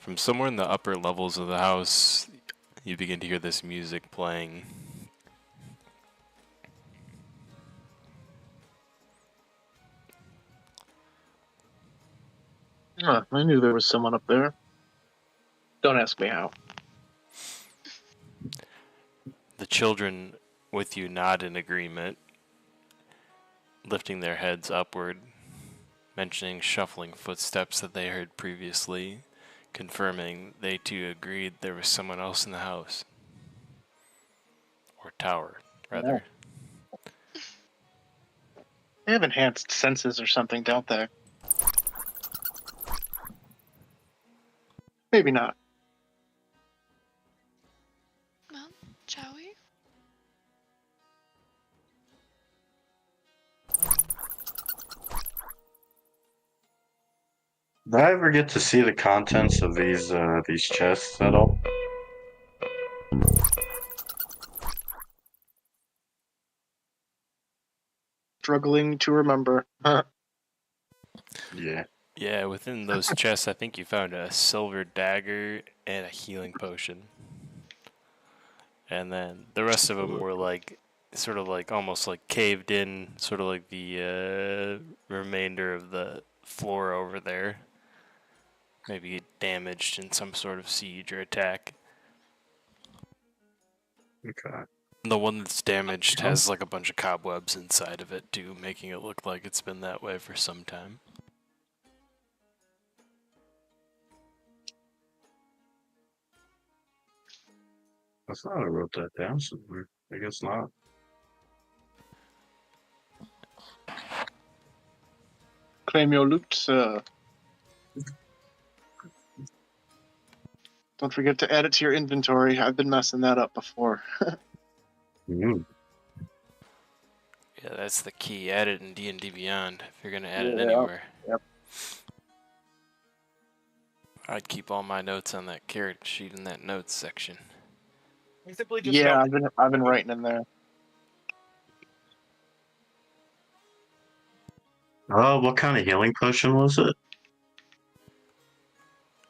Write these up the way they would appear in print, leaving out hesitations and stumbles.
From somewhere in the upper levels of the house, you begin to hear this music playing. I knew there was someone up there. Don't ask me how. The children with you nod in agreement, lifting their heads upward, mentioning shuffling footsteps that they heard previously, confirming they too agreed there was someone else in the house. Or tower, rather. They have enhanced senses or something, don't they? Maybe not. Well, shall we? Did I ever get to see the contents of these chests at all? Struggling to remember. Yeah. Yeah, within those chests, I think you found a silver dagger and a healing potion. And then the rest of them were like, sort of like almost like caved in, sort of like the remainder of the floor over there. Maybe damaged in some sort of siege or attack. Okay. The one that's damaged has like a bunch of cobwebs inside of it too, making it look like it's been that way for some time. I thought I wrote that down somewhere. I guess not. Claim your loot. Don't forget to add it to your inventory. I've been messing that up before. Mm. Yeah, that's the key. Add it in D&D Beyond if you're going to add it Yeah, anywhere. yep. I'd keep all my notes on that character sheet in that notes section. You simply just Yeah, go. I've been writing in there. What kind of healing potion was it?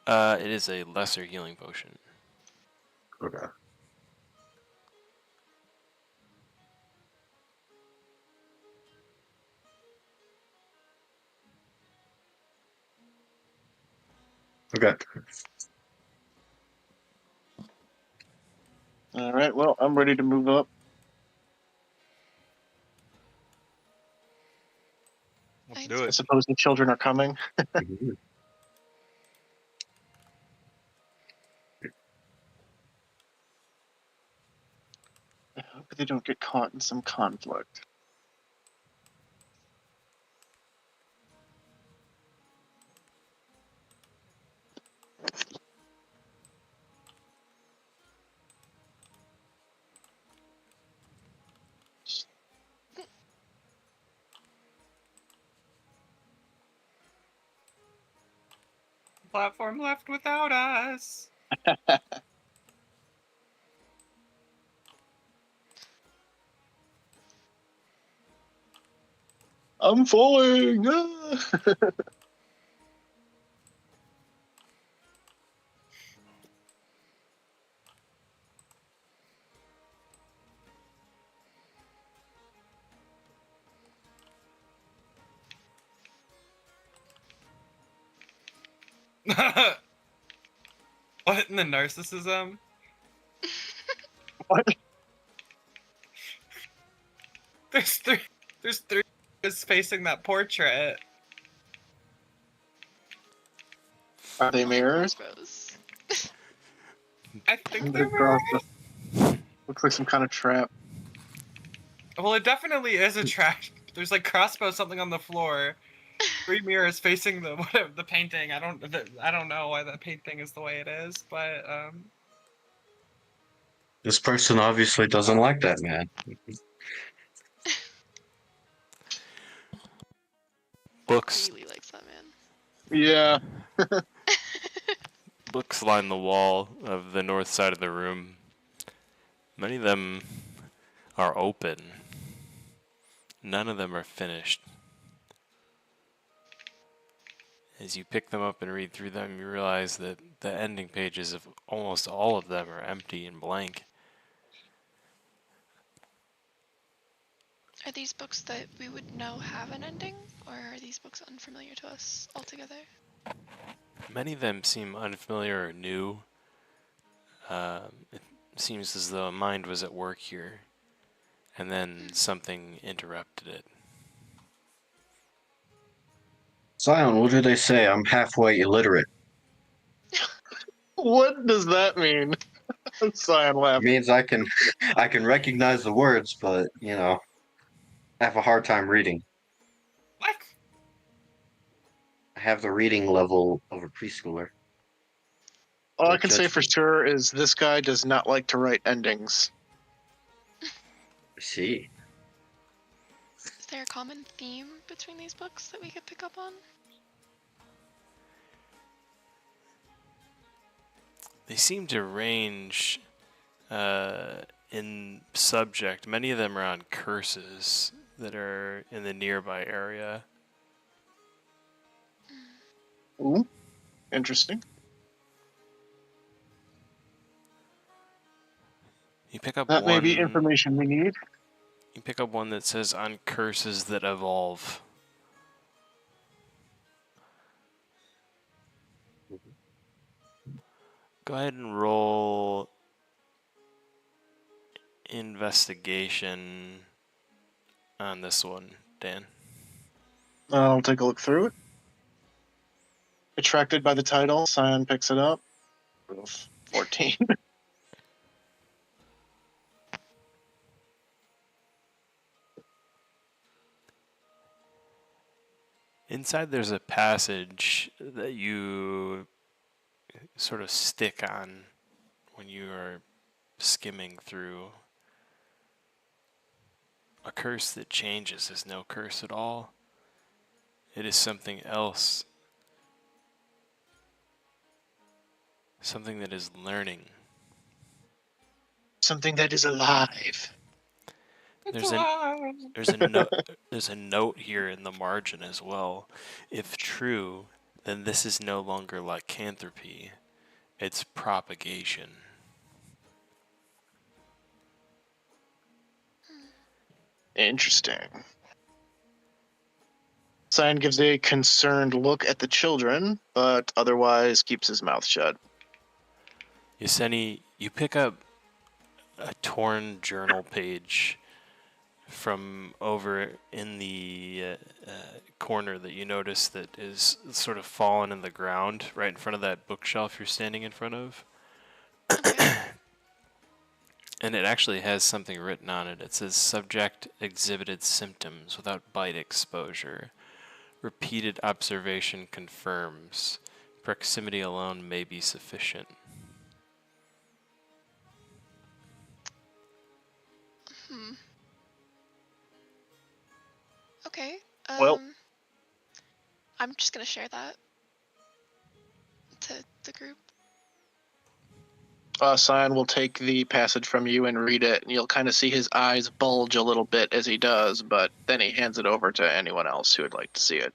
It is a lesser healing potion. Okay. Okay. All right, well, I'm ready to move up. Let's do I it. suppose the children are coming. Mhm. I hope they don't get caught in some conflict. Platform left without us. I'm falling! Ah! What in the narcissism? What? There's three is facing that portrait. Are they mirrors? Crossbows. I think They're they're mirrors. Looks like some kind of trap. Well, it definitely is a trash. There's like crossbow something on the floor. Three mirrors facing the whatever the painting. I don't know why that painting is the way it is, but This person obviously doesn't like that man. Books Really likes that man. Yeah. Books line the wall of the north side of the room. Many of them are open. None of them are finished. As you pick them up and read through them, you realize that the ending pages of almost all of them are empty and blank. Are these books that we would know have an ending, or are these books unfamiliar to us altogether? Many of them seem unfamiliar or new. It seems as though a mind was at work here, and then something interrupted it. Zion, what do they say? I'm halfway illiterate. What does that mean? Cyan It laughed. means I can I can recognize the words, but I have a hard time reading. What? I have the reading level of a preschooler. All I Don't can say judge for me. sure is this guy does not like to write endings. I see. Is there a common theme between these books that we could pick up on? They seem to range in subject. Many of them are on curses that are in the nearby area. Ooh, interesting. You pick up That may be one. information we need. You pick up one that says on curses that evolve. Go ahead and roll investigation on this one, Dan. I'll take a look through it. Attracted by the title, Cyan picks it up. 14. Inside there's a passage that you sort of stick on when you are skimming through. A curse that changes is no curse at all. It is something else. Something that is learning. Something that is alive. There's a note here in the margin as well. If true, then this is no longer lycanthropy. It's propagation. Interesting. Cyan gives a concerned look at the children, but otherwise keeps his mouth shut. Yeseni, you pick up a torn journal page from over in the corner that you notice that is sort of fallen in the ground right in front of that bookshelf you're standing in front of. Okay. And it actually has something written on it. It says subject exhibited symptoms without bite exposure. Repeated observation confirms. Proximity alone may be sufficient. Okay. Well- I'm just gonna share that to the group. Cyan will take the passage from you and read it, and you'll kind of see his eyes bulge a little bit as he does, but then he hands it over to anyone else who would like to see it.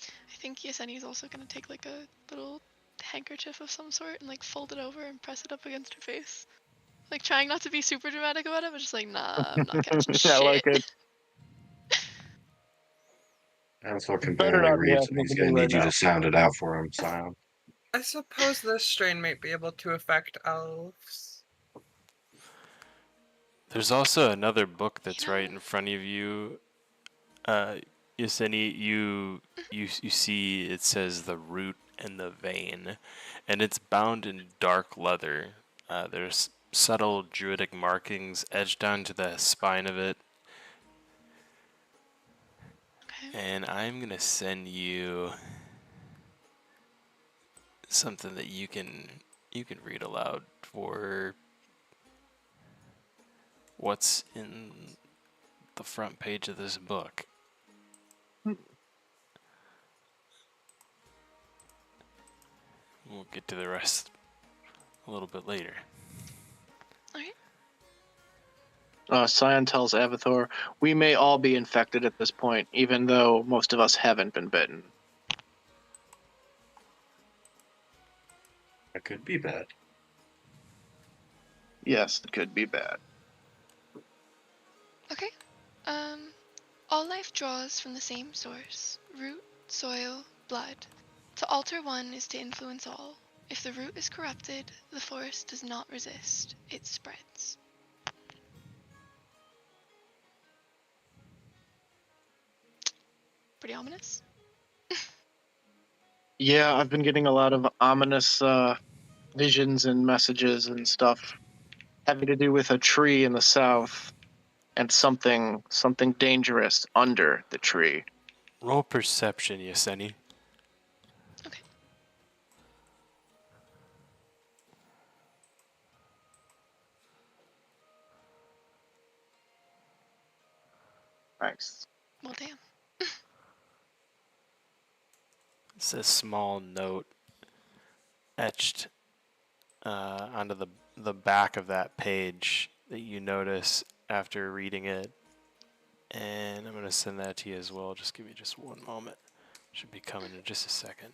I think Yeseni's also gonna take like a little handkerchief of some sort and like fold it over and press it up against her face. Like trying not to be super dramatic about it, but just like, nah, I'm not catching shit. I like it. Asshole can Better barely not be read, so happening he's to me gonna right need you now. to sound it out for him, Zion. I suppose this strain might be able to affect elves. There's also another book that's Yeah. right in front of you. Yeseni, you see it says the root and the vein, and it's bound in dark leather. There's subtle druidic markings etched onto the spine of it, Okay. and I'm gonna send you something that you can read aloud for what's in the front page of this book. We'll get to the rest a little bit later. Okay. Cyan tells Avathor, we may all be infected at this point, even though most of us haven't been bitten. That could be bad. Yes, it could be bad. Okay. All life draws from the same source: root, soil, blood. To alter one is to influence all. If the root is corrupted, the forest does not resist. It spreads. Pretty ominous. Yeah, I've been getting a lot of ominous visions and messages and stuff having to do with a tree in the south and something dangerous under the tree. Roll perception, Yeseni. Okay. Nice. Well, damn. It's a small note etched onto the back of that page that you notice after reading it. And I'm going to send that to you as well. Just give me just one moment. Should be coming in just a second.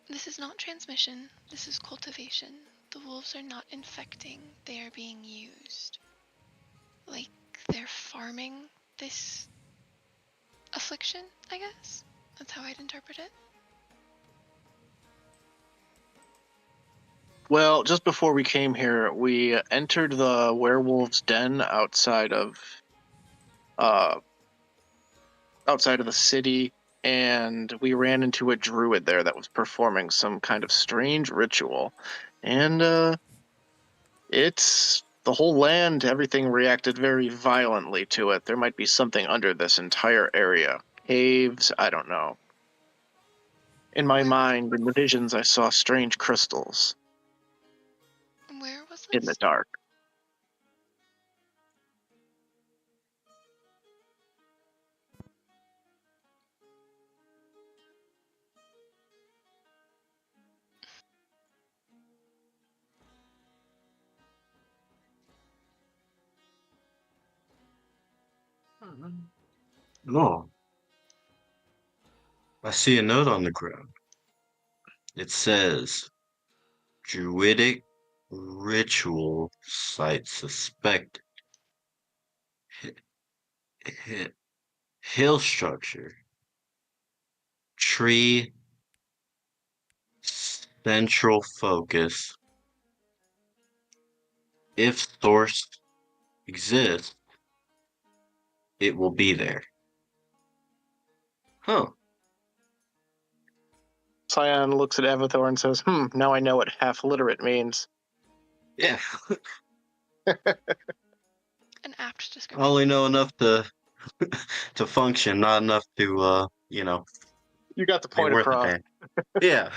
This is not transmission. This is cultivation. The wolves are not infecting. They are being used. Like they're farming this affliction, I guess. That's how I'd interpret it. Well, just before we came here, we entered the werewolf's den uh, outside of the city, and we ran into a druid there that was performing some kind of strange ritual. And it's the whole land, everything reacted very violently to it. There might be something under this entire area. Caves, I don't know. In my mind, in the visions, I saw strange crystals Where was in the this? dark. No. I see a note on the ground. It says, Druidic ritual site suspected. Hill structure. Tree central focus. If source exists, it will be there. Huh. Cyan looks at Avathor and says, now I know what half-literate means. Yeah. An apt I description. only know enough to to function, not enough to You got the be point worth a across. damn. Yeah.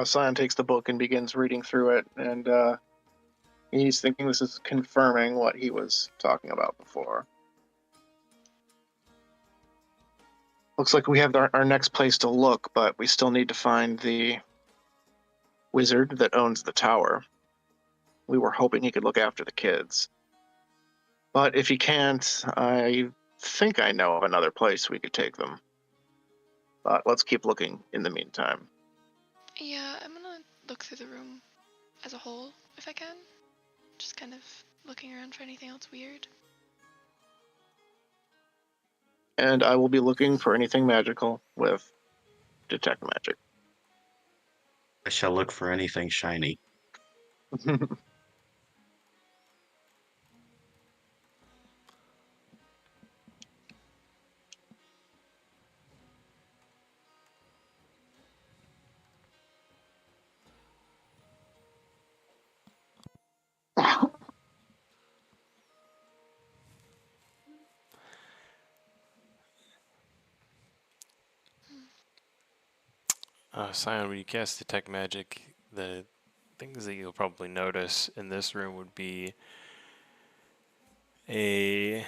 Cyan takes the book and begins reading through it, and he's thinking this is confirming what he was talking about before. Looks like we have our next place to look, but we still need to find the wizard that owns the tower. We were hoping he could look after the kids. But if he can't, I think I know of another place we could take them. But let's keep looking in the meantime. Yeah, I'm gonna look through the room as a whole, if I can. Just kind of looking around for anything else weird. And I will be looking for anything magical with detect magic. I shall look for anything shiny. Sion, when you cast Detect Magic, the things that you'll probably notice in this room would be a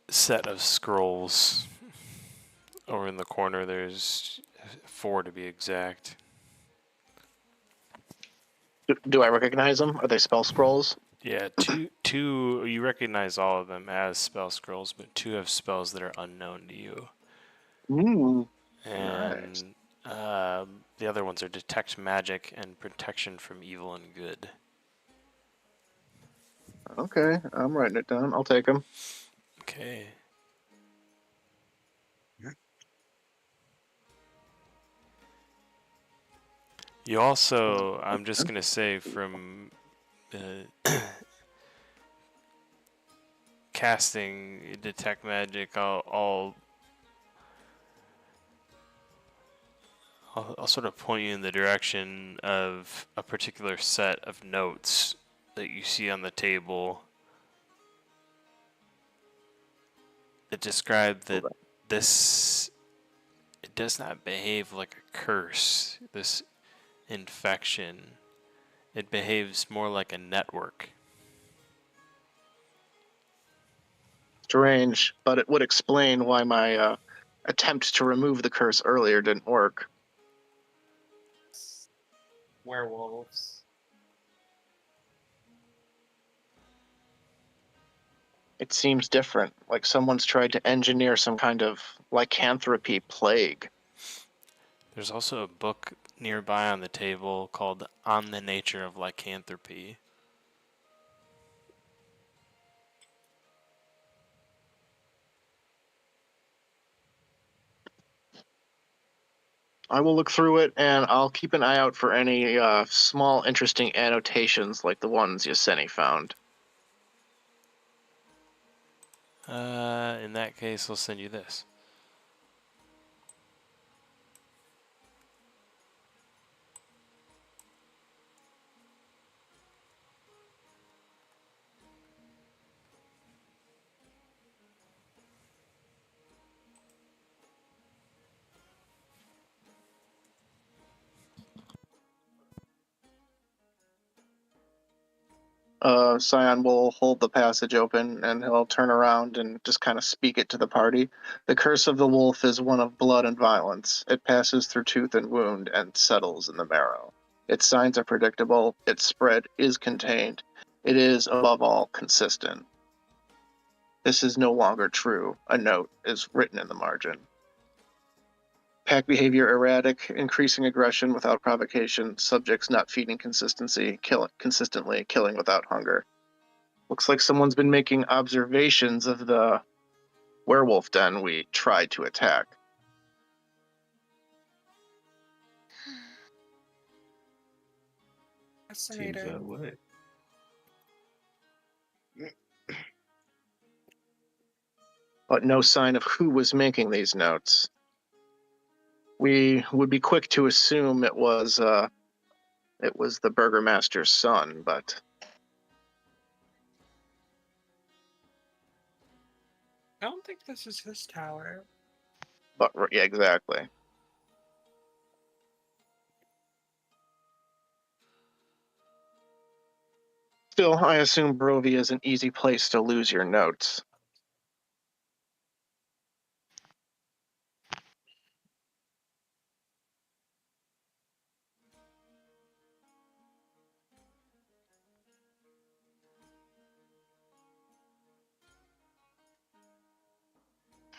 set of scrolls. Over in the corner, there's 4 to be exact. Do I recognize them? Are they spell scrolls? Yeah, two. You recognize all of them as spell scrolls, but 2 have spells that are unknown to you, Ooh, nice. and the other ones are detect magic and protection from evil and good. Okay, I'm writing it down. I'll take them. Okay. You also, I'm just gonna say, from casting detect magic, I'll sort of point you in the direction of a particular set of notes that you see on the table that describe that this it does not behave like a curse. This infection, it behaves more like a network. Strange, but it would explain why my attempt to remove the curse earlier didn't work. Werewolves. It seems different, like someone's tried to engineer some kind of lycanthropy plague. There's also a book nearby on the table called On the Nature of Lycanthropy. I will look through it, and I'll keep an eye out for any small, interesting annotations like the ones Yaseni found. In that case, I'll send you this. Scion will hold the passage open, and he'll turn around and just kind of speak it to the party. The curse of the wolf is one of blood and violence. It passes through tooth and wound and settles in the marrow. Its signs are predictable. Its spread is contained. It is, above all, consistent. This is no longer true. A note is written in the margin. Pack behavior erratic, increasing aggression without provocation, subjects not feeding consistently, killing without hunger. Looks like someone's been making observations of the werewolf den we tried to attack. Seems that Fascinating. way. But no sign of who was making these notes. We would be quick to assume it was the burgomaster's son, but I don't think this is his tower. yeah, exactly. Still, I assume Barovia is an easy place to lose your notes.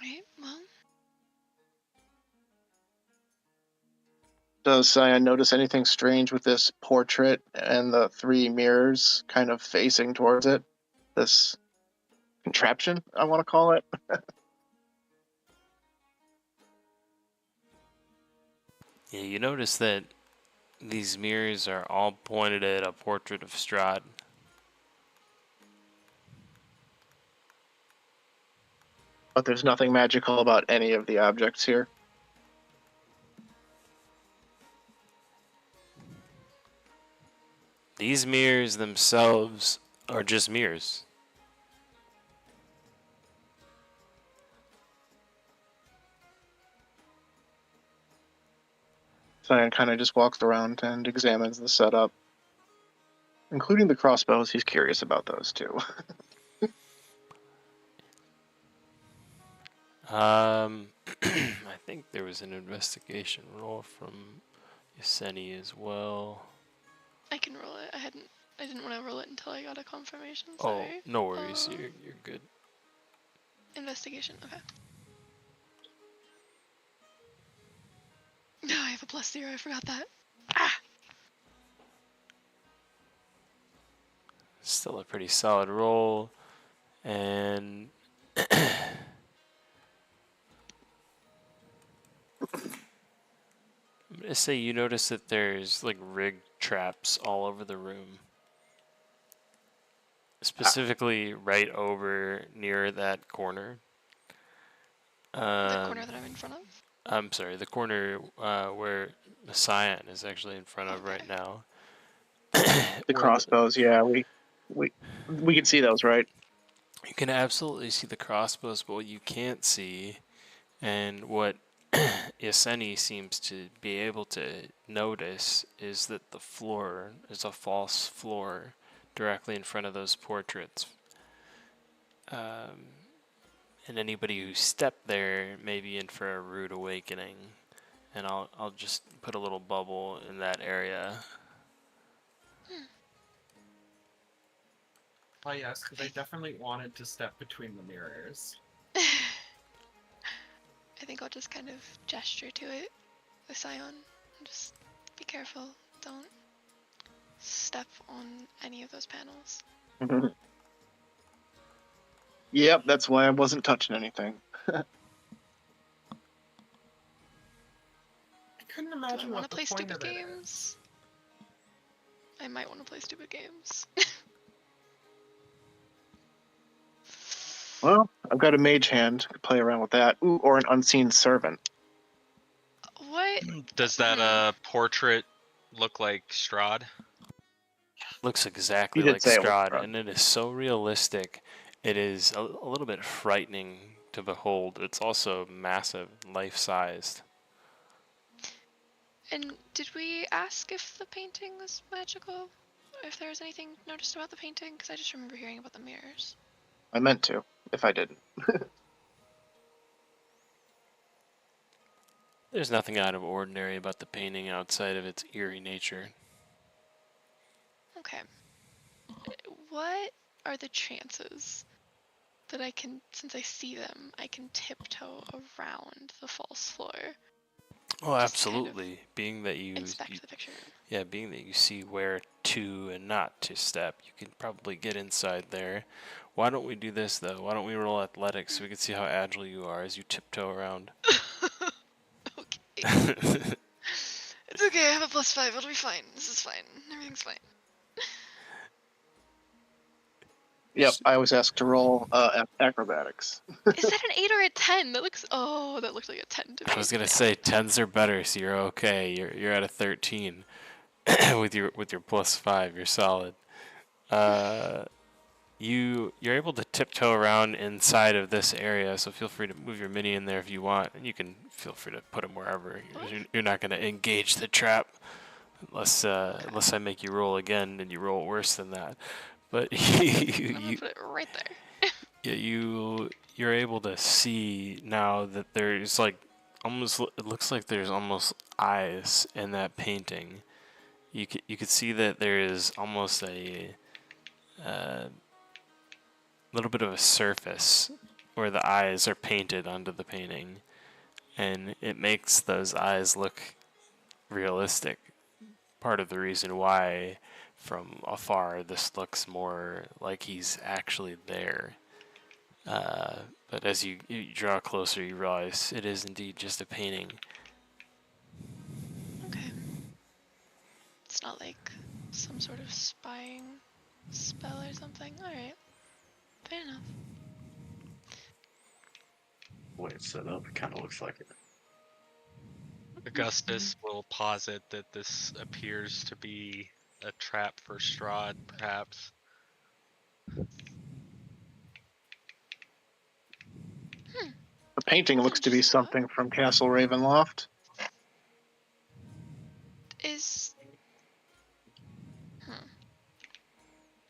Right, well, Does Cyan notice anything strange with this portrait and the 3 mirrors kind of facing towards it? This contraption, I want to call it? Yeah, you notice that these mirrors are all pointed at a portrait of Strahd. But there's nothing magical about any of the objects here. These mirrors themselves are just mirrors. Cyan kind of just walks around and examines the setup, including the crossbows. He's curious about those too. I think there was an investigation roll from Yeseni as well. I can roll it. I didn't want to roll it until I got a confirmation. Oh, Sorry. no worries. You're good. Investigation. Okay. No, I have a +0. I forgot that. Ah. Still a pretty solid roll, and I'm gonna say you notice that there's like rigged traps all over the room. Specifically right over near that corner. The corner that I'm in front of. I'm sorry, the corner where Messiah is actually in front of right now. The Where crossbows, yeah, we can see those, right? you can absolutely see the crossbows, but what you can't see, and what Yeseni seems to be able to notice, is that the floor is a false floor directly in front of those portraits. And anybody who stepped there may be in for a rude awakening. And I'll just put a little bubble in that area. Oh yes, because I definitely wanted to step between the mirrors. I think I'll just kind of gesture to it, the Scion. Just be careful. Don't step on any of those panels. Yep, that's why I wasn't touching anything. I couldn't Do I imagine want what to the play point stupid of it is. games? I might want to play stupid games. Well, I've got a mage hand. Could play around with that. Ooh, or an unseen servant. What? Does that portrait look like Strahd? Looks exactly You did like say it was Strahd, Strahd. and it is so realistic. It is a little bit frightening to behold. It's also massive, life-sized. And did we ask if the painting was magical? If there was anything noticed about the painting? Because I just remember hearing about the mirrors. I meant to, if I didn't. There's nothing out of ordinary about the painting outside of its eerie nature. Okay. What are the chances that I can, since I see them, I can tiptoe around the false floor? Oh, Just kind of absolutely. Being that you inspect the picture. yeah, being that you see where to and not to step, you can probably get inside there. Why don't we do this though? Why don't we roll athletics so we can see how agile you are as you tiptoe around? Okay. It's okay, I have a +5, it'll be fine. This is fine. Everything's fine. Yep, I always ask to roll acrobatics. Is that an 8 or a 10? That looks, oh, that looked like a 10 to me. I was gonna say 10s are better, so you're okay. You're at a 13 with your +5. You're solid. You're able to tiptoe around inside of this area, so feel free to move your mini in there if you want, and you can feel free to put him wherever. You're not gonna engage the trap unless I make you roll again and you roll worse than that. But I'm gonna put it right there. yeah, you're able to see now that there's like almost, it looks like there's almost eyes in that painting. You could see that there is almost a little bit of a surface where the eyes are painted onto the painting, and it makes those eyes look realistic. Part of the reason why from afar this looks more like he's actually there. But as you draw closer, you realize it is indeed just a painting. Okay. It's not like some sort of spying spell or something. Alright. Fair enough. The way it's set up, it kind of looks like it. Augustus will posit that this appears to be a trap for Strahd, perhaps. The painting looks to be something from Castle Ravenloft. Is...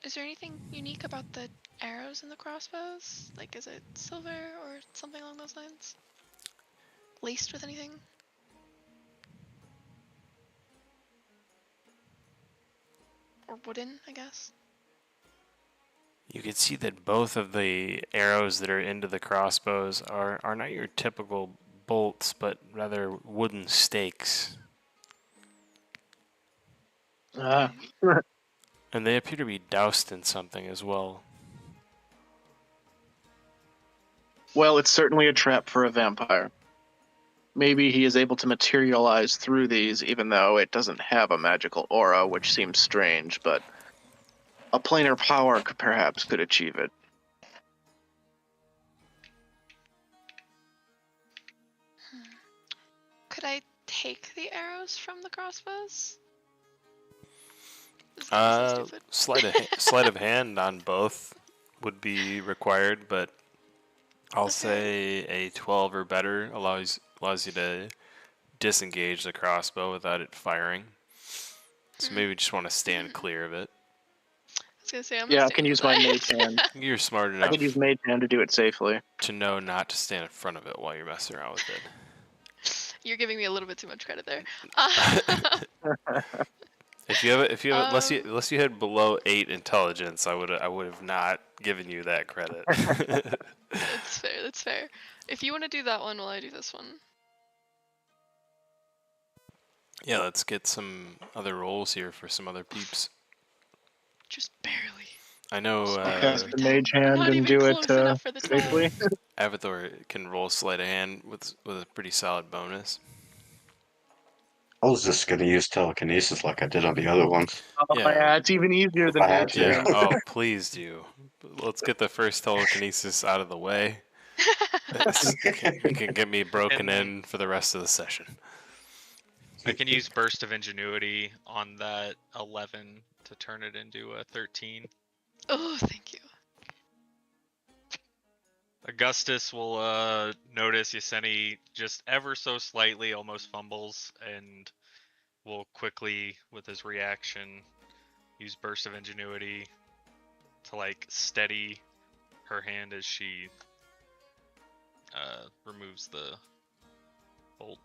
Is there anything unique about the arrows in the crossbows? Like, is it silver or something along those lines? Laced with anything? Or wooden, I guess. You can see that both of the arrows that are into the crossbows are not your typical bolts, but rather wooden stakes. Ah. And they appear to be doused in something as well. Well, it's certainly a trap for a vampire. Maybe he is able to materialize through these, even though it doesn't have a magical aura, which seems strange, but a planar power perhaps could achieve it. Could I take the arrows from the crossbows? This is gonna be so stupid. Sleight of hand on both would be required, but I'll Okay. say a 12 or better allows you to disengage the crossbow without it firing. So maybe you just want to stand clear of it. I was gonna say, I'm Yeah, gonna I stay can with use this my eye. mage hand. You're smart I enough could use mage hand to do it safely. to know not to stand in front of it while you're messing around with it. You're giving me a little bit too much credit there. Unless you had below 8 intelligence, I would have not given you that credit. That's fair. That's fair. If you want to do that one while I do this one. Yeah, let's get some other rolls here for some other peeps. Just barely. I know Cast the mage hand Not and even do it close enough for the safely. 12. Avathor can roll sleight of hand with a pretty solid bonus. I was just gonna use telekinesis like I did on the other one. Oh, yeah, it's even easier than I had mage to. hand. Oh, please do. Let's get the first telekinesis out of the way. It can get me broken in for the rest of the session. I can use Burst of Ingenuity on that 11 to turn it into a 13. Oh, thank you. Augustus will notice Yaseni just ever so slightly almost fumbles and will quickly, with his reaction, use Burst of Ingenuity to like steady her hand as she removes the bolt.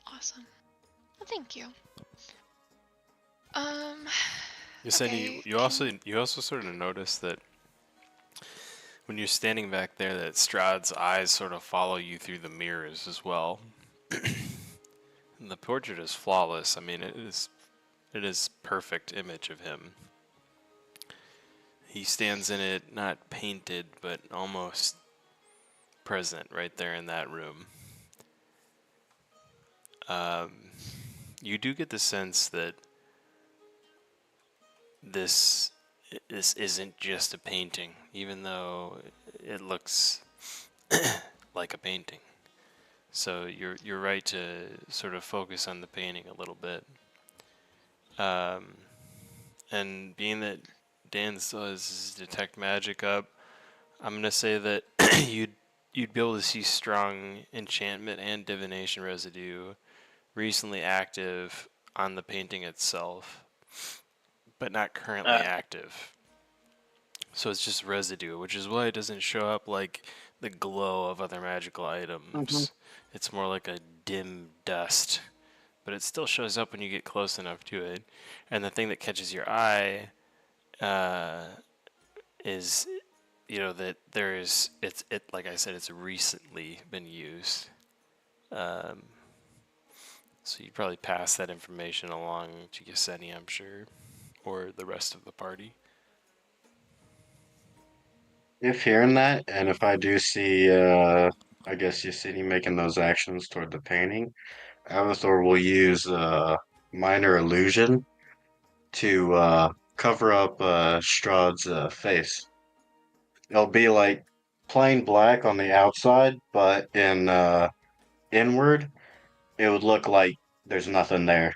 Awesome. Well, thank you. Yaseni, Okay, you also sort of notice that when you're standing back there, that Strahd's eyes sort of follow you through the mirrors as well. And the portrait is flawless. I mean, it is perfect image of him. He stands in it, not painted, but almost present right there in that room. You do get the sense that this isn't just a painting, even though it looks like a painting. So you're right to sort of focus on the painting a little bit. And being that Dan still has his detect magic up, I'm gonna say that you'd be able to see strong enchantment and divination residue recently active on the painting itself, but not currently active. So it's just residue, which is why it doesn't show up like the glow of other magical items. It's more like a dim dust, but it still shows up when you get close enough to it. And the thing that catches your eye is, that it like I said, it's recently been used. So you'd probably pass that information along to Yaseni, I'm sure, or the rest of the party. If hearing that, and if I do see, I guess Yasini making those actions toward the painting, Avathor will use minor illusion to cover up Strahd's face. It'll be like plain black on the outside, but in inward, it would look like there's nothing there,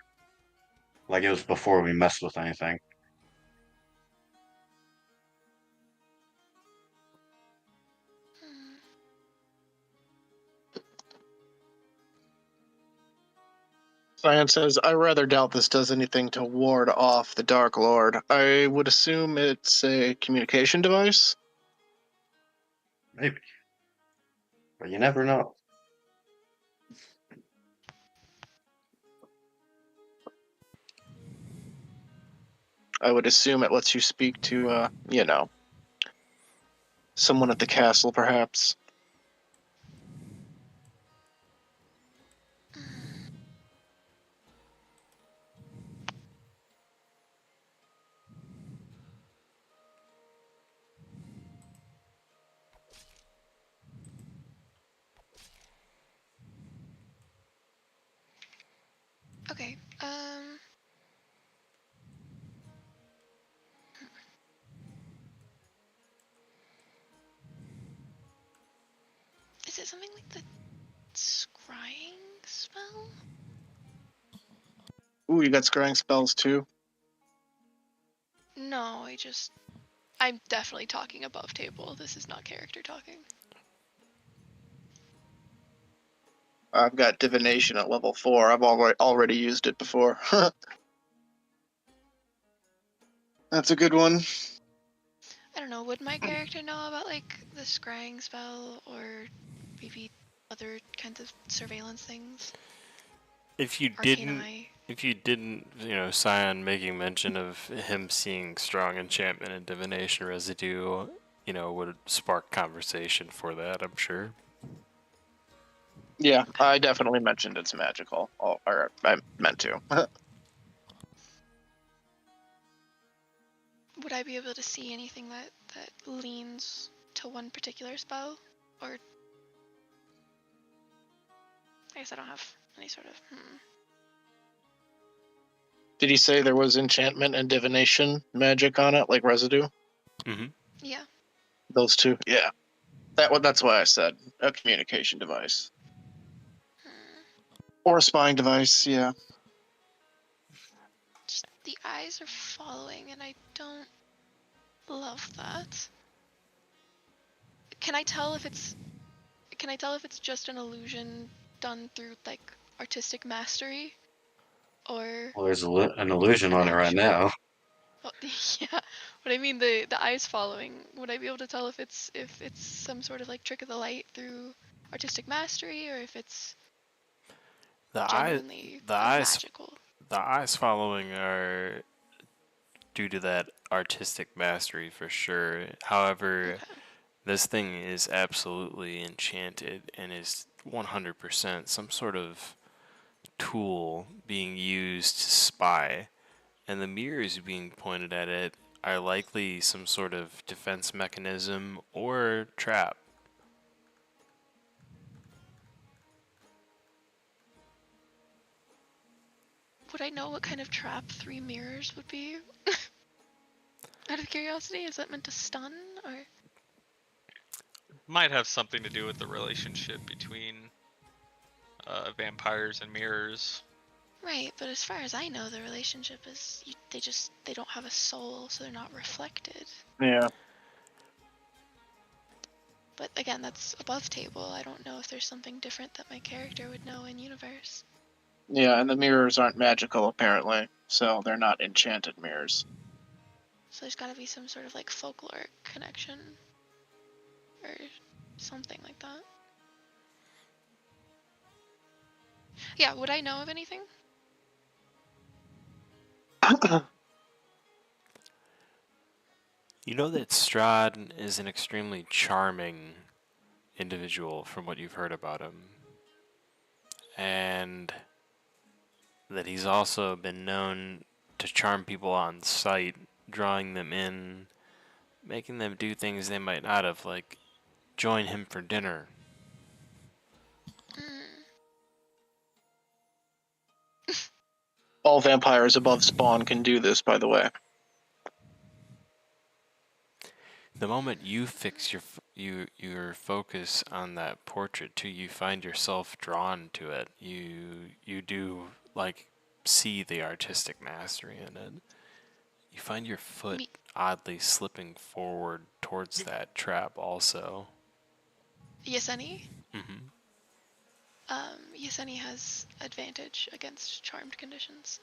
like it was before we messed with anything. Science says, I rather doubt this does anything to ward off the Dark Lord. I would assume it's a communication device. Maybe. But you never know. I would assume it lets you speak to, someone at the castle, perhaps. Okay. Is it something like the scrying spell? Ooh, you got scrying spells too? No, I'm definitely talking above table. This is not character talking. I've got divination at level 4. I've already used it before. That's a good one. I don't know, would my character know about like the scrying spell or maybe other kinds of surveillance things? If you Arcane didn't, eye. if you didn't, Scion making mention of him seeing strong enchantment and divination residue, would spark conversation for that, I'm sure. Yeah, I definitely mentioned it's magical. Or I meant to. Would I be able to see anything that leans to one particular spell? Or I guess I don't have any sort of Did he say there was enchantment and divination magic on it, like residue? Mm-hmm. Yeah. Those two? Yeah. That's why I said a communication device. Or a spying device, yeah. Just the eyes are following and I don't love that. Can I tell if it's just an illusion done through like artistic mastery? Or Well, there's an illusion an on it right actual now. well, yeah, but I mean the eyes following. Would I be able to tell if it's some sort of like trick of the light through artistic mastery, or if it's The eye, genuinely the eyes, magical? the eyes following are due to that artistic mastery for sure. However, Okay. this thing is absolutely enchanted and is 100% some sort of tool being used to spy, and the mirrors being pointed at it are likely some sort of defense mechanism or trap. Would I know what kind of trap 3 mirrors would be? Out of curiosity, is that meant to stun or? Might have something to do with the relationship between vampires and mirrors. Right, but as far as I know, the relationship is they don't have a soul, so they're not reflected. Yeah. But again, that's above table. I don't know if there's something different that my character would know in universe. Yeah, and the mirrors aren't magical, apparently. So they're not enchanted mirrors. So there's gotta be some sort of like folkloric connection. Or something like that. Yeah, would I know of anything? You know that Strahd is an extremely charming individual from what you've heard about him. And that he's also been known to charm people on sight, drawing them in, making them do things they might not have, like join him for dinner. All vampires above spawn can do this, by the way. The moment you fix your focus on that portrait too, you find yourself drawn to it. You do like see the artistic mastery in it. You find your foot oddly slipping forward towards that trap also. Yeseni? Mm-hmm. Yaseni has advantage against charmed conditions.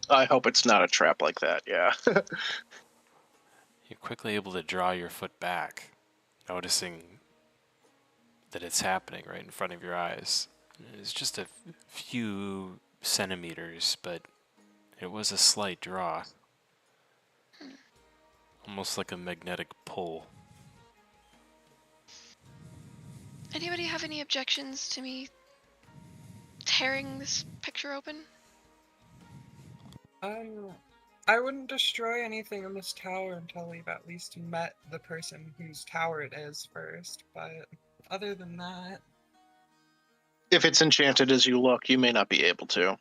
I hope it's not a trap like that, yeah. You're quickly able to draw your foot back, noticing that it's happening right in front of your eyes. It's just a few centimeters, but it was a slight draw. Almost like a magnetic pull. Anybody have any objections to me tearing this picture open? I wouldn't destroy anything in this tower until we've at least met the person whose tower it is first, but other than that... If it's enchanted as you look, you may not be able to.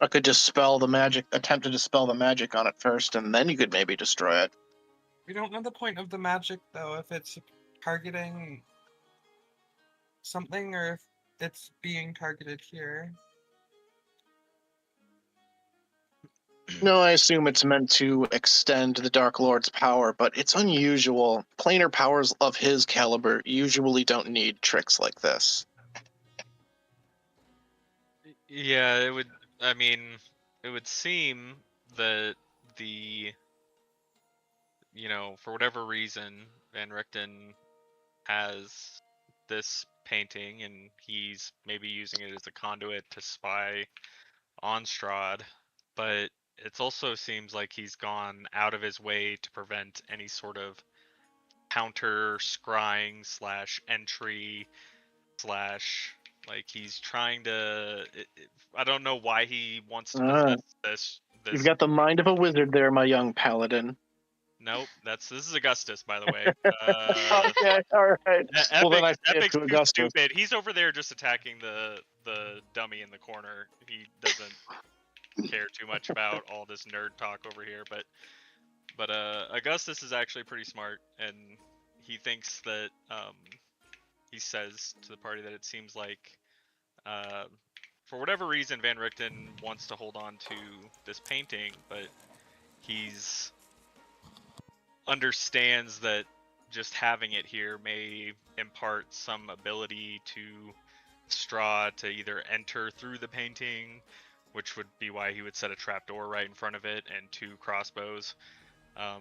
I could dispel the magic, attempt to dispel the magic on it first, and then you could maybe destroy it. We don't know the point of the magic, though, if it's targeting something or if it's being targeted here. No, I assume it's meant to extend the Dark Lord's power, but it's unusual. Planar powers of his caliber usually don't need tricks like this. Yeah, it would. I mean, it would seem that for whatever reason, Van Richten has this painting, and he's maybe using it as a conduit to spy on Strahd. But it also seems like he's gone out of his way to prevent any sort of counter scrying / entry / like he's trying to. I don't know why he wants to possess this. You've got the mind of a wizard there, my young paladin. Nope, this is Augustus, by the way. Okay, all right. Well, then I say it Epic's to too Augustus. stupid. He's over there just attacking the dummy in the corner. He doesn't care too much about all this nerd talk over here, but Augustus is actually pretty smart, and he thinks that he says to the party that it seems like for whatever reason Van Richten wants to hold on to this painting, but he's understands that just having it here may impart some ability to Strahd to either enter through the painting, which would be why he would set a trapdoor right in front of it, and 2 crossbows. I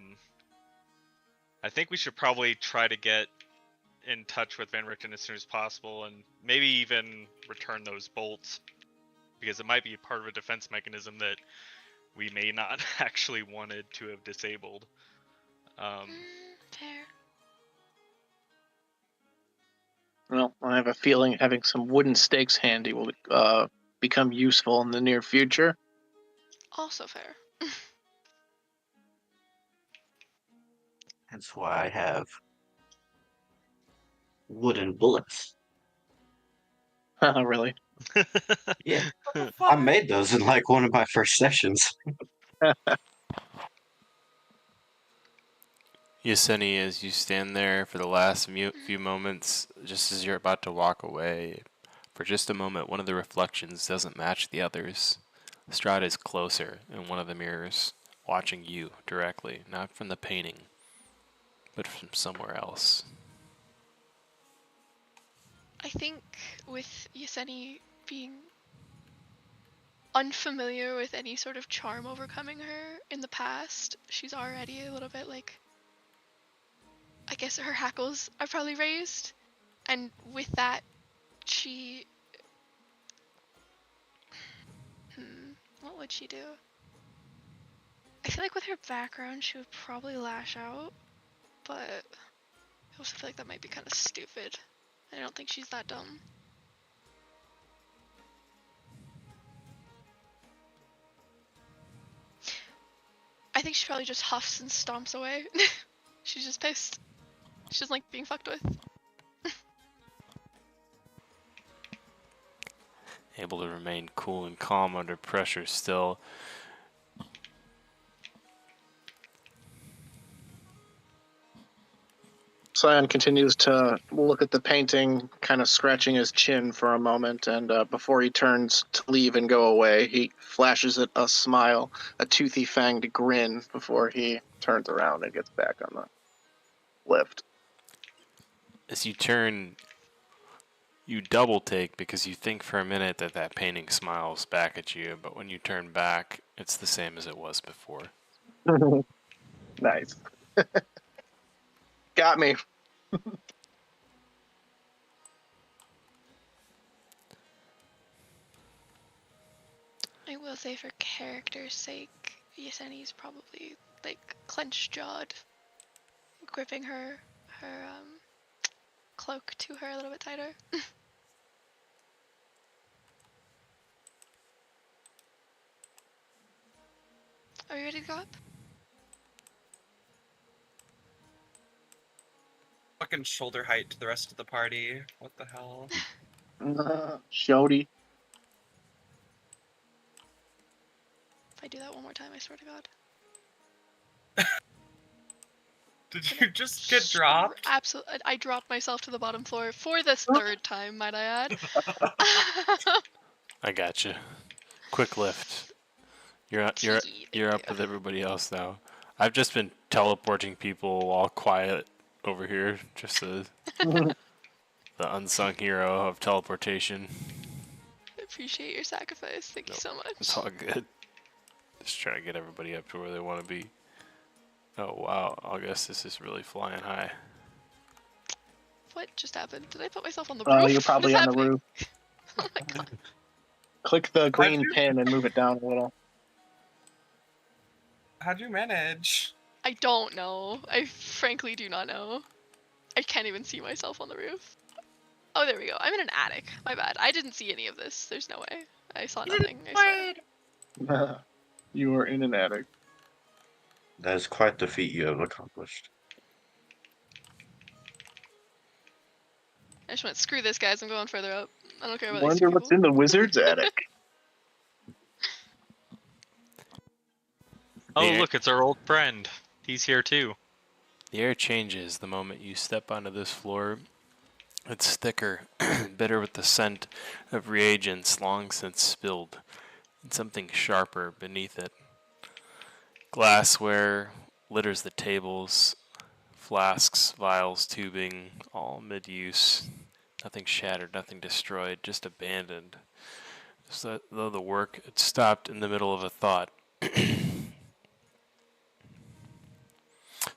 think we should probably try to get in touch with Van Richten as soon as possible, and maybe even return those bolts, because it might be part of a defense mechanism that we may not actually wanted to have disabled. Fair. Well, I have a feeling having some wooden stakes handy will become useful in the near future. Also fair. That's why I have wooden bullets. Really? Yeah, I made those in like one of my first sessions. Yaseni, as you stand there for the last few moments, just as you're about to walk away, for just a moment, one of the reflections doesn't match the others. Strahd is closer in one of the mirrors, watching you directly, not from the painting, but from somewhere else. I think with Yaseni being unfamiliar with any sort of charm overcoming her in the past, she's already a little bit like, I guess her hackles are probably raised, and with that, she... what would she do? I feel like with her background, she would probably lash out, but I also feel like that might be kind of stupid. I don't think she's that dumb. I think she probably just huffs and stomps away. She's just pissed. She doesn't like being fucked with. Able to remain cool and calm under pressure still. Scion continues to look at the painting, kind of scratching his chin for a moment, and before he turns to leave and go away, he flashes it a smile, a toothy fanged grin, before he turns around and gets back on the lift. As you turn, you double take because you think for a minute that that painting smiles back at you, but when you turn back, it's the same as it was before. Nice. Got me. I will say, for character's sake, Yeseni's probably like clenched jawed, gripping her cloak to her a little bit tighter. Are we ready to go up? Fucking shoulder height to the rest of the party. What the hell? Shody. If I do that one more time, I swear to God. Did you just get dropped? Absolutely. I dropped myself to the bottom floor for this third time, might I add. I gotcha. Quick lift. You're Thank up you. with everybody else now. I've just been teleporting people all quiet over here, just the unsung hero of teleportation. I appreciate your sacrifice. Thank you so much. It's all good. Just trying to get everybody up to where they want to be. Oh wow, Augustus is really flying high. What just happened? Did I put myself on the roof? You're probably what is on the happening? roof. Oh my God. Click the green you- pin and move it down a little. How'd you manage? I don't know. I frankly do not know. I can't even see myself on the roof. Oh, there we go. I'm in an attic. My bad. I didn't see any of this. There's no way. I saw nothing. I swear. You are in an attic. That is quite the feat you have accomplished. I just went, screw this, guys. I'm going further up. I don't care about these Wonder two what's people. in the wizard's attic. Oh, Yeah. look, it's our old friend. He's here too. The air changes the moment you step onto this floor. It's thicker, bitter with the scent of reagents long since spilled, and something sharper beneath it. Glassware litters the tables, flasks, vials, tubing, all mid-use. Nothing shattered, nothing destroyed, just abandoned. So though the work had stopped in the middle of a thought.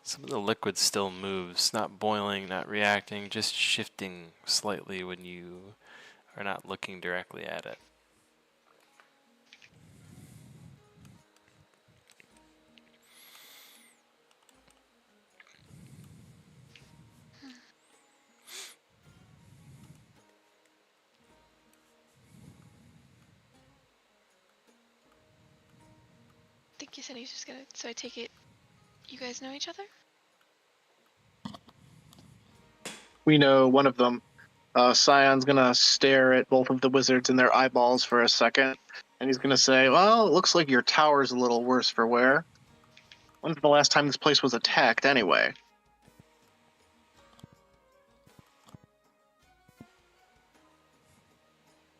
Some of the liquid still moves, not boiling, not reacting, just shifting slightly when you are not looking directly at it. I think you said he's just gonna. So I take it you guys know each other? We know one of them. Scion's gonna stare at both of the wizards in their eyeballs for a second, and he's gonna say, "Well, it looks like your tower's a little worse for wear. When's the last time this place was attacked, anyway?"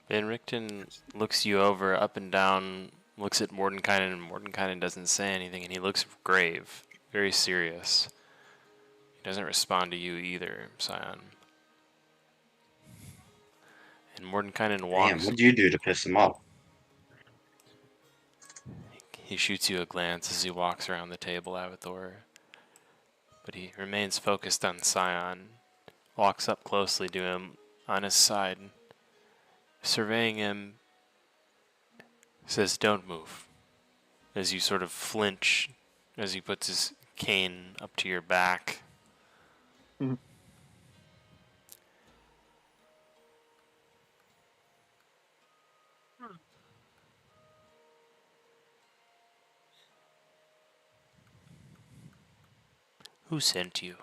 Van Richten looks you over, up and down, looks at Mordenkainen, and Mordenkainen doesn't say anything, and he looks grave, very serious. He doesn't respond to you either, Scion. And Mordenkainen Damn, walks. what'd you do to piss him off? He shoots you a glance as he walks around the table, Avathor. But he remains focused on Scion, walks up closely to him on his side, surveying him, says, "Don't move," as you sort of flinch as he puts his cane up to your back. Mhm. "Who sent you?"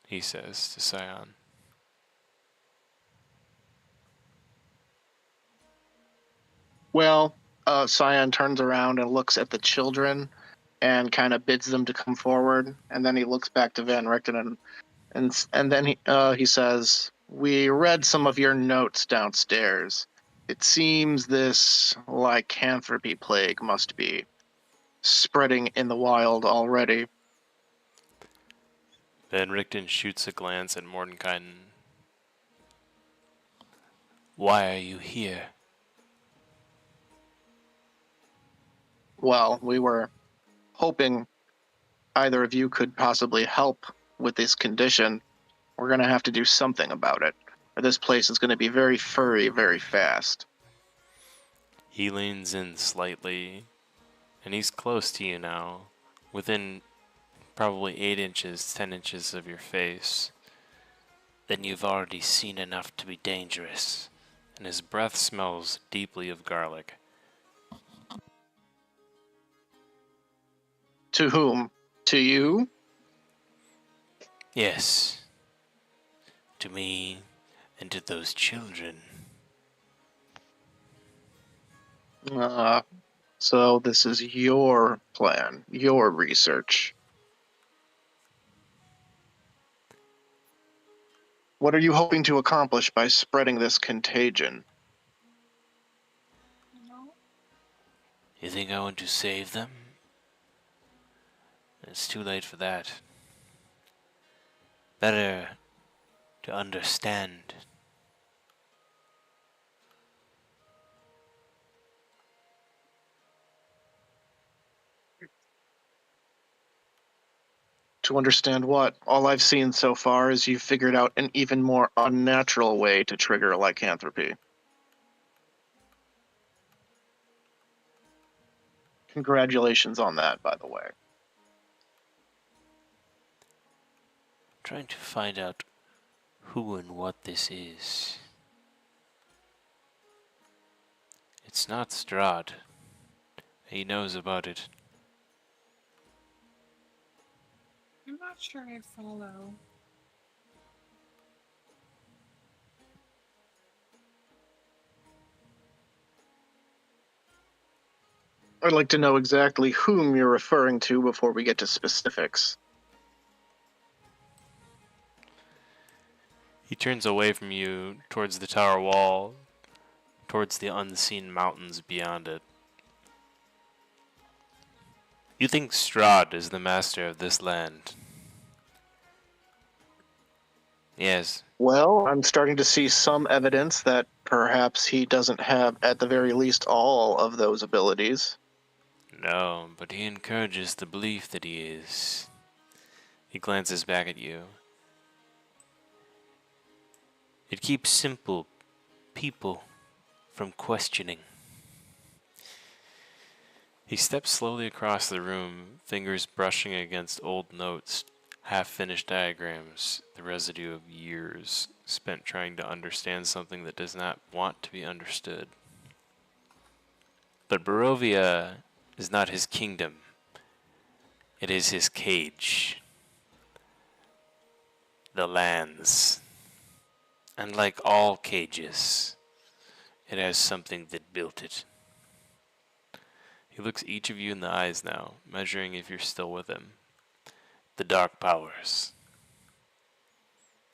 he says to Scion. Well, Scion turns around and looks at the children and kind of bids them to come forward, and then he looks back to Van Richten and And then he says, "We read some of your notes downstairs. It seems this lycanthropy plague must be spreading in the wild already." Then Richten shoots a glance at Mordenkainen. Why are you here? Well, we were hoping either of you could possibly help with this condition. We're going to have to do something about it, or this place is going to be very furry very fast. He leans in slightly, and he's close to you now, within probably 8 inches, 10 inches of your face. Then you've already seen enough to be dangerous, and his breath smells deeply of garlic. To whom? To you? Yes, to me and to those children. So this is your plan, your research. What are you hoping to accomplish by spreading this contagion? You think I want to save them? It's too late for that. Better to understand. To understand what? All I've seen so far is you've figured out an even more unnatural way to trigger lycanthropy. Congratulations on that, by the way. Trying to find out who and what this is. It's not Strahd. He knows about it. I'm not sure I follow. I'd like to know exactly whom you're referring to before we get to specifics. He turns away from you towards the tower wall, towards the unseen mountains beyond it. You think Strahd is the master of this land? Yes. Well, I'm starting to see some evidence that perhaps he doesn't have, at the very least, all of those abilities. No, but he encourages the belief that he is. He glances back at you. It keeps simple people from questioning. He steps slowly across the room, fingers brushing against old notes, half-finished diagrams, the residue of years spent trying to understand something that does not want to be understood. But Barovia is not his kingdom. It is his cage. The lands. And like all cages, it has something that built it. He looks each of you in the eyes now, measuring if you're still with him. The dark powers.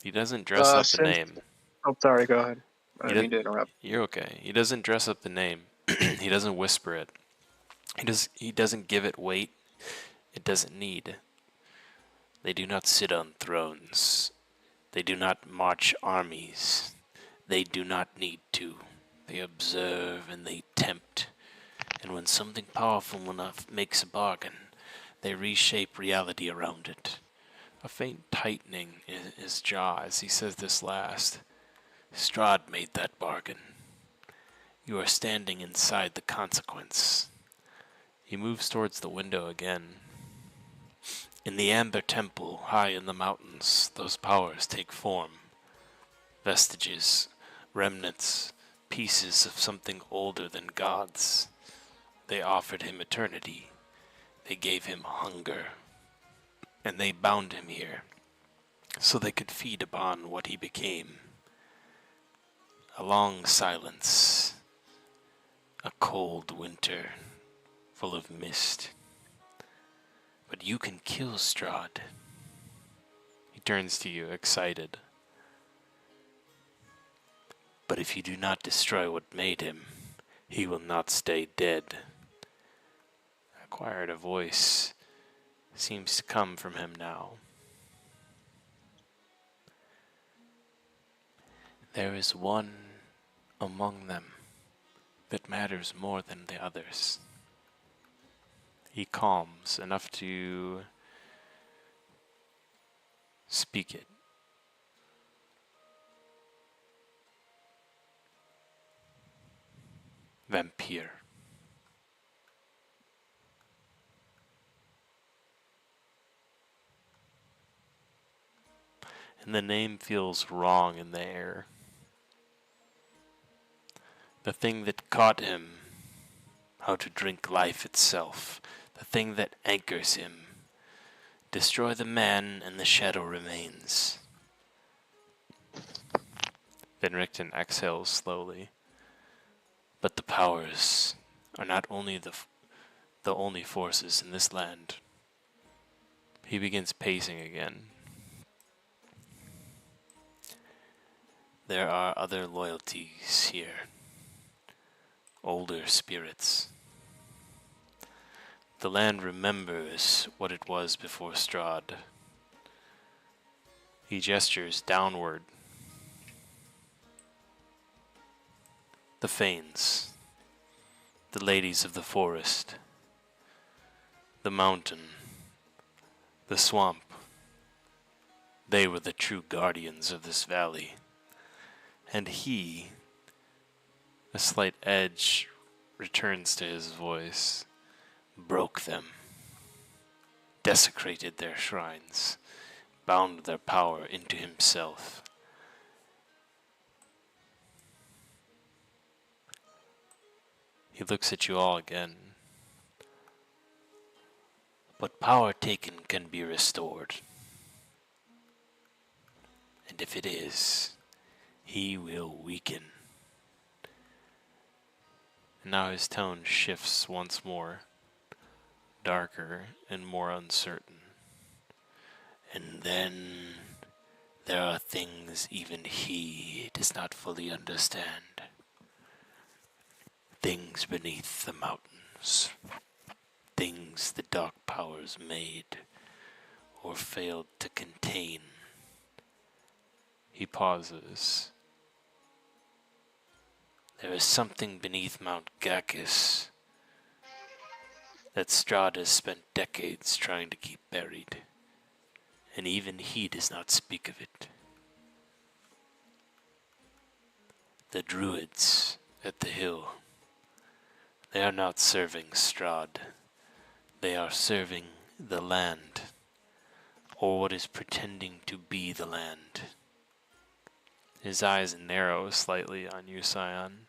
He doesn't dress up the name. Oh, sorry, go ahead. I didn't mean to interrupt. You're okay. He doesn't dress up the name. He doesn't whisper it. He doesn't give it weight. It doesn't need. They do not sit on thrones. They do not march armies. They do not need to. They observe and they tempt. And when something powerful enough makes a bargain, they reshape reality around it. A faint tightening in his jaw as he says this last. Strahd made that bargain. You are standing inside the consequence. He moves towards the window again. In the Amber Temple, high in the mountains, those powers take form. Vestiges, remnants, pieces of something older than gods. They offered him eternity. They gave him hunger. And they bound him here, so they could feed upon what he became. A long silence. A cold winter, full of mist. But you can kill Strahd. He turns to you, excited. But if you do not destroy what made him, he will not stay dead. Acquired a voice seems to come from him now. There is one among them that matters more than the others. He calms enough to speak it. Vampire. And the name feels wrong in the air. The thing that caught him, how to drink life itself, the thing that anchors him. Destroy the man and the shadow remains. Then Richten exhales slowly. But the powers are not only the only forces in this land. He begins pacing again. There are other loyalties here. Older spirits. The land remembers what it was before Strahd. He gestures downward. The Fanes, the ladies of the forest, the mountain, the swamp. They were the true guardians of this valley. And he, a slight edge returns to his voice, broke them, desecrated their shrines, bound their power into himself. He looks at you all again. But power taken can be restored. And if it is, he will weaken. And now his tone shifts once more, darker and more uncertain. And then there are things even he does not fully understand. Things beneath the mountains. Things the dark powers made or failed to contain. He pauses. There is something beneath Mount Gakis that Strahd has spent decades trying to keep buried, and even he does not speak of it. The druids at the hill, they are not serving Strahd. They are serving the land, or what is pretending to be the land. His eyes narrow slightly on you, Scion,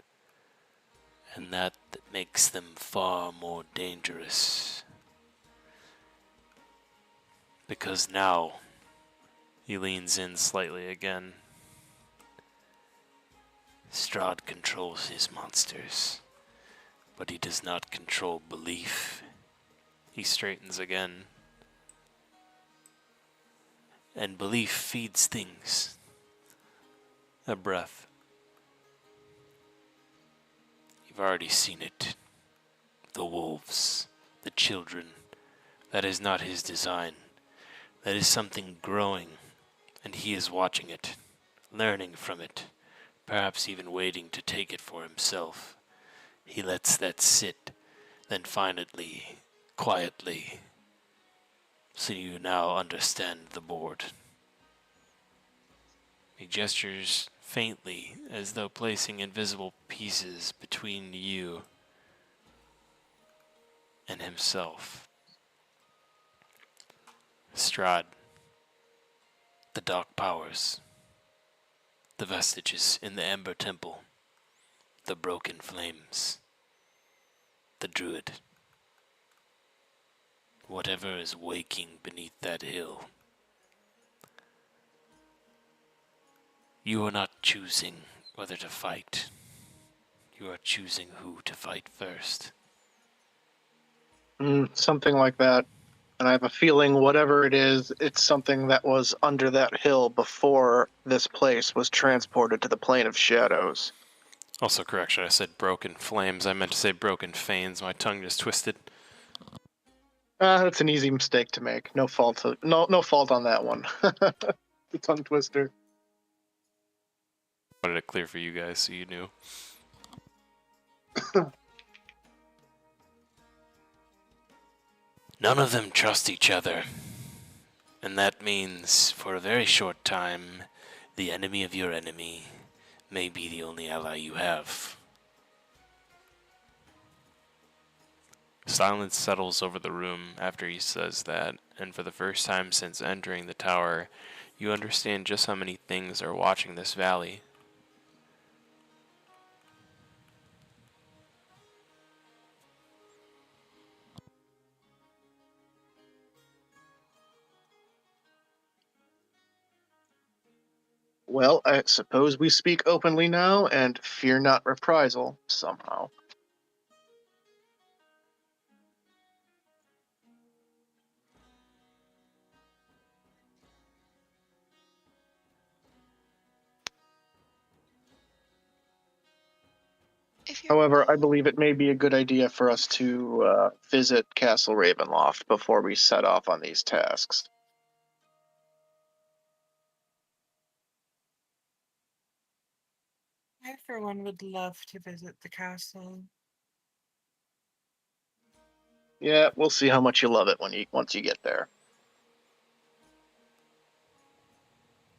and that makes them far more dangerous. Because now, he leans in slightly again. Strahd controls his monsters, but he does not control belief. He straightens again. And belief feeds things. A breath. You've already seen it. The wolves, the children. That is not his design. That is something growing, and he is watching it, learning from it, perhaps even waiting to take it for himself. He lets that sit, then finally, quietly, so you now understand the board. He gestures faintly, as though placing invisible pieces between you and himself. Strahd, the dark powers, the vestiges in the Ember Temple, the broken flames, the druid. Whatever is waking beneath that hill. You are not choosing whether to fight. You are choosing who to fight first. Something like that. And I have a feeling whatever it is, it's something that was under that hill before this place was transported to the plane of shadows. Also, correction, I said broken flames. I meant to say broken fanes. My tongue just twisted. That's an easy mistake to make. No fault. No fault on that one. The tongue twister. Wanted it clear for you guys so you knew. None of them trust each other. And that means, for a very short time, the enemy of your enemy may be the only ally you have. Silence settles over the room after he says that, and for the first time since entering the tower, you understand just how many things are watching this valley. Well, I suppose we speak openly now and fear not reprisal somehow. If you're However, I believe it may be a good idea for us to visit Castle Ravenloft before we set off on these tasks. I, for one, would love to visit the castle. Yeah, we'll see how much you love it once you get there.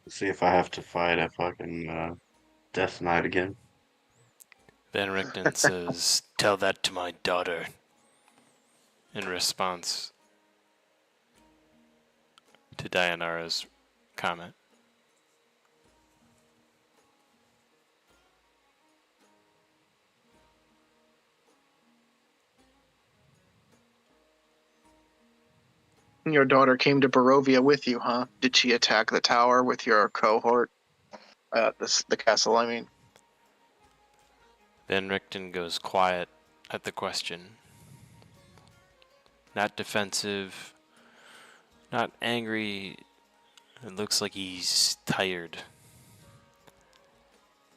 See if I have to fight a fucking Death Knight again. Van Richten says, "Tell that to my daughter." In response to Dianara's comment. Your daughter came to Barovia with you, huh? Did she attack the tower with your cohort? The castle, I mean. Van Richten goes quiet at the question. Not defensive, not angry. It looks like he's tired.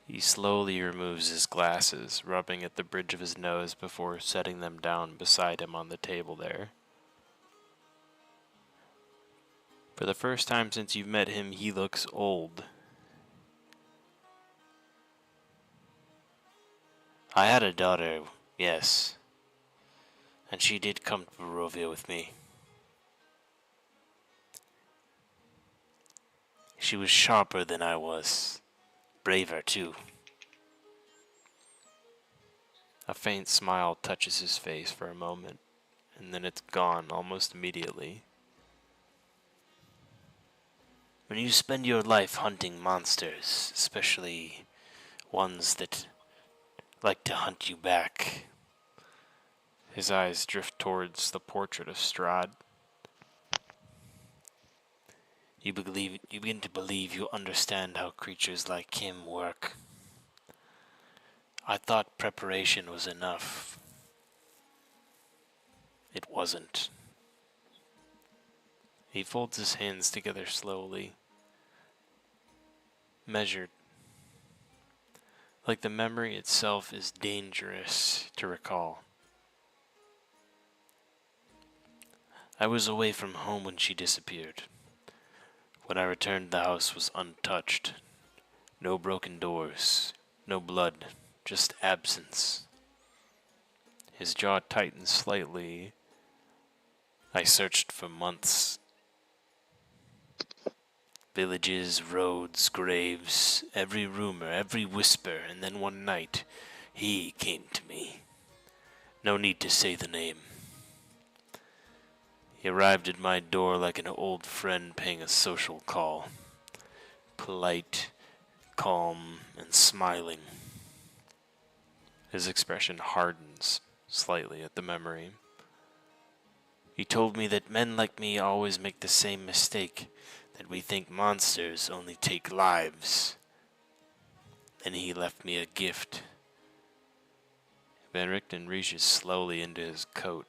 He slowly removes his glasses, rubbing at the bridge of his nose before setting them down beside him on the table there. For the first time since you've met him, he looks old. I had a daughter, yes. And she did come to Barovia with me. She was sharper than I was. Braver, too. A faint smile touches his face for a moment, and then it's gone almost immediately. When you spend your life hunting monsters, especially ones that like to hunt you back, his eyes drift towards the portrait of Strahd. You begin to believe you understand how creatures like him work. I thought preparation was enough. It wasn't. He folds his hands together slowly, measured, like the memory itself is dangerous to recall. I was away from home when she disappeared. When I returned, the house was untouched. No broken doors, no blood, just absence. His jaw tightened slightly. I searched for months. Villages, roads, graves, every rumor, every whisper, and then one night, he came to me. No need to say the name. He arrived at my door like an old friend paying a social call. Polite, calm, and smiling. His expression hardens slightly at the memory. He told me that men like me always make the same mistake, that we think monsters only take lives. Then he left me a gift. Van Richten reaches slowly into his coat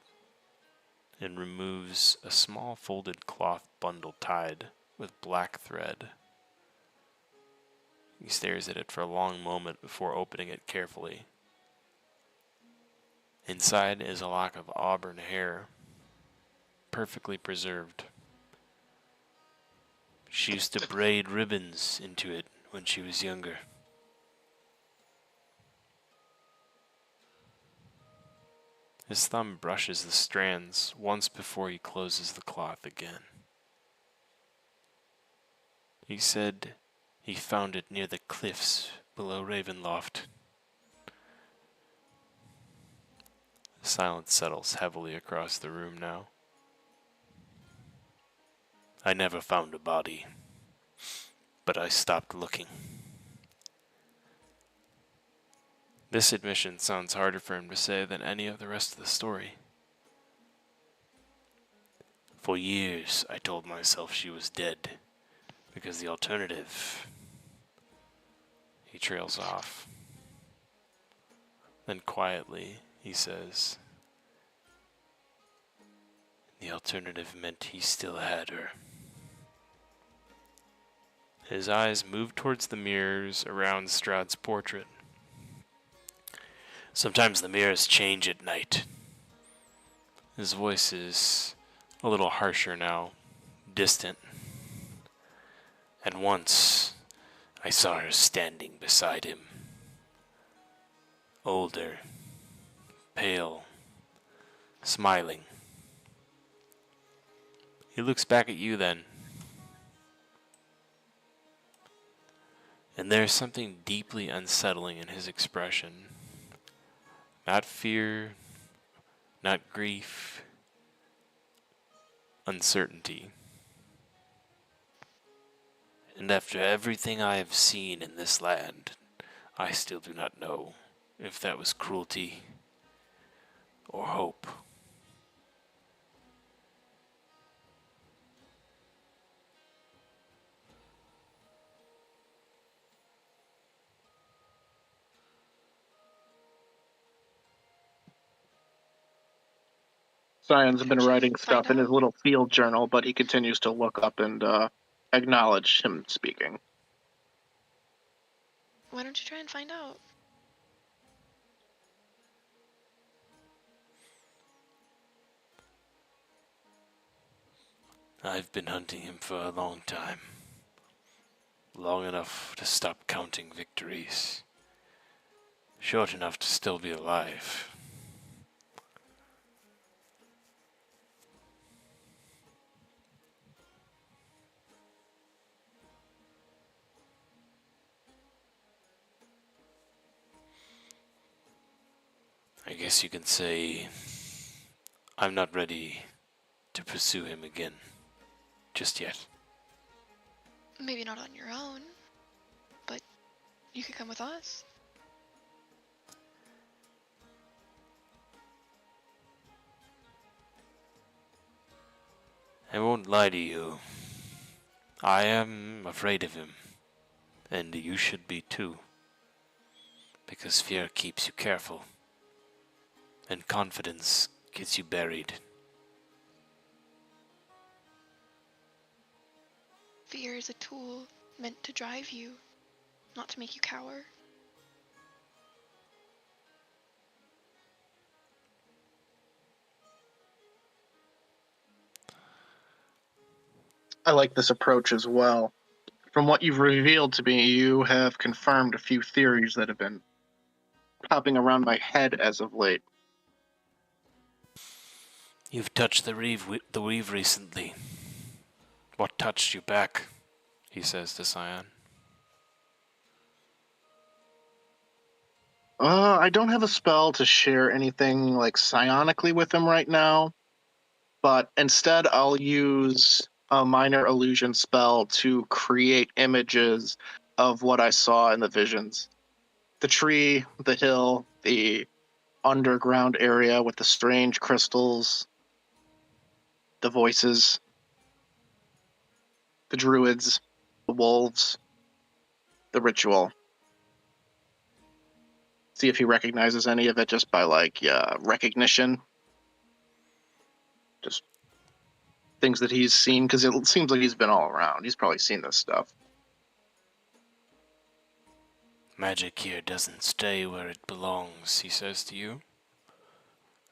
and removes a small folded cloth bundle tied with black thread. He stares at it for a long moment before opening it carefully. Inside is a lock of auburn hair, perfectly preserved. She used to braid ribbons into it when she was younger. His thumb brushes the strands once before he closes the cloth again. He said he found it near the cliffs below Ravenloft. Silence settles heavily across the room now. I never found a body, but I stopped looking. This admission sounds harder for him to say than any of the rest of the story. For years, I told myself she was dead, because the alternative... He trails off. Then quietly, he says, the alternative meant he still had her. His eyes move towards the mirrors around Strahd's portrait. Sometimes the mirrors change at night. His voice is a little harsher now, distant. And once, I saw her standing beside him. Older, pale, smiling. He looks back at you then. And there's something deeply unsettling in his expression. Not fear, not grief, uncertainty. And after everything I have seen in this land, I still do not know if that was cruelty or hope. Cyan's been Don't you writing stuff find in his out? little field journal, but he continues to look up and acknowledge him speaking. Why don't you try and find out? I've been hunting him for a long time. Long enough to stop counting victories. Short enough to still be alive. I guess you can say I'm not ready to pursue him again. Just yet. Maybe not on your own, but you could come with us. I won't lie to you. I am afraid of him. And you should be too. Because fear keeps you careful. And confidence gets you buried. Fear is a tool meant to drive you, not to make you cower. I like this approach as well. From what you've revealed to me, you have confirmed a few theories that have been popping around my head as of late. You've touched the weave recently. What touched you back? He says to Cyan. I don't have a spell to share anything like psionically with him right now, but instead I'll use a minor illusion spell to create images of what I saw in the visions. The tree, the hill, the underground area with the strange crystals, the voices, the druids, the wolves, the ritual. See if he recognizes any of it just by recognition. Just things that he's seen, because it seems like he's been all around. He's probably seen this stuff. Magic here doesn't stay where it belongs, he says to you.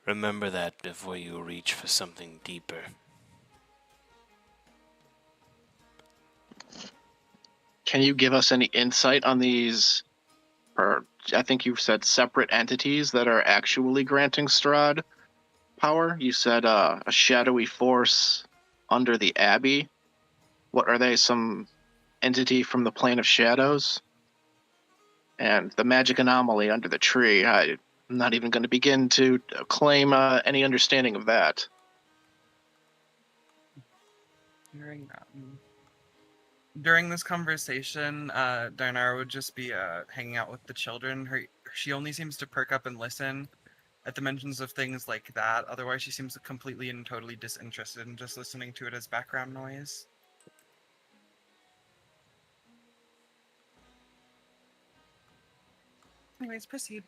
Remember that before you reach for something deeper. Can you give us any insight on these, or I think you said separate entities that are actually granting Strahd power? You said a shadowy force under the Abbey. What are they? Some entity from the plane of shadows? And the magic anomaly under the tree. I'm not even going to begin to claim any understanding of that. During this conversation, Dinar would just be hanging out with the children. She only seems to perk up and listen at the mentions of things like that. Otherwise, she seems completely and totally disinterested in just listening to it as background noise. Anyways, proceed.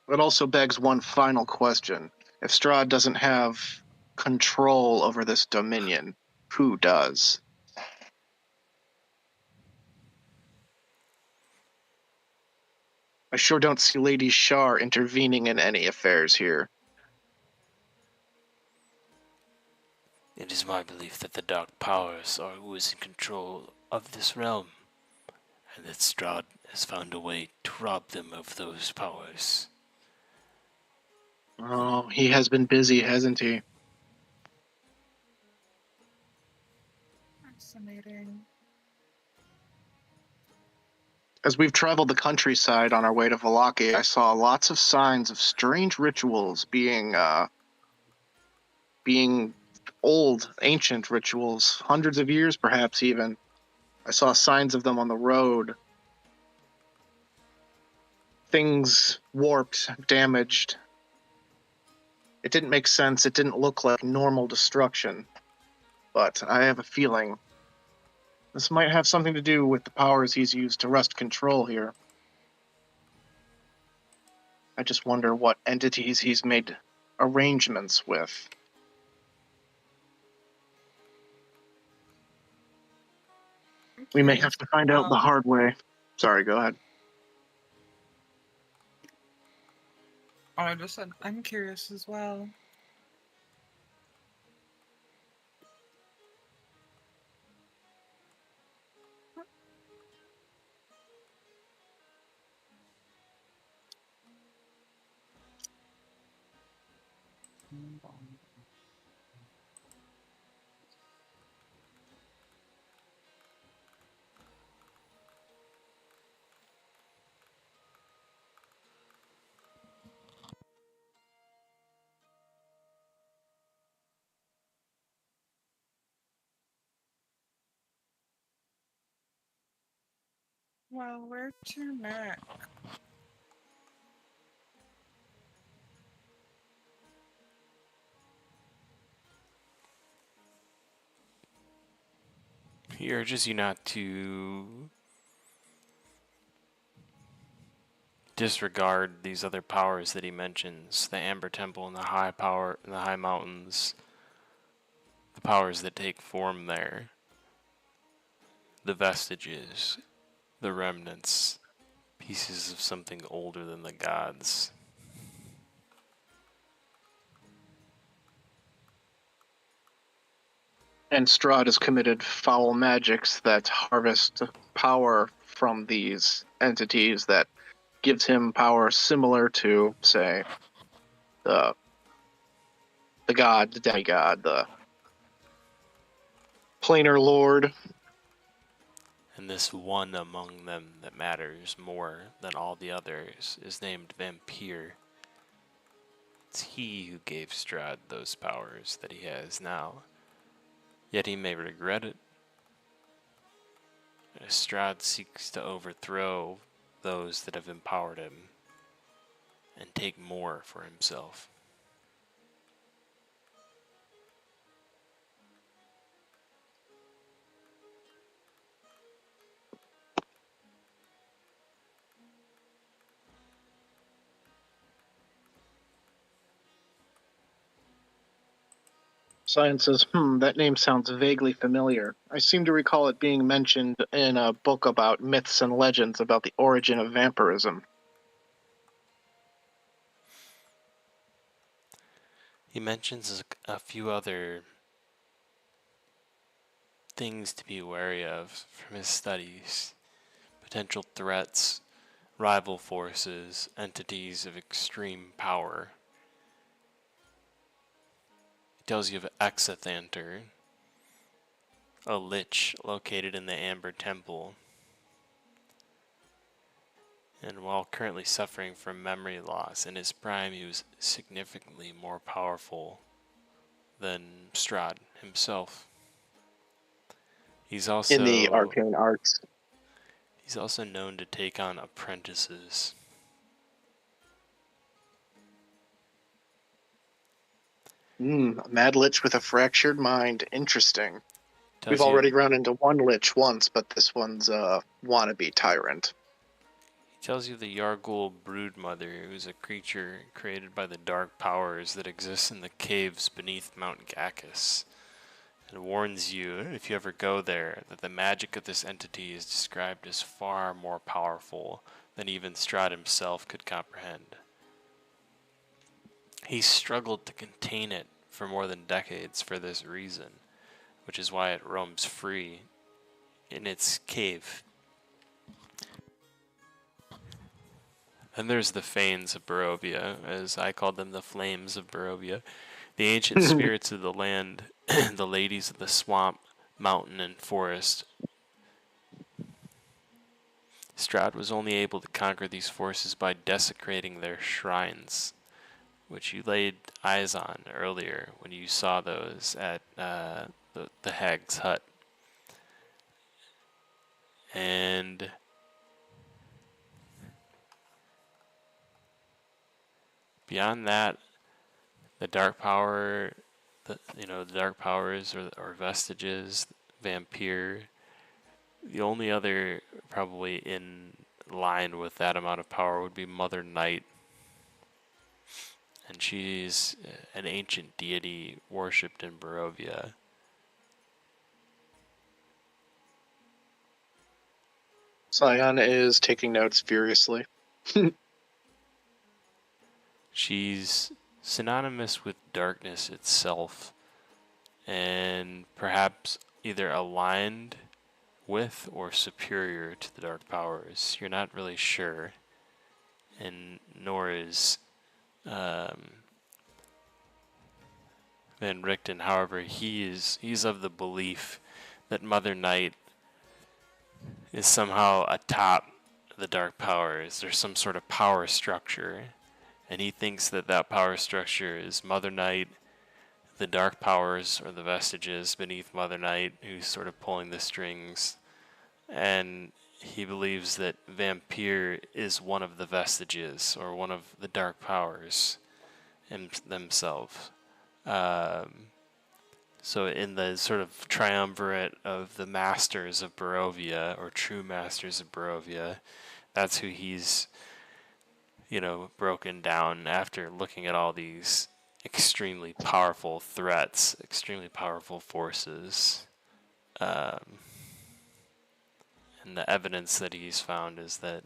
It also begs one final question. If Strahd doesn't have control over this dominion, who does? I sure don't see Lady Shar intervening in any affairs here. It is my belief that the dark powers are who is in control of this realm, and that Strahd has found a way to rob them of those powers. Oh, he has been busy, hasn't he? Fascinating. As we've traveled the countryside on our way to Valaki, I saw lots of signs of strange rituals being old, ancient rituals, hundreds of years perhaps even. I saw signs of them on the road. Things warped, damaged. It didn't make sense. It didn't look like normal destruction. But I have a feeling this might have something to do with the powers he's used to wrest control here. I just wonder what entities he's made arrangements with. We may have to find out the hard way. Sorry, go ahead. Oh, I just said I'm curious as well. Well, where to next? He urges you not to disregard these other powers that he mentions, the Amber Temple and the High Power and the High Mountains, the powers that take form there, the vestiges, the remnants, pieces of something older than the gods. And Strahd has committed foul magics that harvest power from these entities that gives him power similar to, say, the god, the demigod, the planar lord. And this one among them that matters more than all the others is named Vampire. It's he who gave Strahd those powers that he has now. Yet he may regret it. As Strahd seeks to overthrow those that have empowered him and take more for himself. Science says, that name sounds vaguely familiar. I seem to recall it being mentioned in a book about myths and legends about the origin of vampirism. He mentions a few other things to be wary of from his studies: potential threats, rival forces, entities of extreme power. He tells you of Exathanter, a lich located in the Amber Temple. And while currently suffering from memory loss, in his prime he was significantly more powerful than Strahd himself. He's In the also arcane arts. known to take on apprentices. A mad lich with a fractured mind. Interesting. We've Tells already you run into one lich once, but this one's a wannabe tyrant. He tells you the Yargul Broodmother, who's a creature created by the dark powers that exist in the caves beneath Mount Gacchus, and warns you, if you ever go there, that the magic of this entity is described as far more powerful than even Strahd himself could comprehend. He struggled to contain it for more than decades for this reason, which is why it roams free in its cave. And there's the Fanes of Barovia, as I called them, the Flames of Barovia, the ancient spirits of the land, the ladies of the swamp, mountain, and forest. Strahd was only able to conquer these forces by desecrating their shrines, which you laid eyes on earlier when you saw those at the hag's hut. And beyond that, the dark power, the dark powers or vestiges, vampire. The only other probably in line with that amount of power would be Mother Night, and she's an ancient deity worshipped in Barovia. Scion is taking notes furiously. She's synonymous with darkness itself, and perhaps either aligned with or superior to the dark powers. You're not really sure, and nor is Van Richten. However, he's of the belief that Mother Night is somehow atop the dark powers. There's some sort of power structure, and he thinks that that power structure is Mother Night, the dark powers or the vestiges beneath Mother Night, who's sort of pulling the strings, and he believes that Vampire is one of the vestiges or one of the dark powers themselves. So in the sort of triumvirate of the masters of Barovia, or true masters of Barovia, that's who he's, broken down after looking at all these extremely powerful threats, extremely powerful forces. And the evidence that he's found is that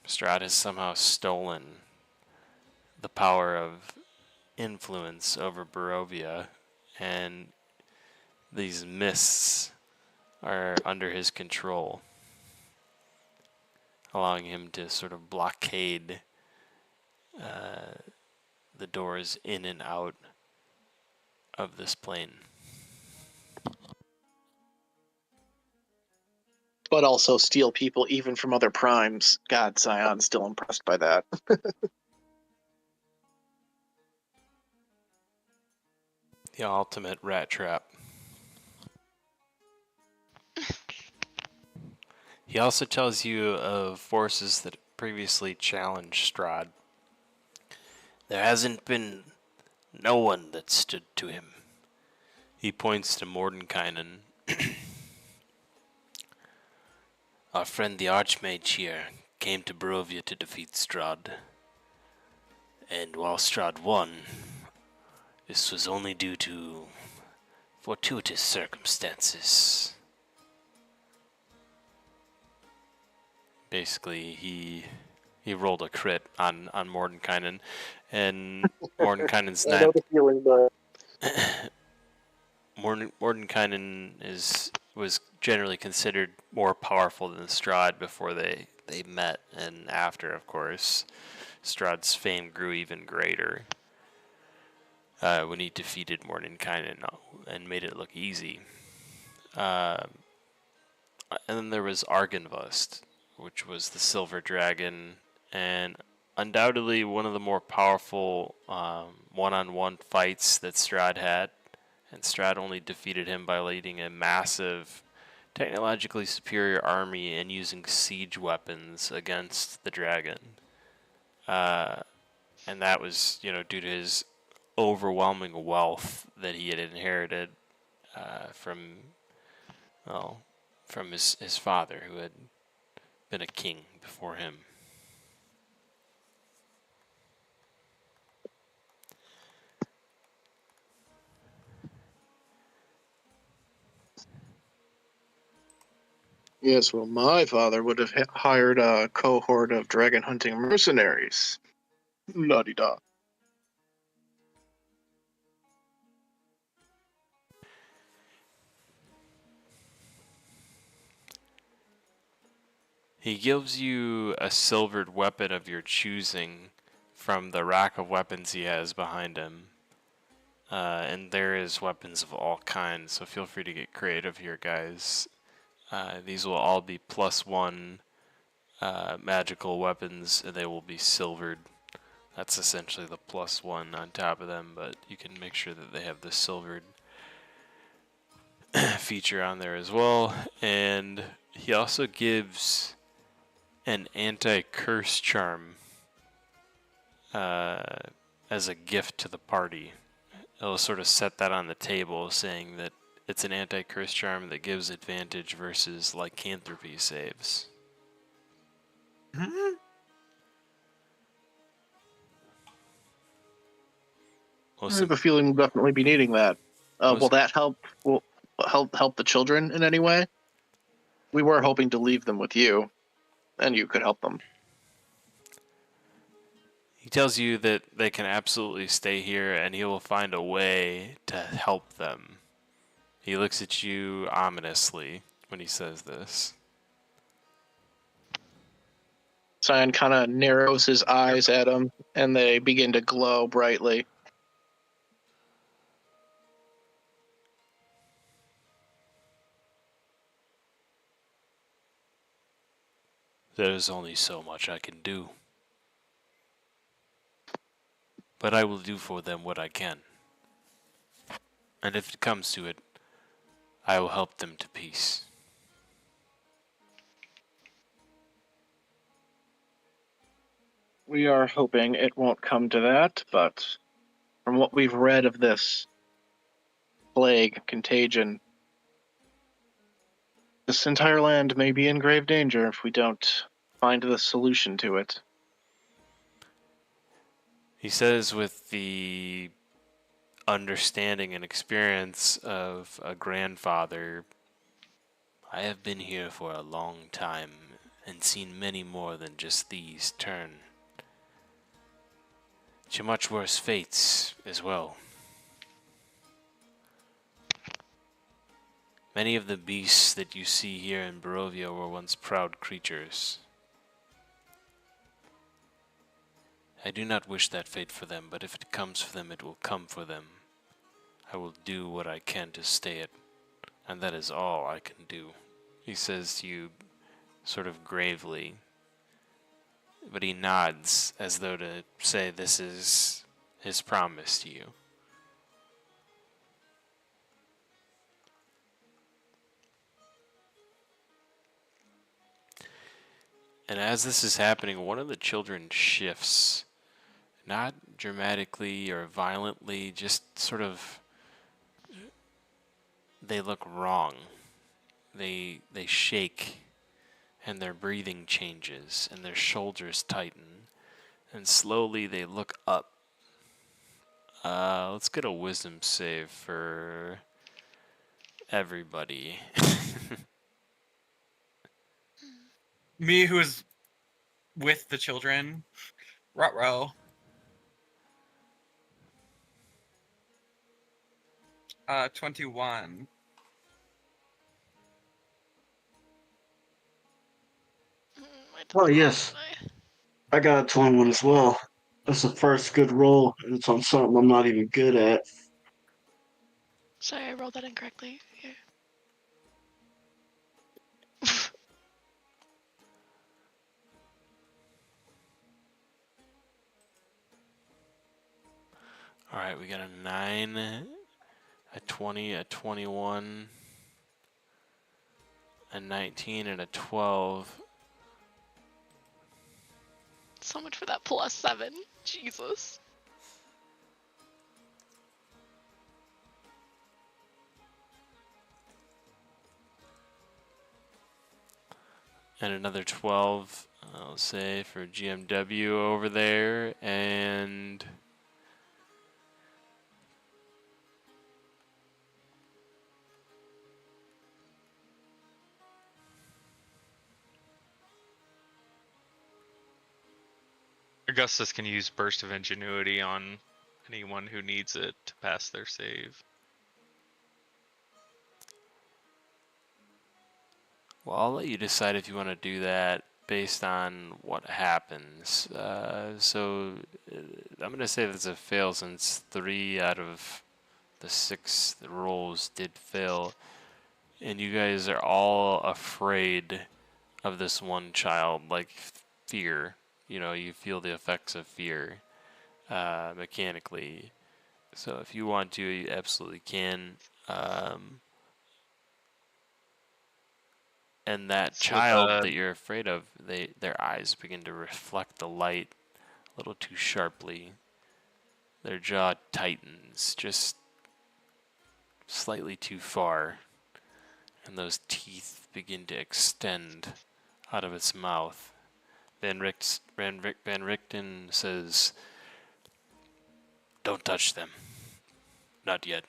Strahd has somehow stolen the power of influence over Barovia, and these mists are under his control, allowing him to sort of blockade the doors in and out of this plane. But also steal people even from other primes. God, Scion's still impressed by that. The ultimate rat trap. He also tells you of forces that previously challenged Strahd. There hasn't been no one that stood to him. He points to Mordenkainen. Our friend the Archmage here came to Barovia to defeat Strahd. And while Strahd won, This was only due to fortuitous circumstances. Basically, he rolled a crit on Mordenkainen, and Mordenkainen's I know the feeling, but Mordenkainen was generally considered more powerful than Strahd before they met, and after, of course, Strahd's fame grew even greater when he defeated Mordenkainen and made it look easy. And then there was Argynvust, which was the silver dragon, and undoubtedly one of the more powerful one-on-one fights that Strahd had. And Strahd only defeated him by leading a massive, technologically superior army and using siege weapons against the dragon. And that was, due to his overwhelming wealth that he had inherited from his father, who had been a king before him. yes, well, my father would have hired a cohort of dragon hunting mercenaries. La-di-da. He gives you a silvered weapon of your choosing from the rack of weapons he has behind him. And there is weapons of all kinds, so feel free to get creative here, guys. These will all be +1 magical weapons, and they will be silvered. That's essentially the +1 on top of them, but you can make sure that they have the silvered feature on there as well. And he also gives an anti-curse charm as a gift to the party. It'll sort of set that on the table, saying that it's an anti-curse charm that gives advantage versus lycanthropy saves. I have a feeling we'll definitely be needing that. Will that help? Will help the children in any way? We were hoping to leave them with you, and you could help them. He tells you that they can absolutely stay here, and he will find a way to help them. He looks at you ominously when he says this. Cyan kind of narrows his eyes at him, and they begin to glow brightly. There is only so much I can do. But I will do for them what I can. And if it comes to it, I will help them to peace. We are hoping it won't come to that, but from what we've read of this plague, contagion, this entire land may be in grave danger if we don't find the solution to it. He says with the understanding and experience of a grandfather, I have been here for a long time and seen many more than just these turn to much worse fates as well. Many of the beasts that you see here in Barovia were once proud creatures. I do not wish that fate for them, but if it comes for them, it will come for them. I will do what I can to stay it, and that is all I can do. He says to you sort of gravely, but he nods as though to say this is his promise to you. And as this is happening, one of the children shifts. Not dramatically or violently, just sort of, they look wrong. They shake, and their breathing changes, and their shoulders tighten, and slowly they look up Let's get a wisdom save for everybody. Me, who is with the children. Ruh-roh. 21. I did Oh, the wrong yes. one, I got a 21 as well. That's the first good roll, and it's on something I'm not even good at. Sorry, I rolled that incorrectly. Here. Alright, we got a 9, a 20, a 21, a 19, and a 12. So much for that +7. Jesus. And another 12, I'll say, for GMW over there. And Augustus can use Burst of Ingenuity on anyone who needs it to pass their save. well, I'll let you decide if you want to do that based on what happens. I'm going to say that's a fail since 3 out of the 6 rolls did fail. And you guys are all afraid of this one child, like fear. You know, you feel the effects of fear mechanically. So if you want to, you absolutely can. And that So child that you're afraid of, their eyes begin to reflect the light a little too sharply. Their jaw tightens just slightly too far, and those teeth begin to extend out of its mouth. Van Richten says, "Don't touch them. Not yet."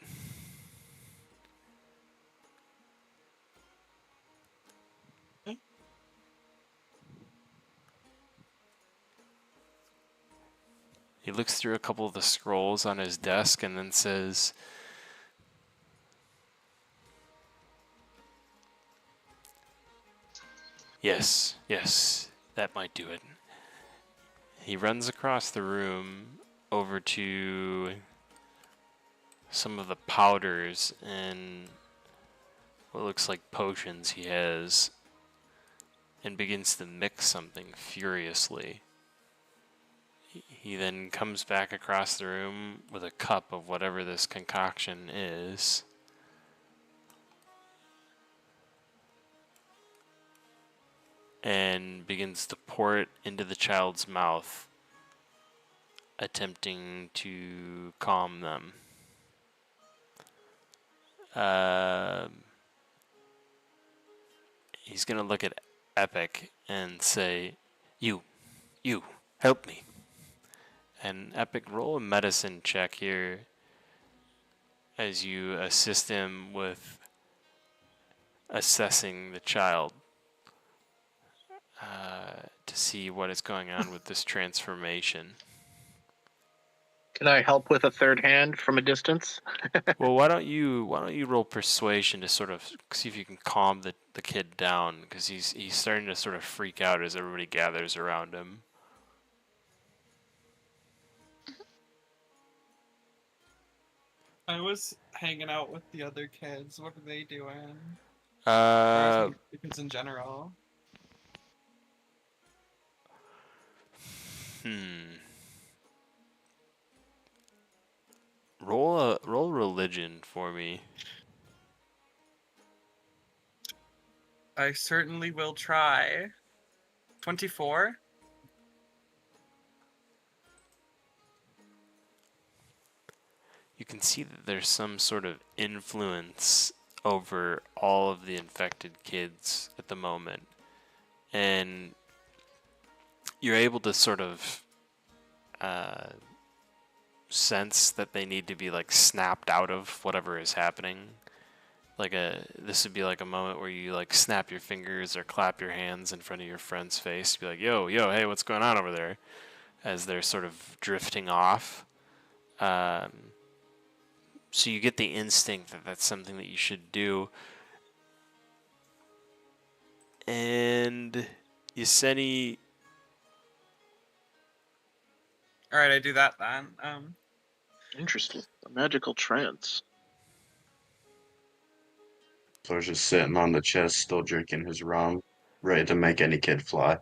He looks through a couple of the scrolls on his desk and then says, yes, that might do it. He runs across the room over to some of the powders and what looks like potions he has and begins to mix something furiously. He then comes back across the room with a cup of whatever this concoction is. And begins to pour it into the child's mouth, attempting to calm them. He's going to look at Epic and say, You, help me. And Epic, roll a medicine check here as you assist him with assessing the child to see what is going on with this transformation. Can I help with a third hand from a distance? Well, why don't you roll persuasion to sort of see if you can calm the kid down, because he's starting to sort of freak out as everybody gathers around him. I was hanging out with the other kids. What are they doing? Uh, Or the kids in general. Roll religion for me. I certainly will try. 24? You can see that there's some sort of influence over all of the infected kids at the moment. And you're able to sort of sense that they need to be like snapped out of whatever is happening. This would be like a moment where you like snap your fingers or clap your hands in front of your friend's face, be like, yo, hey, what's going on over there? As they're sort of drifting off. So you get the instinct that that's something that you should do. And Yeseni. All right, I do that then. Interesting. A magical trance. Thor's just sitting on the chest, still drinking his rum, ready to make any kid fly.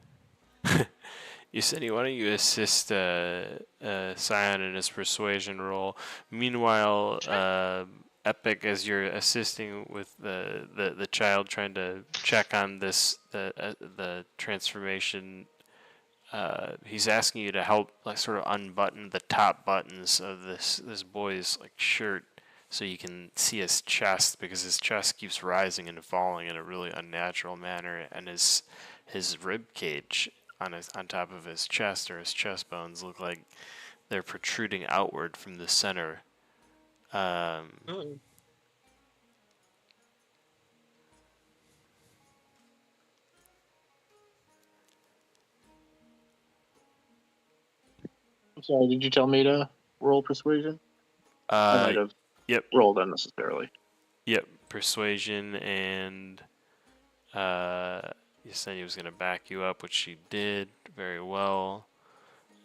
Yeseni, why don't you assist Scion in his persuasion roll? Meanwhile, Epic, as you're assisting with the child trying to check on the transformation, he's asking you to help like sort of unbutton the top buttons of this boy's like shirt so you can see his chest, because his chest keeps rising and falling in a really unnatural manner, and his rib cage on top of his chest, or his chest bones, look like they're protruding outward from the center. Ooh. I'm sorry, did you tell me to roll persuasion? I might have rolled unnecessarily. Yep, persuasion, and Yesenia was gonna back you up, which she did very well.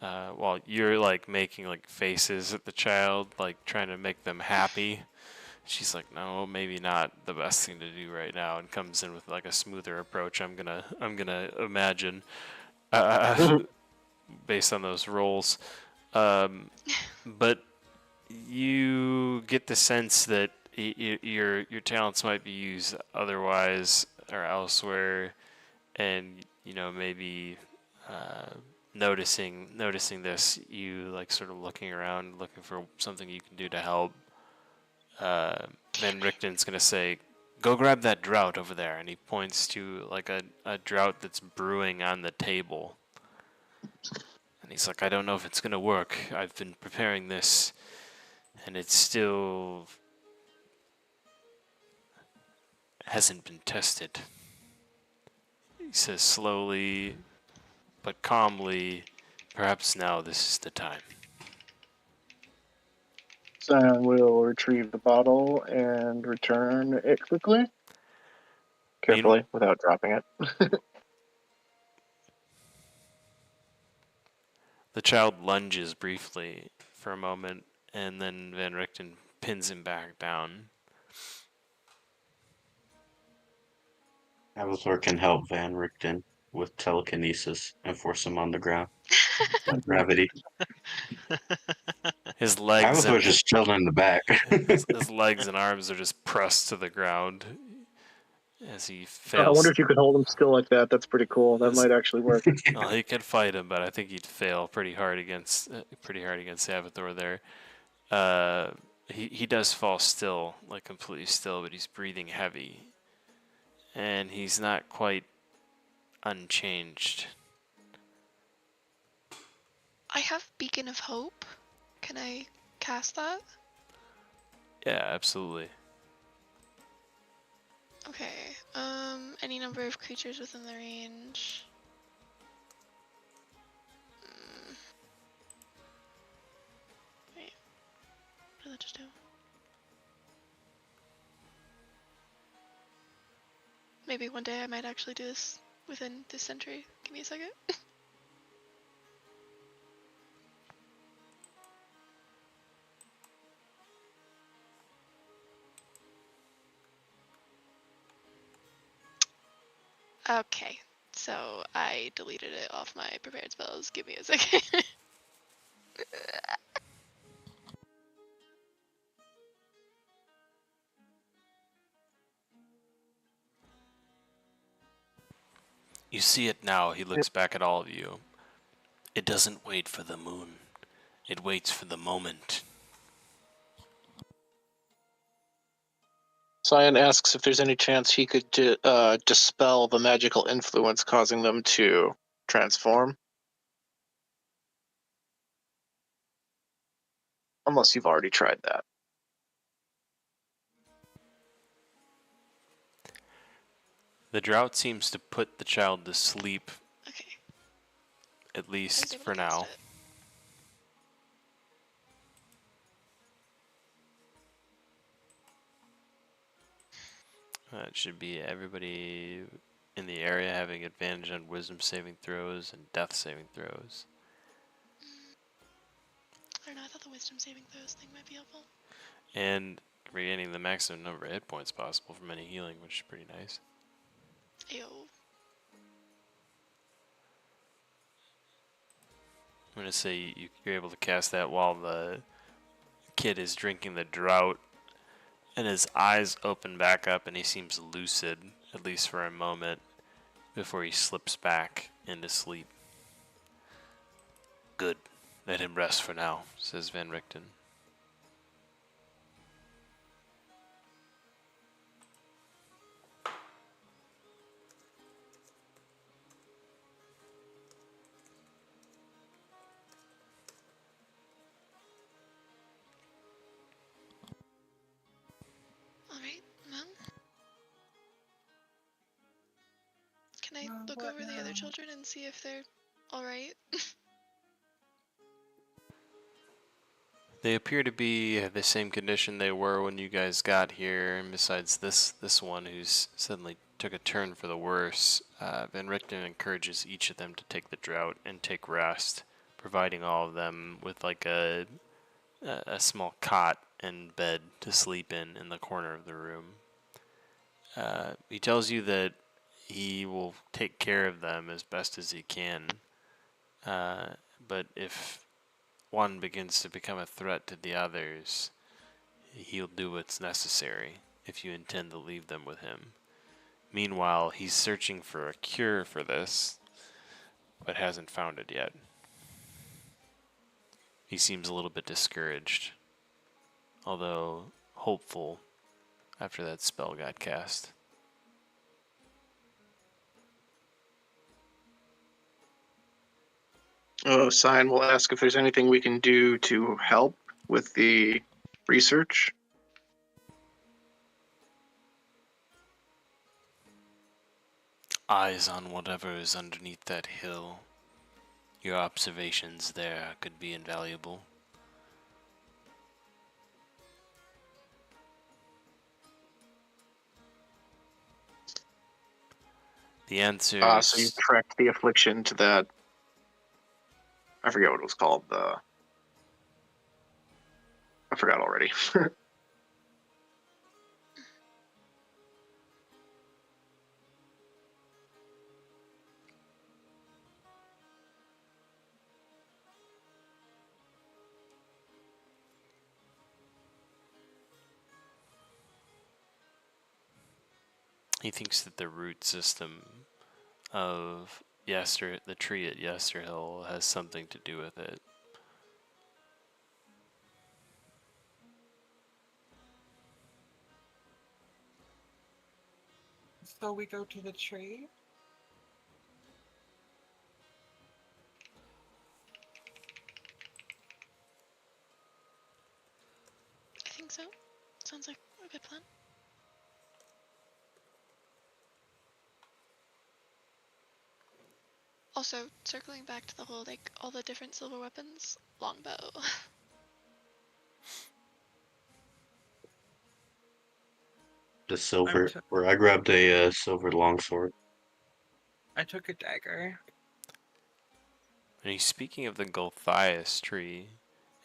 While you're like making like faces at the child, like trying to make them happy, she's like, no, maybe not the best thing to do right now, and comes in with like a smoother approach. I'm gonna imagine, based on those rolls, but you get the sense that your talents might be used otherwise or elsewhere, and maybe noticing this, you like sort of looking around, looking for something you can do to help. Van Richten's gonna say, "Go grab that drought over there," and he points to like a drought that's brewing on the table. And he's like, "I don't know if it's gonna work. I've been preparing this, and it still hasn't been tested." He says slowly but calmly, "Perhaps now this is the time." Scion will retrieve the bottle and return it quickly. Carefully, without dropping it. The child lunges briefly for a moment, and then Van Richten pins him back down. Avatar can help Van Richten with telekinesis and force him on the ground. Gravity. His legs Avatar's just chilling in the back. his legs and arms are just pressed to the ground as he I fails. wonder if you could hold him still like that. That's pretty cool. That might actually work. Well, he could fight him, but I think he'd fail pretty hard against Avatar there. He does fall still, like completely still, but he's breathing heavy, and he's not quite unchanged. I have Beacon of Hope. Can I cast that? Yeah, absolutely. Okay. Any number of creatures within the range. Wait. What did that just do? Maybe one day I might actually do this within this century. Give me a second. Okay, so I deleted it off my prepared spells. Give me a second. You see it now. He looks back at all of you. It doesn't wait for the moon. It waits for the moment. Scion asks if there's any chance he could dispel the magical influence causing them to transform. unless you've already tried that. The drought seems to put the child to sleep, Okay. at I was least able for to cast now. it. It should be everybody in the area having advantage on wisdom saving throws and death saving throws. I don't know, I thought the wisdom saving throws thing might be helpful. And regaining the maximum number of hit points possible from any healing, which is pretty nice. Ayo. I'm going to say you're able to cast that while the kid is drinking the drought, and his eyes open back up and he seems lucid, at least for a moment, before he slips back into sleep. Good. Let him rest for now, says Van Richten. Alright, well. Can I look What over the other now? children and see if they're alright? They appear to be the same condition they were when you guys got here, and besides this one who's suddenly took a turn for the worse. Van Richten encourages each of them to take the drought and take rest, providing all of them with like a small cot and bed to sleep in the corner of the room. He tells you that he will take care of them as best as he can, but if one begins to become a threat to the others, he'll do what's necessary if you intend to leave them with him. Meanwhile, he's searching for a cure for this, but hasn't found it yet. He seems a little bit discouraged, although hopeful after that spell got cast. Sign will ask if there's anything we can do to help with the research. Eyes on whatever is underneath that hill. Your observations there could be invaluable. The answer So you is tracked the affliction to that. I forget what it was called. I forgot already. he thinks that the root system of the tree at Yesterhill has something to do with it. So we go to the tree. I think so. Sounds like a good plan. Also, circling back to the whole, like, all the different silver weapons, longbow. The silver, or I grabbed a silver longsword. I took a dagger. And he's speaking of the Gulthias tree,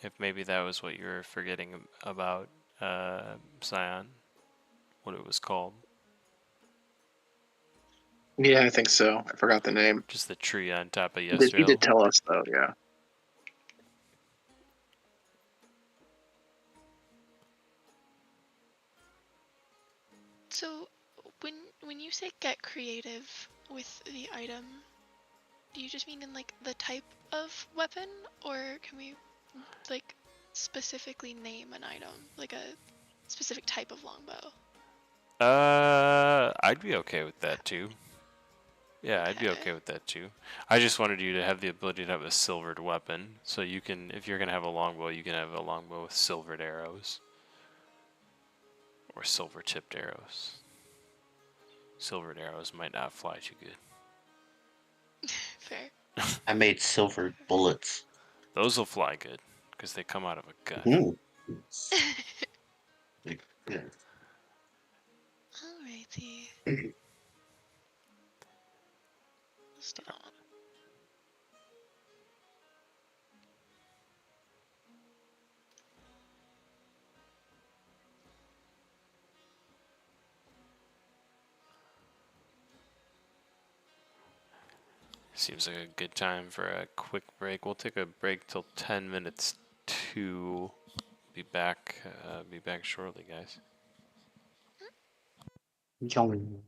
if maybe that was what you were forgetting about, Scion, what it was called. Yeah, I think so. I forgot the name. Just the tree on top of He Yesterhill. did tell us though. Yeah. So, when you say get creative with the item, do you just mean in like the type of weapon, or can we like specifically name an item, like a specific type of longbow? I'd be okay with that too. Yeah, I'd be okay with that too. I just wanted you to have the ability to have a silvered weapon, so you can, if you're gonna have a longbow, you can have a longbow with silvered arrows or silver-tipped arrows. Silvered arrows might not fly too good. Fair. I made silver bullets. Those will fly good because they come out of a gun. Mm. Yeah. Alrighty. Let's do that one. Seems like a good time for a quick break. We'll take a break till 10 minutes to be back. Be back shortly, guys. Yum.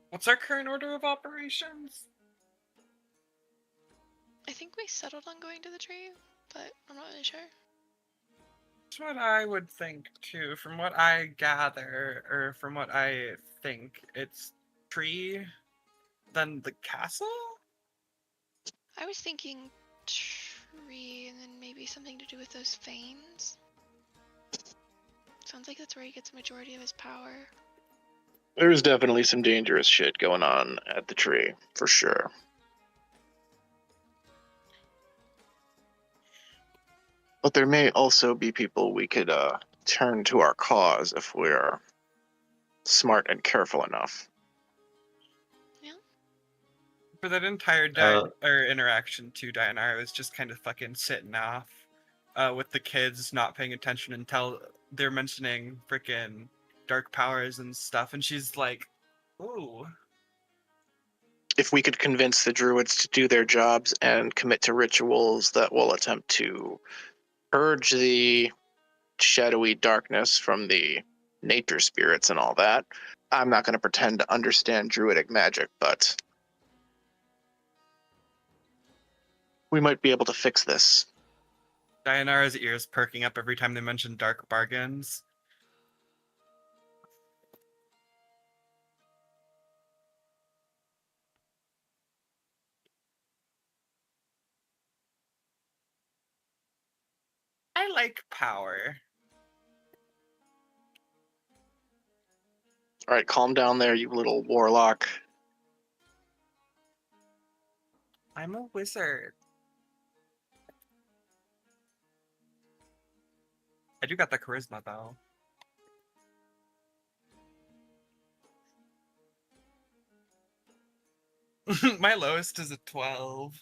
What's our current order of operations? I think we settled on going to the tree, but I'm not really sure. That's what I would think too. From what I gather, or from what I think, it's tree, then the castle? I was thinking tree and then maybe something to do with those fanes. Sounds like that's where he gets the majority of his power. There's definitely some dangerous shit going on at the tree, for sure. But there may also be people we could turn to our cause if we're smart and careful enough. For that entire interaction too, Dianara was just kind of fucking sitting off with the kids, not paying attention until they're mentioning freaking dark powers and stuff, and she's like, ooh. If we could convince the druids to do their jobs and commit to rituals that will attempt to purge the shadowy darkness from the nature spirits and all that, I'm not going to pretend to understand druidic magic, but we might be able to fix this. Dianara's ears perking up every time they mention dark bargains. I like power. All right, calm down there, you little warlock. I'm a wizard. I do got the charisma though. My lowest is a 12.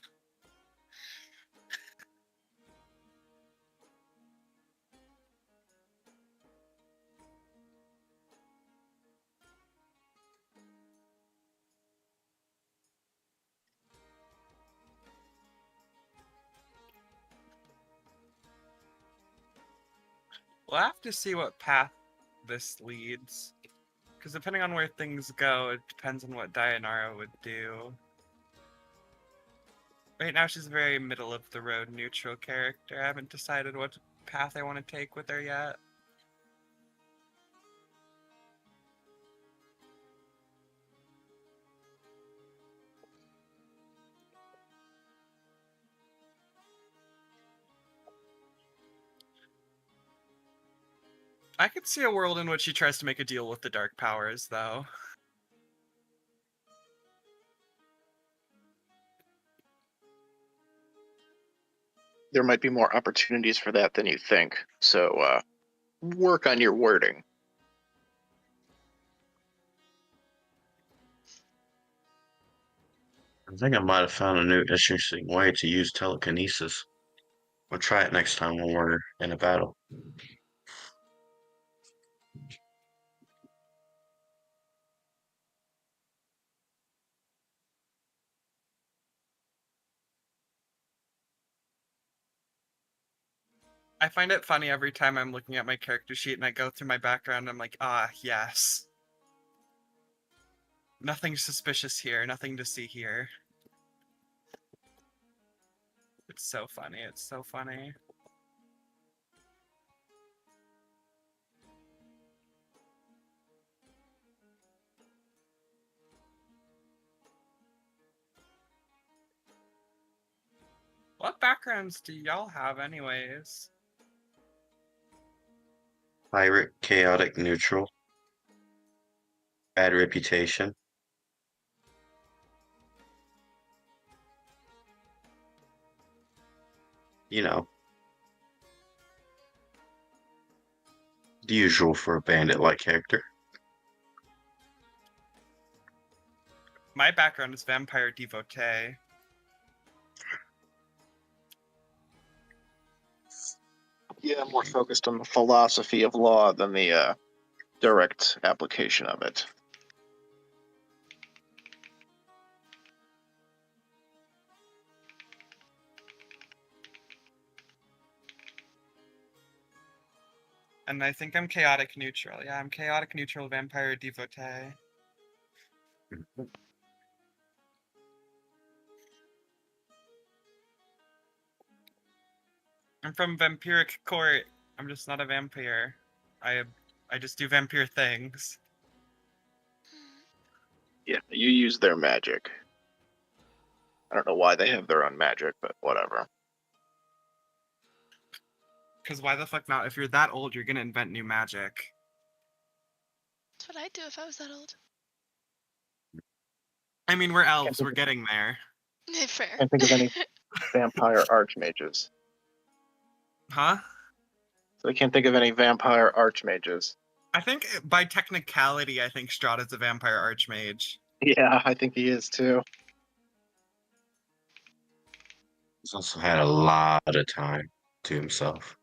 We'll have to see what path this leads. Because depending on where things go, it depends on what Dianara would do. Right now she's a very middle of the road neutral character. I haven't decided what path I want to take with her yet. I could see a world in which she tries to make a deal with the dark powers, though. There might be more opportunities for that than you think, so work on your wording. I think I might have found a new interesting way to use telekinesis. We'll try it next time when we're in a battle. I find it funny every time I'm looking at my character sheet and I go through my background. I'm like, ah, yes. Nothing suspicious here. Nothing to see here. It's so funny. It's so funny. What backgrounds do y'all have, anyways? Pirate, chaotic, neutral. Bad reputation. You know, the usual for a bandit-like character. My background is vampire devotee. Yeah, more focused on the philosophy of law than the direct application of it. And I think I'm chaotic neutral. Yeah, I'm chaotic neutral vampire devotee. I'm from vampiric court. I'm just not a vampire. I just do vampire things. Yeah, you use their magic. I don't know why they have their own magic, but whatever. Cause why the fuck not? If you're that old, you're gonna invent new magic. That's what I'd do if I was that old. I mean, we're elves. We're getting there. Fair. Can't think of any vampire archmages. Huh? So I can't think of any vampire archmages. I think by technicality, I think Strahd is a vampire archmage. Yeah, I think he is too. He's also had a lot of time to himself.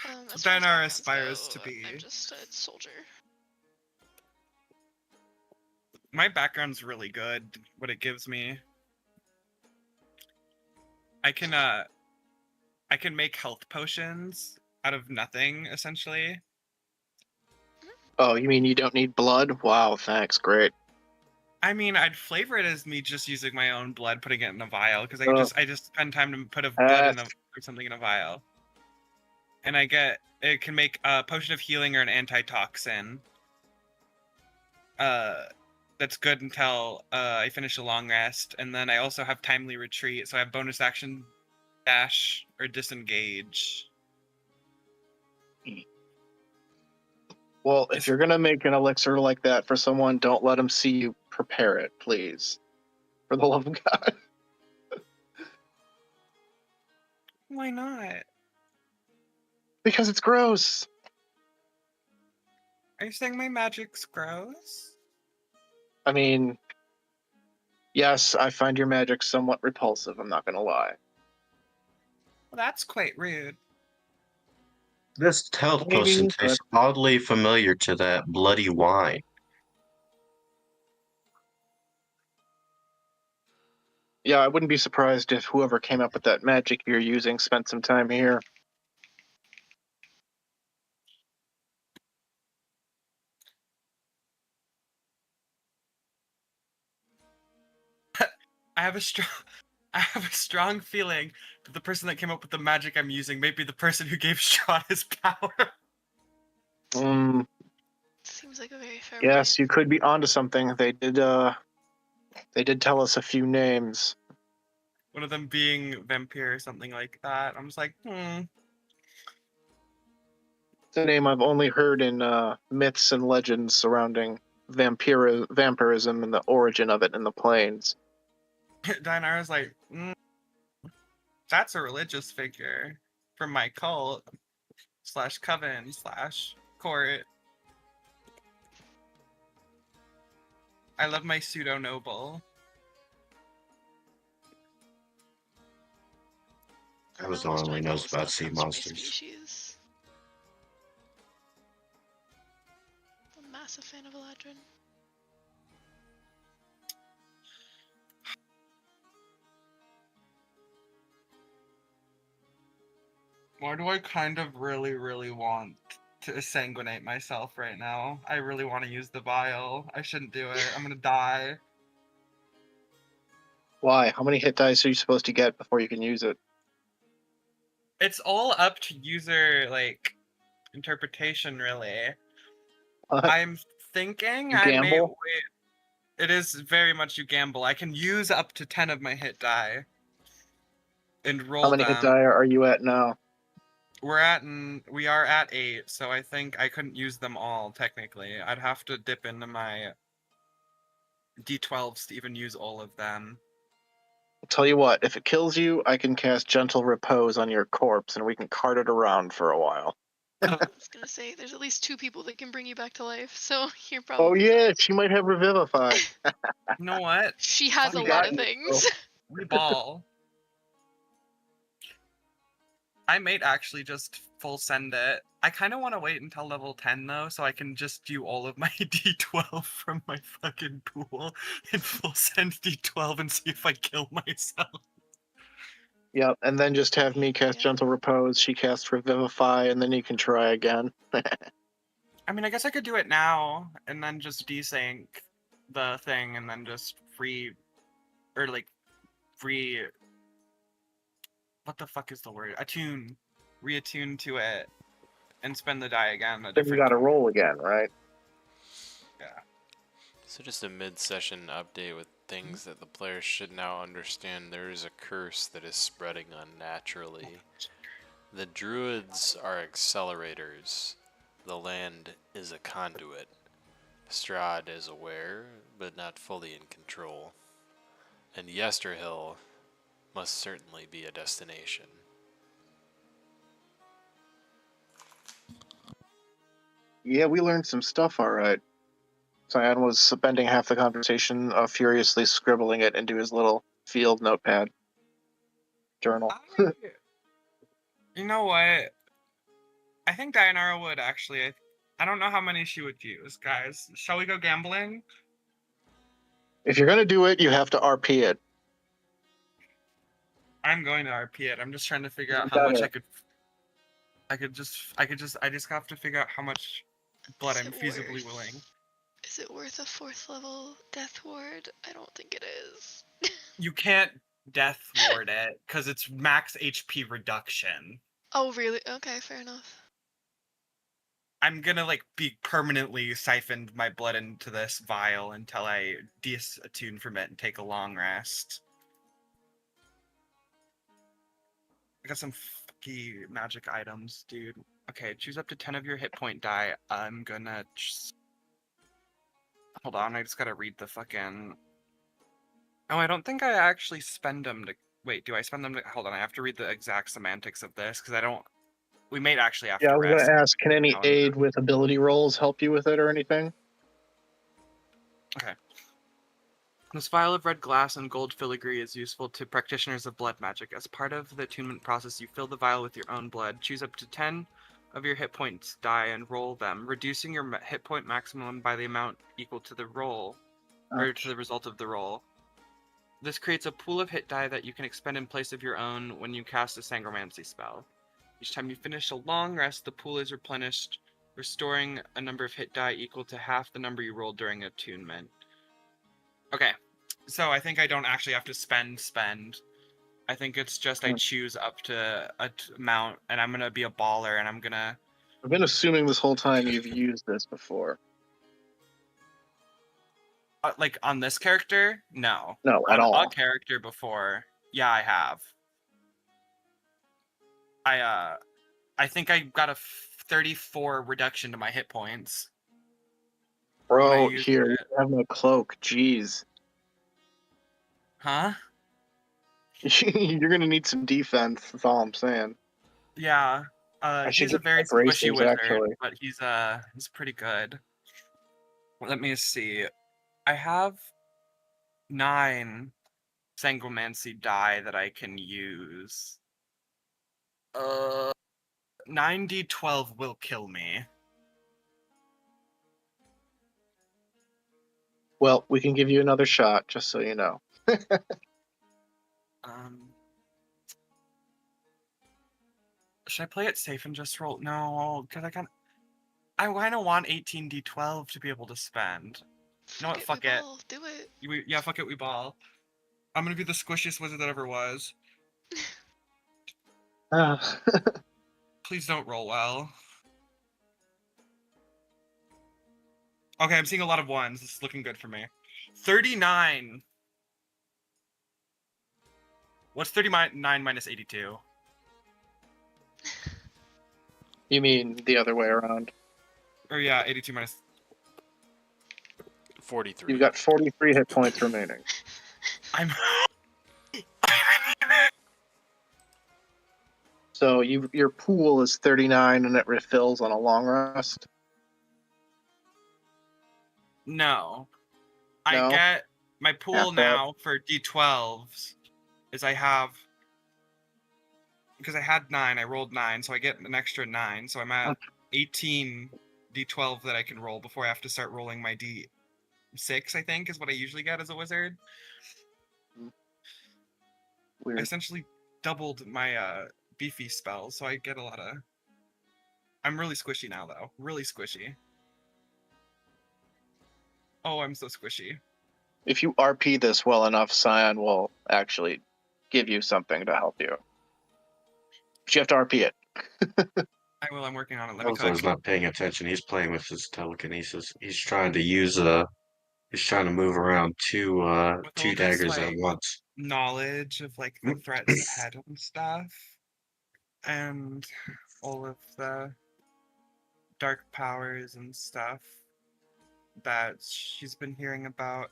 As far as Dinar backgrounds aspires go, to be. I'm just a soldier. My background's really good. What it gives me. I can make health potions out of nothing, essentially. Oh, you mean you don't need blood? Wow, thanks, great. I mean, I'd flavor it as me just using my own blood, putting it in a vial, because Oh. I just spend time to put a blood in or something in a vial, and it can make a potion of healing or an antitoxin. That's good until I finish a long rest, and then I also have timely retreat, so I have bonus action dash or disengage. Well, if you're gonna make an elixir like that for someone, don't let them see you prepare it, please. For the love of God. Why not? Because it's gross. Are you saying my magic's gross? I mean, yes, I find your magic somewhat repulsive, I'm not gonna lie. Well, that's quite rude. This health Maybe, potion but tastes oddly familiar to that bloody wine. yeah, I wouldn't be surprised if whoever came up with that magic you're using spent some time here. I have a strong feeling that the person that came up with the magic I'm using may be the person who gave Strahd his power. Seems like a very fair Yes, point. you could be onto something. They did tell us a few names. One of them being vampire or something like that. I'm just like, It's a name I've only heard in myths and legends surrounding vampirism and the origin of it in the plains. Dinara's like, that's a religious figure from my cult / coven / court. I love my pseudo noble. I was the one who only knows about sea monsters. Species. I'm a massive fan of Eladrin. Why do I kind of really, really want to sanguinate myself right now? I really want to use the vial. I shouldn't do it. I'm gonna die. Why? How many hit dice are you supposed to get before you can use it? It's all up to user, like, interpretation, really. I'm thinking You I may gamble? wait. It is very much you gamble. I can use up to 10 of my hit die and How roll many hit them. die are you at now? We are at 8, so I think I couldn't use them all technically. I'd have to dip into my D12s to even use all of them. I'll tell you what, if it kills you, I can cast Gentle Repose on your corpse and we can cart it around for a while. I was gonna say, there's at least 2 people that can bring you back to life, so you're Oh probably yeah, fine. she might have Revivify. You know what? She has Fuck a it. lot of you, things. We ball. I might actually just full send it. I kind of want to wait until level 10 though, so I can just do all of my D12 from my fucking pool and full send D12 and see if I kill myself. Yep, and then just have me cast Yeah. Gentle Repose, she casts Revivify, and then you can try again. I mean, I guess I could do it now and then just desync the thing and then just what the fuck is the word? Reattune to it and spend the die again. Then you gotta roll again, right? Yeah. So just a mid-session update with things that the players should now understand. There is a curse that is spreading unnaturally. The druids are accelerators. The land is a conduit. Strahd is aware, but not fully in control. And Yesterhill must certainly be a destination. Yeah, we learned some stuff, alright. Cyan was spending half the conversation furiously scribbling it into his little field notepad journal. You know what? I think Dianara would actually. I don't know how many she would use, guys. Shall we go gambling? If you're gonna do it, you have to RP it. I'm going to RP it. I'm just trying to figure out You how much gotta- I just have to figure out how much blood Is I'm it feasibly worth- willing. Is it worth a 4th level death ward? I don't think it is. You can't death ward it because it's max HP reduction. Oh, really? Okay, fair enough. I'm gonna like be permanently siphoned my blood into this vial until I disattune from it and take a long rest. I got some fucky magic items, dude. Okay, choose up to 10 of your hit point die. I'm gonna hold on, I just gotta read the fucking. Oh, I don't think I actually spend them to. Wait, do I spend them to. Hold on, I have to read the exact semantics of this because I don't. We may actually have Yeah, to I was rest. gonna ask, can any now. aid with ability rolls help you with it or anything? Okay. This vial of red glass and gold filigree is useful to practitioners of blood magic. As part of the attunement process, you fill the vial with your own blood. Choose up to 10 of your hit points die and roll them, reducing your hit point maximum by the amount equal to the roll, or to the result of the roll. This creates a pool of hit die that you can expend in place of your own when you cast a Sangromancy spell. Each time you finish a long rest, the pool is replenished, restoring a number of hit die equal to half the number you rolled during attunement. Okay, so I think I don't actually have to spend. I think it's just I choose up to a amount, and I'm gonna be a baller, and I'm gonna. I've been assuming this whole time you've used this before. Like on this character, no. No, at on all. a character before, yeah, I have. I think I got a 34 reduction to my hit points. Bro, used here, you it. have no cloak. Jeez. Huh? You're gonna need some defense, that's all I'm saying. Yeah. I should He's a get very my squishy bracers, wizard, actually. but he's pretty good. Let me see. I have 9 Sangromancy die that I can use. 9d12 will kill me. Well, we can give you another shot, just so you know. Should I play it safe and just roll? No, because I kind of want 18d12 to be able to spend. You know what? Fuck we it. ball. Do it. Yeah, fuck it. We ball. I'm gonna be the squishiest wizard that ever was. Please don't roll well. Okay, I'm seeing a lot of ones. This is looking good for me. 39. What's 39 minus 82? You mean the other way around? Or yeah, 82 minus. 43. You've got 43 hit points remaining. I'm. So your pool is 39 and it refills on a long rest? No. No? I get my pool Half that. now for d12s is I have. Because I had 9, I rolled 9, so I get an extra 9. So I'm at 18 d12 that I can roll before I have to start rolling my d6, I think, is what I usually get as a wizard. Weird. I essentially doubled my beefy spells, so I get a lot of... I'm really squishy now, though. Really squishy. Oh, I'm so squishy. If you RP this well enough, Scion will actually give you something to help you. But you have to RP it. I will, I'm working on it. Let me Alzar's click. not paying attention. He's playing with his telekinesis. He's trying to he's trying to move around two With all two this, daggers at like, once. knowledge of, like, the threats ahead and stuff, and all of the dark powers and stuff that she's been hearing about,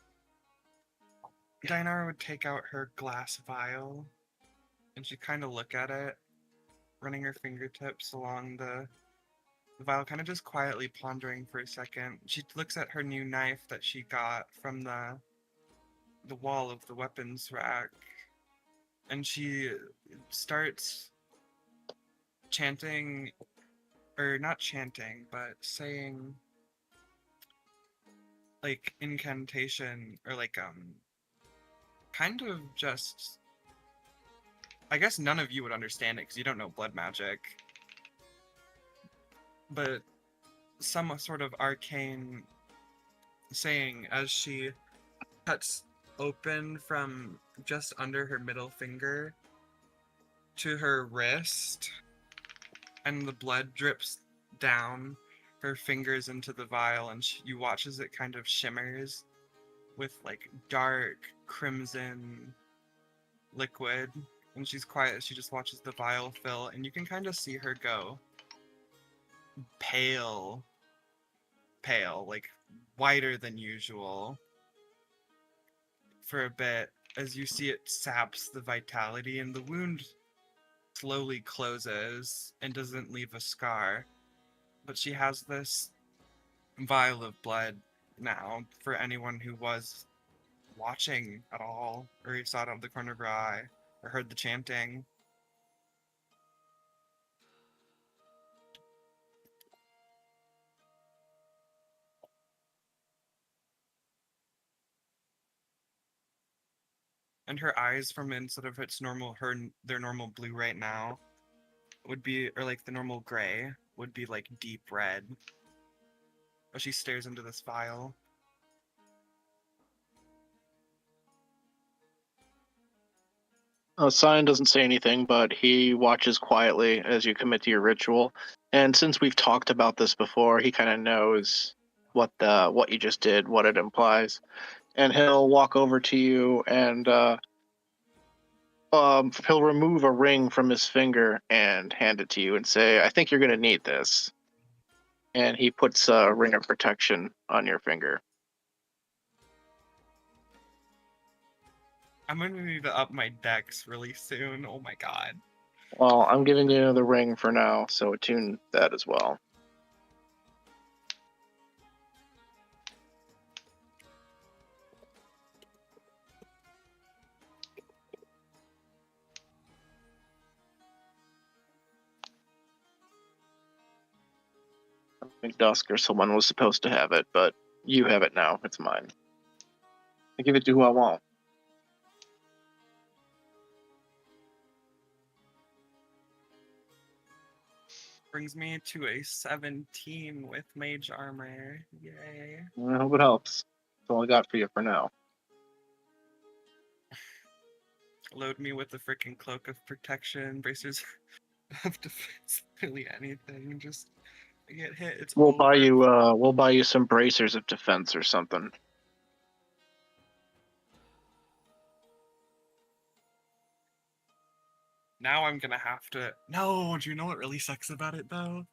Dinara would take out her glass vial and she'd kind of look at it, running her fingertips along the vial, kind of just quietly pondering for a second. She looks at her new knife that she got from the wall of the weapons rack, and she starts chanting, or not chanting, but saying like incantation, or like kind of just, I guess none of you would understand it because you don't know blood magic, but some sort of arcane saying as she cuts open from just under her middle finger to her wrist, and the blood drips down her fingers into the vial, and you watch as it kind of shimmers with like dark crimson liquid. And she's quiet, she just watches the vial fill, and you can kind of see her go pale, like whiter than usual for a bit, as you see it saps the vitality, and the wound slowly closes and doesn't leave a scar. But she has this vial of blood now for anyone who was watching at all, or who saw it out of the corner of her eye, or heard the chanting. And her eyes, from instead of its normal, their normal blue right now, would be, or like the normal gray, would be like deep red as she stares into this vial. Scion doesn't say anything, but he watches quietly as you commit to your ritual. And since we've talked about this before, he kind of knows what you just did, what it implies. And he'll walk over to you and he'll remove a ring from his finger and hand it to you and say, "I think you're going to need this." And he puts a ring of protection on your finger. I'm gonna need to up my dex really soon. Oh my god. Well, I'm giving you the ring for now, so attune that as well. I think Dusk or someone was supposed to have it, but you have it now. It's mine. I give it to who I want. brings me to a 17 with mage armor. Yay. I hope it helps. That's all I got for you for now. Load me with the freaking cloak of protection, bracers of defense, really anything. Just get hit. It's We'll over. buy you some bracers of defense or something. Now I'm gonna have to. No, do you know what really sucks about it though?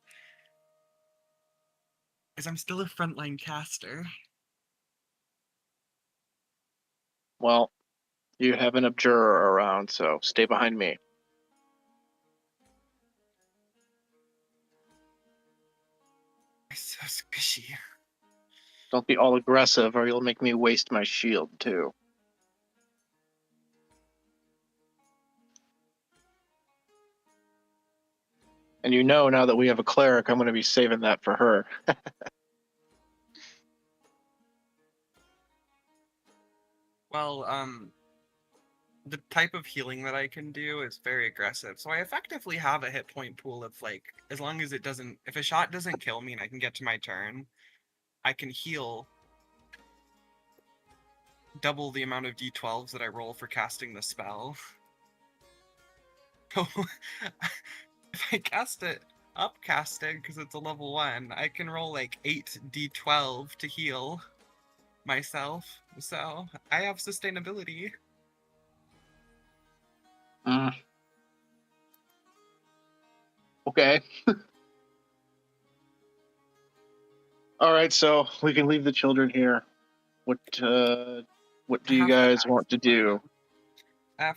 Is I'm still a frontline caster. Well, you have an abjurer around, so stay behind me. It's so squishy. Don't be all aggressive, or you'll make me waste my shield too. And you know, now that we have a cleric, I'm going to be saving that for her. Well, the type of healing that I can do is very aggressive. So I effectively have a hit point pool of like, as long as it doesn't, if a shot doesn't kill me and I can get to my turn, I can heal double the amount of d12s that I roll for casting the spell. So if I cast it upcasted because it's a level 1, I can roll like 8 d12 to heal myself. So I have sustainability. Okay. All right, so we can leave the children here. What do you guys want to do?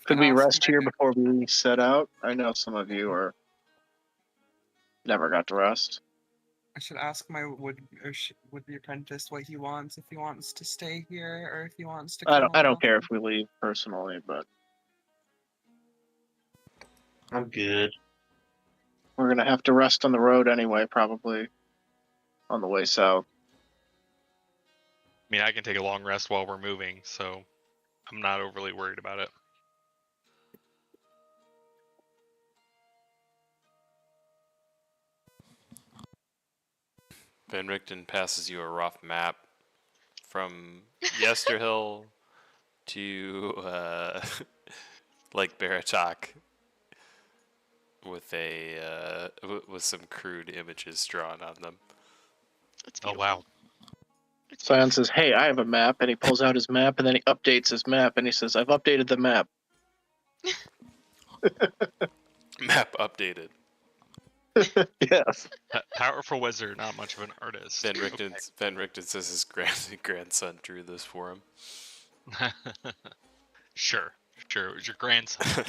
Could we rest here before we set out? I know some of you are never got to rest. I should ask my would the apprentice what he wants, if he wants to stay here or if he wants to come I don't along. care if we leave personally, but I'm good. we're gonna have to rest on the road anyway, probably on the way south. I mean, I can take a long rest while we're moving, so I'm not overly worried about it. Van Richten passes you a rough map from Yesterhill to Lake Baratok with with some crude images drawn on them. It's Oh beautiful. wow! It's Scion beautiful. says, "Hey, I have a map," and he pulls out his map, and then he updates his map, and he says, "I've updated the map." Map updated. Yes. Powerful wizard, not much of an artist. Van Richten says his grandson drew this for him. Sure, it was your grandson.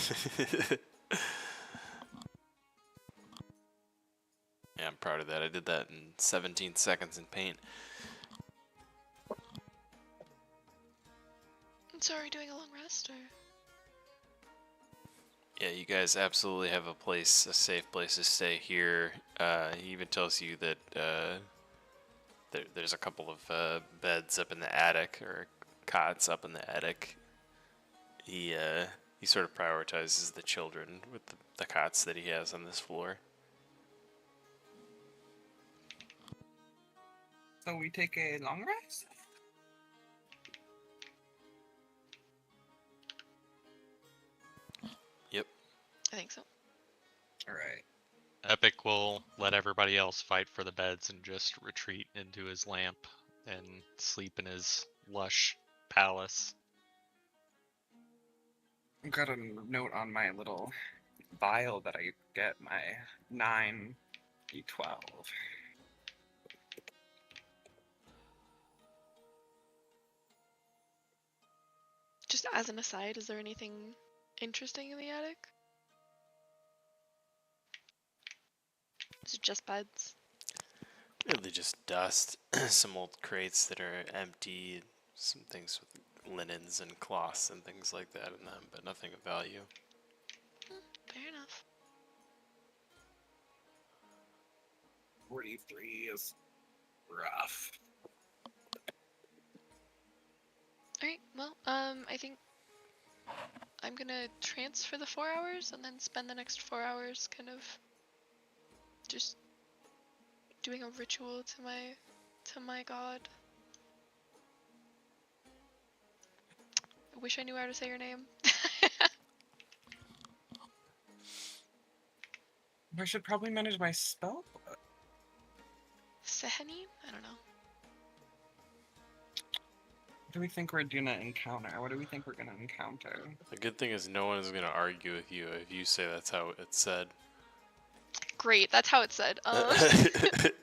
Yeah, I'm proud of that. I did that in 17 seconds in paint. So are we doing a long rest or? Yeah, you guys absolutely have a safe place to stay here. He even tells you that there's a couple of beds up in the attic, or cots up in the attic. He sort of prioritizes the children with the cots that he has on this floor. So we take a long rest? Yep. I think so. Alright. Epic will let everybody else fight for the beds and just retreat into his lamp and sleep in his lush palace. I've got a note on my little vial that I get my 9 d12. Just as an aside, is there anything interesting in the attic? Is it just beds? Really just dust, some old crates that are empty, some things with linens and cloths and things like that in them, but nothing of value. Fair enough. 43 is rough. Alright, well, I think I'm gonna trance for the 4 hours and then spend the next 4 hours kind of just doing a ritual to my god. I wish I knew how to say your name. I should probably manage my spell. Seheni? I don't know. What do we think we're gonna encounter? What do we think we're gonna encounter? The good thing is no one is gonna argue with you if you say that's how it's said. Great, that's how it said. If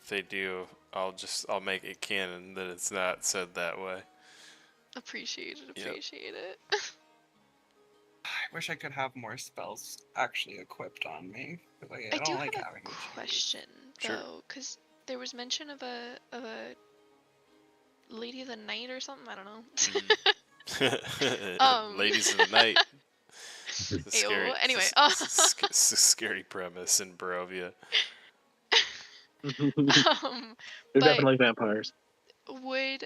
they do, I'll make it canon that it's not said that way. Appreciate it, Yep. appreciate it. I wish I could have more spells actually equipped on me. Because I I do don't like have having a to choose. question Sure. though, because there was mention of a Lady of the Night or something. I don't know. Ladies of the night. It's a scary, Ew, anyway, it's a scary premise in Barovia. They're but definitely vampires. would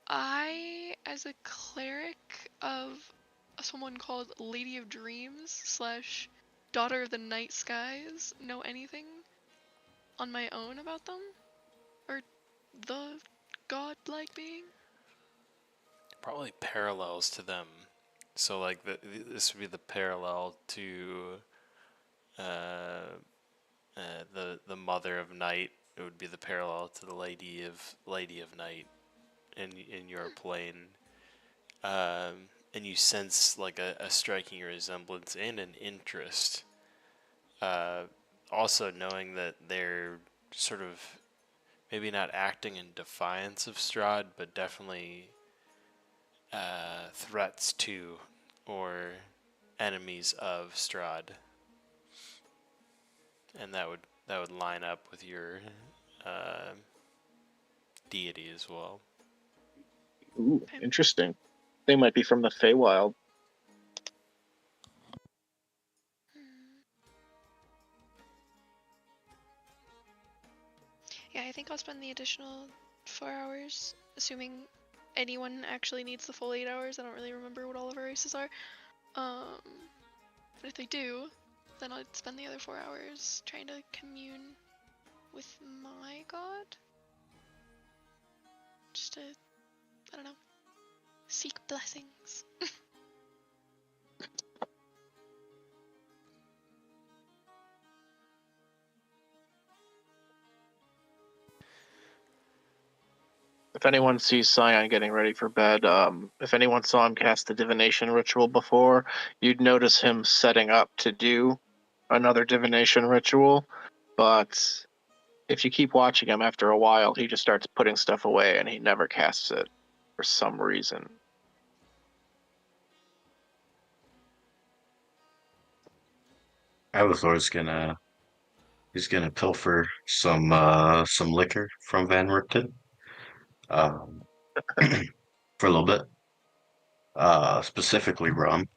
I, as a cleric of someone called Lady of Dreams slash Daughter of the Night Skies, know anything on my own about them? Or the godlike being? Probably parallels to them. So like this would be the parallel to the Mother of Night. It would be the parallel to the Lady of Night in your plane. And you sense like a striking resemblance and an interest. Also knowing that they're sort of maybe not acting in defiance of Strahd, but definitely threats to or enemies of Strahd, and that would line up with your deity as well. Ooh, interesting. They might be from the Feywild. Yeah, I think I'll spend the additional 4 hours, assuming anyone actually needs the full 8 hours. I don't really remember what all of our races are. But if they do, then I'd spend the other 4 hours trying to commune with my god. Just to, I don't know, seek blessings. If anyone sees Scion getting ready for bed, if anyone saw him cast the divination ritual before, you'd notice him setting up to do another divination ritual. But if you keep watching him after a while, he just starts putting stuff away and he never casts it for some reason. Avathor's he's gonna pilfer some liquor from Van Richten, um, for a little bit, specifically rum,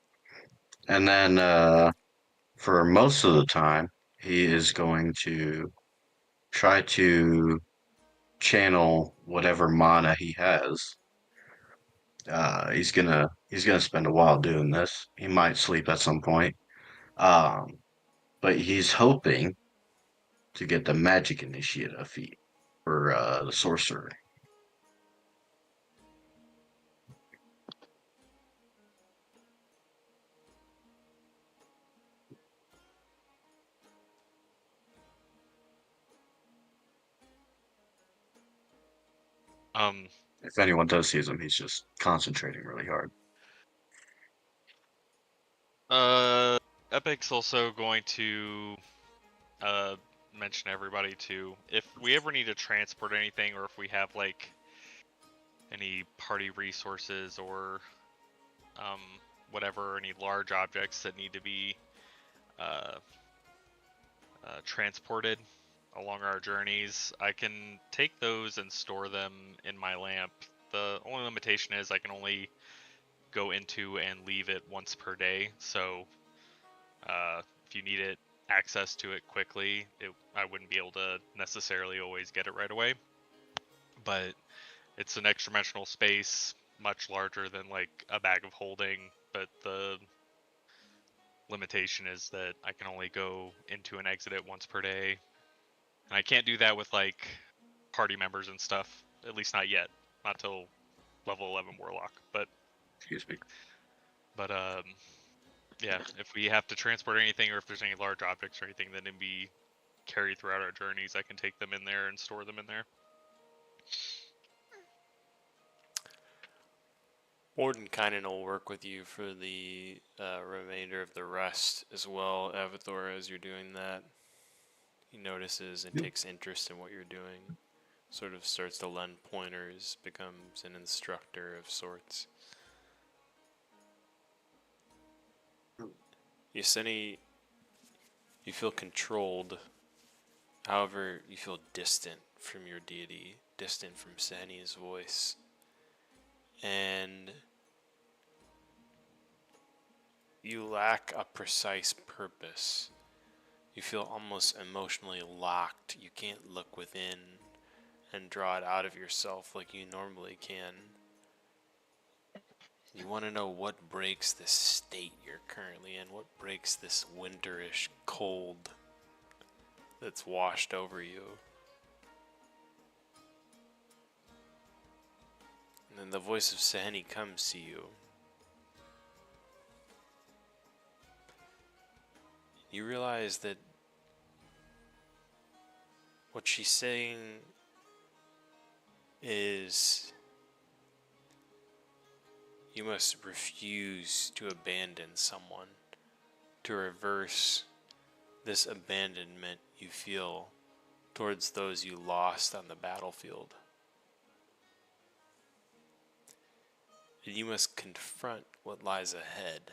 and then for most of the time he is going to try to channel whatever mana he has. He's gonna spend a while doing this. He might sleep at some point, um, but he's hoping to get the magic initiate feat for the sorcerer. Um, If anyone does see him, he's just concentrating really hard. Epic's also going to mention everybody too. If we ever need to transport anything, or if we have like any party resources or whatever, any large objects that need to be uh, transported along our journeys, I can take those and store them in my lamp. The only limitation is I can only go into and leave it once per day. So if you needed access to it quickly, I wouldn't be able to necessarily always get it right away. But it's an extra dimensional space, much larger than like a bag of holding. But the limitation is that I can only go into and exit it once per day. And I can't do that with like party members and stuff. At least not yet. Not till level 11 Warlock. Excuse me. But yeah, if we have to transport anything or if there's any large objects or anything that can be carried throughout our journeys, I can take them in there and store them in there. Mordenkainen will work with you for the remainder of the rest as well, Avathor, as you're doing that. He notices and Yep. takes interest in what you're doing. Sort of starts to lend pointers, becomes an instructor of sorts. Yeseni, you feel controlled. However, you feel distant from your deity, distant from Saheni's voice. And you lack a precise purpose. You feel almost emotionally locked. You can't look within and draw it out of yourself like you normally can. You want to know what breaks this state you're currently in, what breaks this winterish cold that's washed over you. And then the voice of Saheni comes to you. You realize that what she's saying is you must refuse to abandon someone, to reverse this abandonment you feel towards those you lost on the battlefield. And you must confront what lies ahead,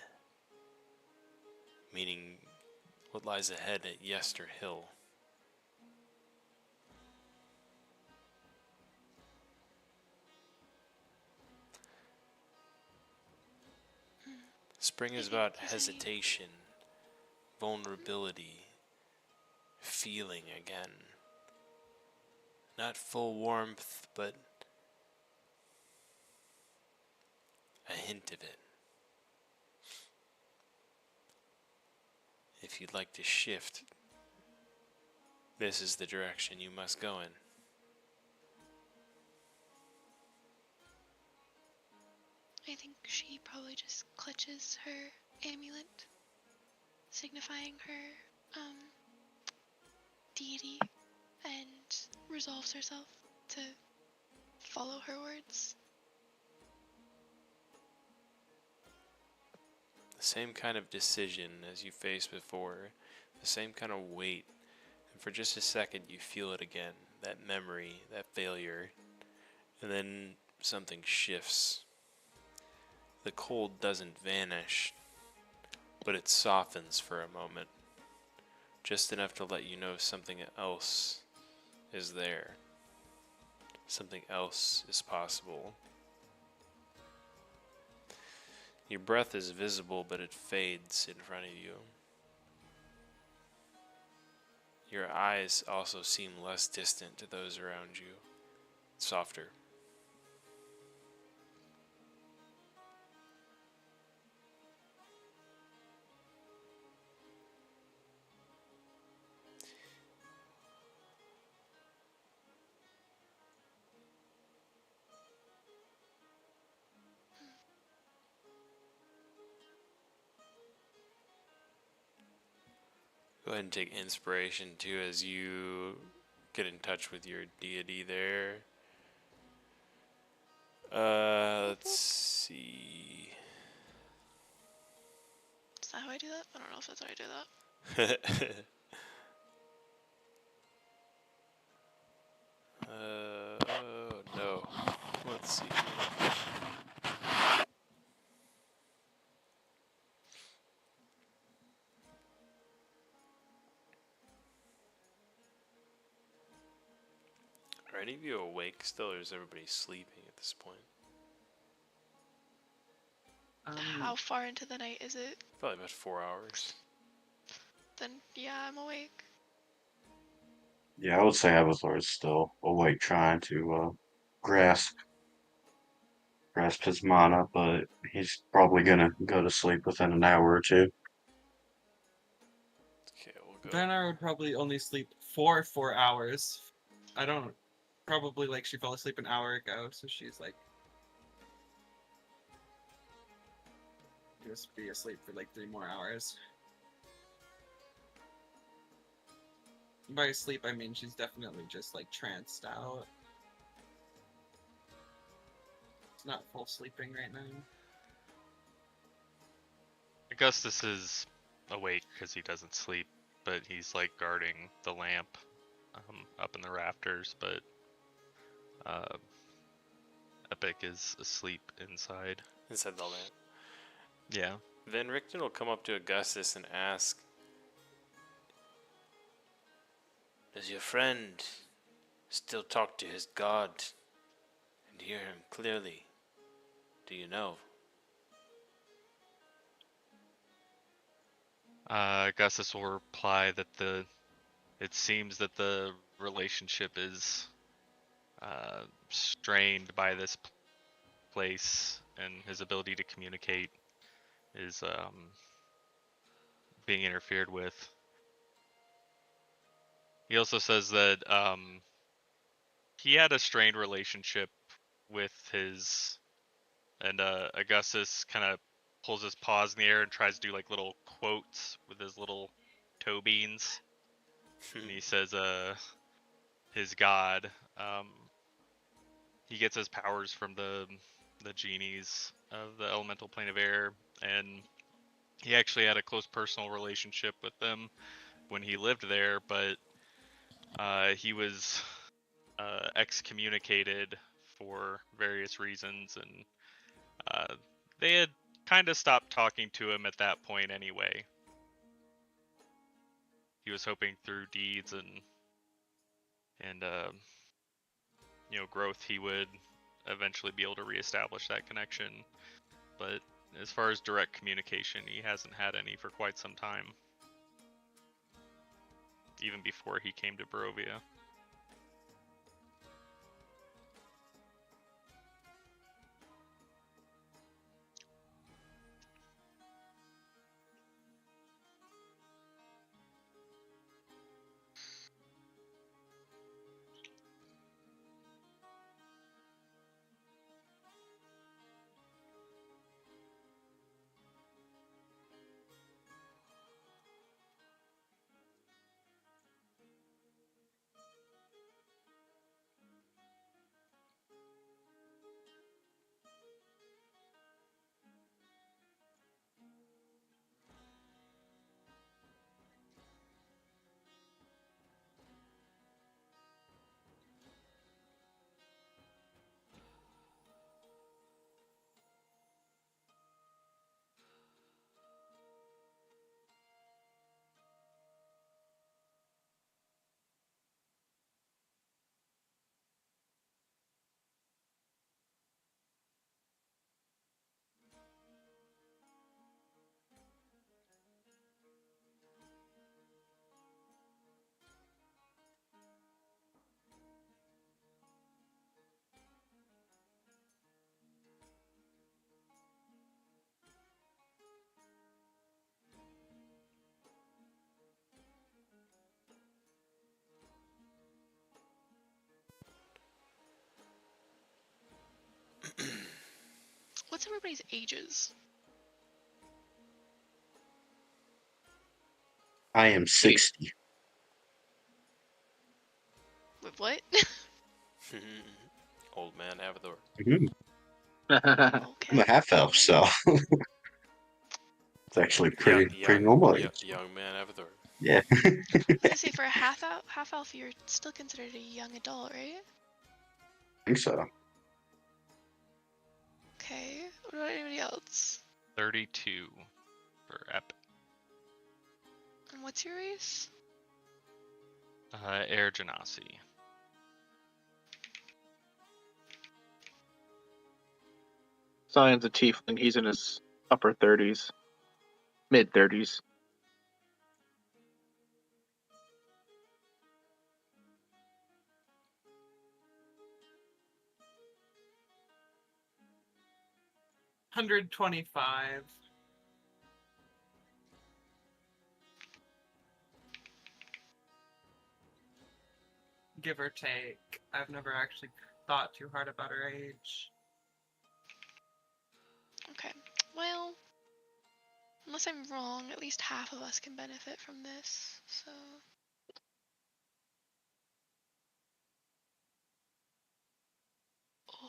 meaning what lies ahead at Yester Hill. Spring is about hesitation, vulnerability, feeling again. Not full warmth, but a hint of it. If you'd like to shift, this is the direction you must go in. I think she probably just clutches her amulet, signifying her deity, and resolves herself to follow her words. The same kind of decision as you faced before, the same kind of weight, and for just a second you feel it again, that memory, that failure, and then something shifts. The cold doesn't vanish, but it softens for a moment, just enough to let you know something else is there. Something else is possible. Your breath is visible, but it fades in front of you. Your eyes also seem less distant to those around you, softer. Go ahead and take inspiration too as you get in touch with your deity there. Let's see. Is that how I do that? I don't know if that's how I do that. Oh no. Let's see. Are any of you awake still, or is everybody sleeping at this point? How far into the night is it? Probably about 4 hours. Then yeah, I'm awake. Yeah, I would say Avatar is still awake, trying to grasp his mana, but he's probably gonna go to sleep within an hour or two. Okay, we'll go. Then I would probably only sleep for 4 hours. I don't. Probably like she fell asleep an hour ago, so she's like just be asleep for like 3 more hours. By asleep, I mean she's definitely just like tranced out. It's not full sleeping right now. Augustus is awake because he doesn't sleep, but he's like guarding the lamp up in the rafters. But Epic is asleep inside. Inside the lamp. Yeah. Then Richten will come up to Augustus and ask, "Does your friend still talk to his god and hear him clearly? Do you know?" Augustus will reply that it seems that the relationship is strained by this place, and his ability to communicate is being interfered with. He also says that he had a strained relationship with his, and Augustus kind of pulls his paws in the air and tries to do like little quotes with his little toe beans, and he says his god, he gets his powers from the genies of the elemental plane of air, and he actually had a close personal relationship with them when he lived there, but he was excommunicated for various reasons, and they had kind of stopped talking to him at that point anyway. He was hoping through deeds and growth he would eventually be able to reestablish that connection, but as far as direct communication, he hasn't had any for quite some time, even before he came to Barovia. What's everybody's ages? I am 60. Wait, what? Old man Avador. Mhm. Okay. I'm a half elf, so it's actually pretty normal age. Young man Avador. Yeah. I was gonna say for a half elf, you're still considered a young adult, right? I think so. Okay. What about anybody else? 32 for Epic. And what's your race? Air Genasi. Zion's a tiefling. He's in his upper 30s, mid 30s. $125. give or take. I've never actually thought too hard about her age. Okay. Well, unless I'm wrong, at least half of us can benefit from this. So. Oh.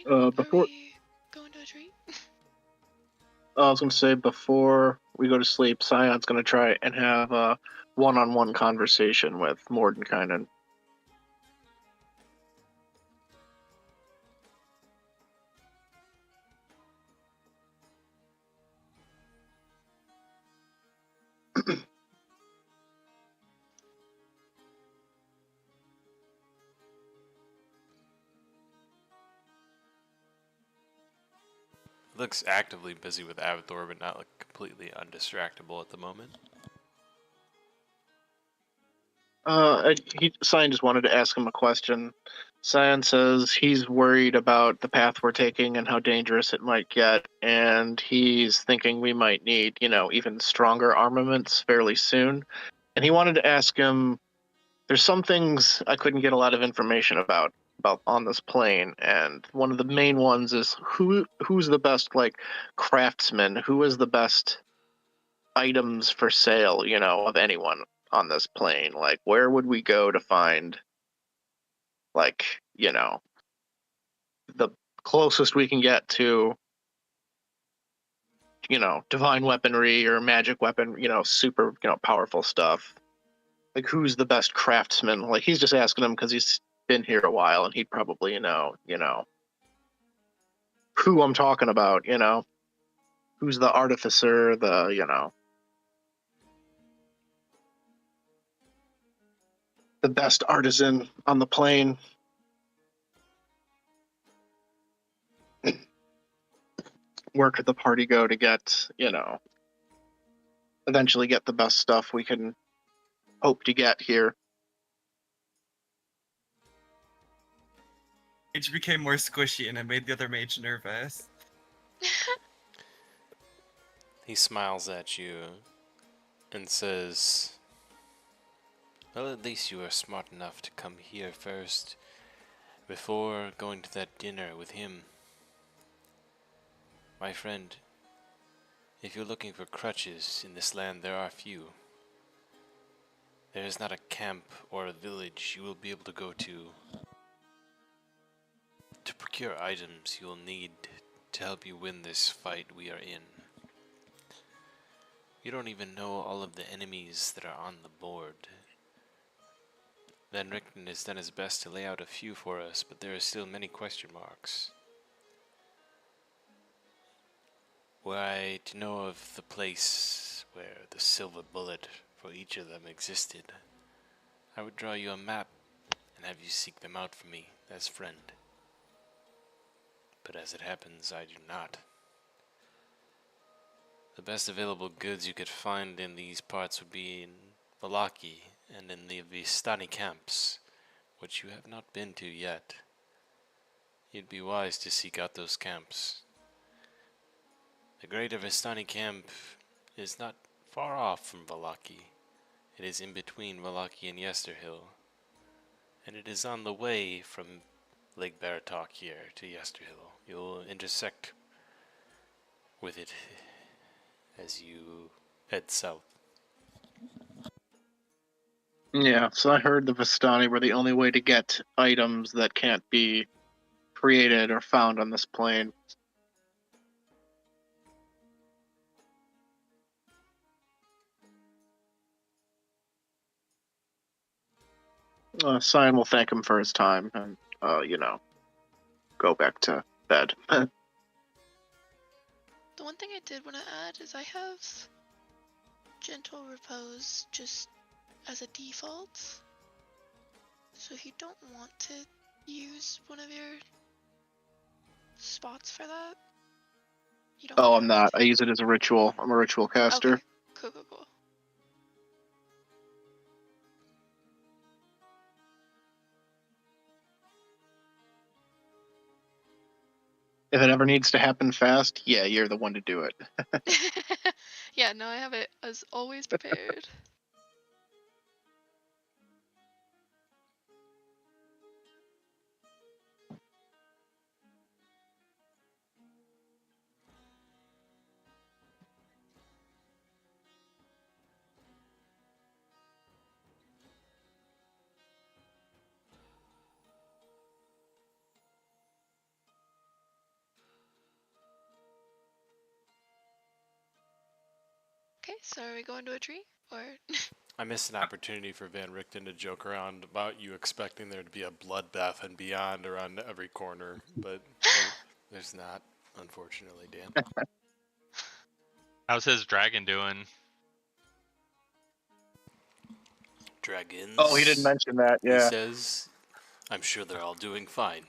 Are Before we going to a treat? I was going to say, before we go to sleep, Scion's going to try and have a one-on-one conversation with Mordenkainen. Looks actively busy with Avathor, but not like completely undistractable at the moment. Scion just wanted to ask him a question. Scion says he's worried about the path we're taking and how dangerous it might get, and he's thinking we might need, even stronger armaments fairly soon. And he wanted to ask him, there's some things I couldn't get a lot of information about on this plane, and one of the main ones is who's the best craftsman, who is the best items for sale, of anyone on this plane. Like, where would we go to find, like, the closest we can get to, divine weaponry or magic weapon, super, powerful stuff. Like, who's the best craftsman? Like, he's just asking him because he's been here a while and he'd probably know, who I'm talking about, who's the artificer, the best artisan on the plane. Where could the party go to get, eventually get the best stuff we can hope to get here? Mage became more squishy and it made the other mage nervous. He smiles at you and says, well, at least you are smart enough to come here first, before going to that dinner with him. My friend, if you're looking for crutches in this land, there are few. There is not a camp or a village you will be able to go to procure items you will need to help you win this fight we are in. You don't even know all of the enemies that are on the board. Van Richten has done his best to lay out a few for us, but there are still many question marks. Were I to know of the place where the silver bullet for each of them existed, I would draw you a map and have you seek them out for me as friend. But as it happens, I do not. The best available goods you could find in these parts would be in Vallaki and in the Vistani camps, which you have not been to yet. You'd be wise to seek out those camps. The greater Vistani camp is not far off from Vallaki. It is in between Vallaki and Yesterhill, and it is on the way from Lake Baratok here to Yesterhill. You'll intersect with it as you head south. Yeah, so I heard the Vistani were the only way to get items that can't be created or found on this plane. Sion will thank him for his time and, go back to bed. one thing I did want to add is I have Gentle Repose just as a default. So if you don't want to use one of your spots for that, you don't. Oh, I'm not. I use it as a ritual. I'm a ritual caster. Okay. Cool. If it ever needs to happen fast, yeah, you're the one to do it. Yeah, no, I have it as always prepared. Okay, so are we going to a tree or? I missed an opportunity for Van Richten to joke around about you expecting there to be a bloodbath and beyond around every corner, but there's not, unfortunately, Dan. How's his dragon doing? Dragons. Oh, he didn't mention that. He Yeah. says, I'm sure they're all doing fine.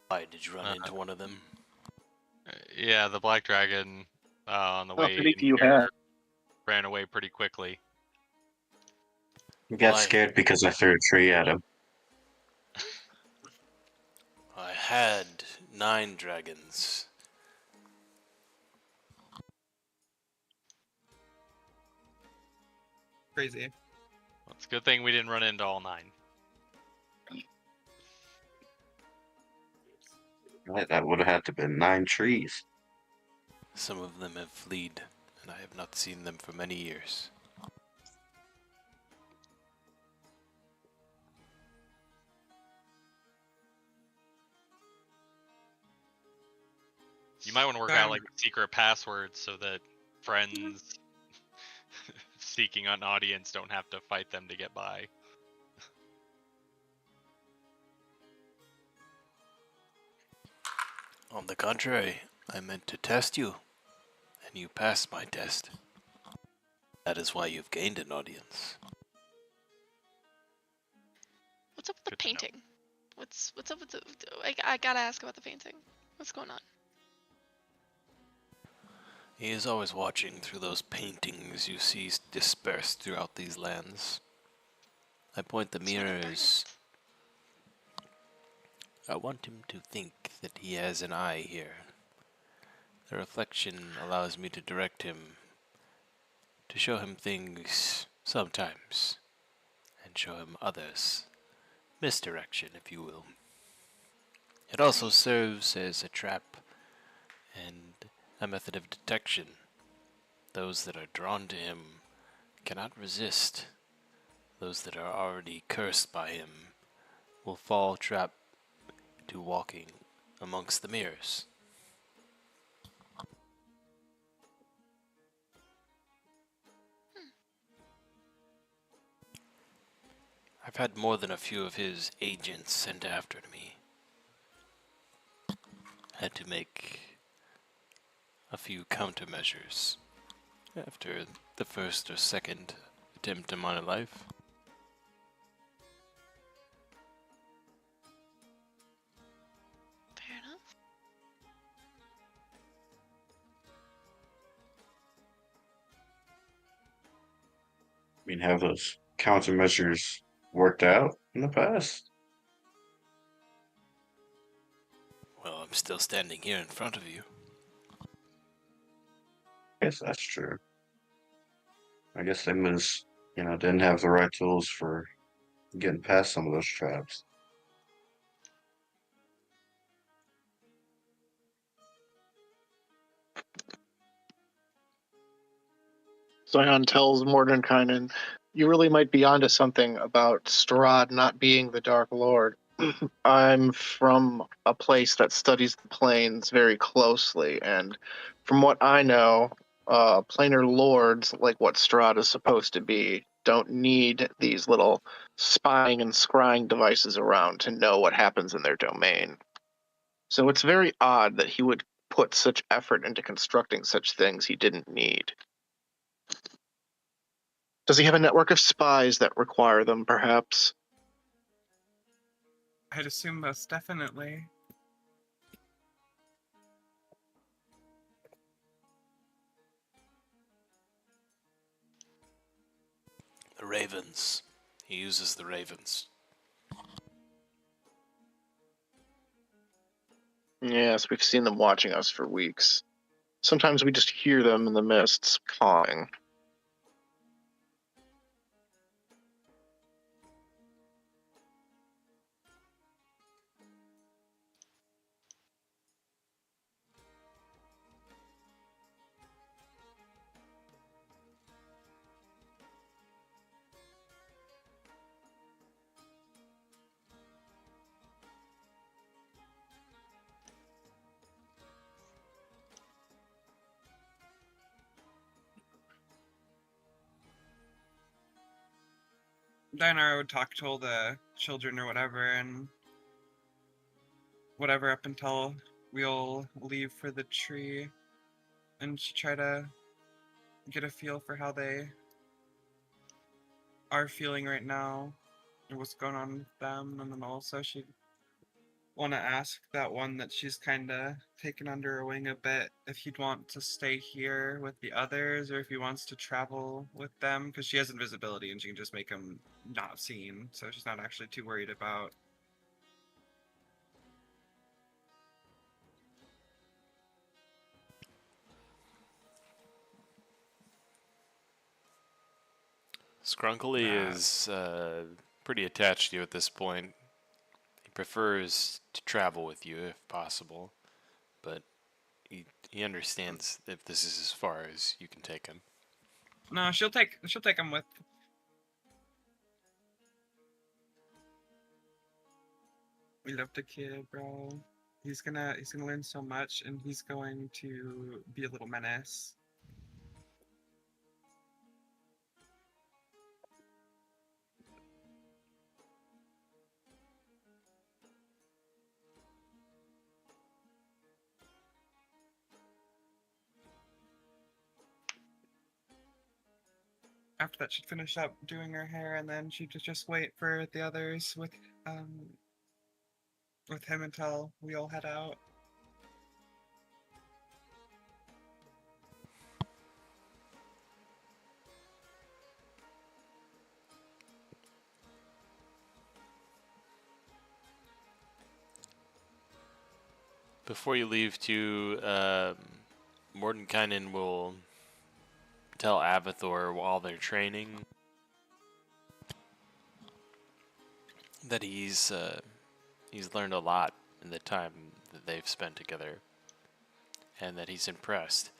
Why, did you run into one of them? Yeah, the black dragon on the How way many in do you here have? ran away pretty quickly. He got Why? scared because I threw a tree at him. I had 9 dragons. Crazy. Well, it's a good thing we didn't run into all 9. That would have had to been 9 trees. Some of them have fled, and I have not seen them for many years. You might want to work out like secret passwords so that friends seeking an audience don't have to fight them to get by. On the contrary, I meant to test you, and you passed my test. That is why you've gained an audience. What's up with the Good to know. painting? What's up with the? I gotta ask about the painting. What's going on? He is always watching through those paintings you see dispersed throughout these lands. I point the It's not mirrors. important. I want him to think that he has an eye here. The reflection allows me to direct him, to show him things sometimes, and show him others. Misdirection, if you will. It also serves as a trap and a method of detection. Those that are drawn to him cannot resist. Those that are already cursed by him will fall trap to walking amongst the mirrors. I've had more than a few of his agents sent after me. Had to make a few countermeasures after the first or second attempt in my life. Fair enough. I mean, have those countermeasures worked out in the past? Well, I'm still standing here in front of you. I guess that's true. I guess they didn't have the right tools for getting past some of those traps. Zion tells Mordenkainen, you really might be onto something about Strahd not being the Dark Lord. I'm from a place that studies the planes very closely, and from what I know, planar lords, like what Strahd is supposed to be, don't need these little spying and scrying devices around to know what happens in their domain. So it's very odd that he would put such effort into constructing such things he didn't need. Does he have a network of spies that require them, perhaps? I'd assume most definitely. The ravens. He uses the ravens. Yes, we've seen them watching us for weeks. Sometimes we just hear them in the mists cawing. Dinar would talk to all the children or whatever, and whatever up until we'll leave for the tree, and she try to get a feel for how they are feeling right now and what's going on with them, and then also she'd want to ask that one that she's kind of taken under her wing a bit if he'd want to stay here with the others or if he wants to travel with them, because she has invisibility and she can just make him not seen, so she's not actually too worried about. Scrunkly That. is pretty attached to you at this point. He prefers to travel with you if possible, but he understands if this is as far as you can take him. No, she'll take him with. We love the kid, bro. He's gonna learn so much, and he's going to be a little menace. After that, she'd finish up doing her hair, and then she'd just wait for the others with him until we all head out. Before you leave to Mordenkainen will tell Avathor while they're training that he's learned a lot in the time that they've spent together, and that he's impressed,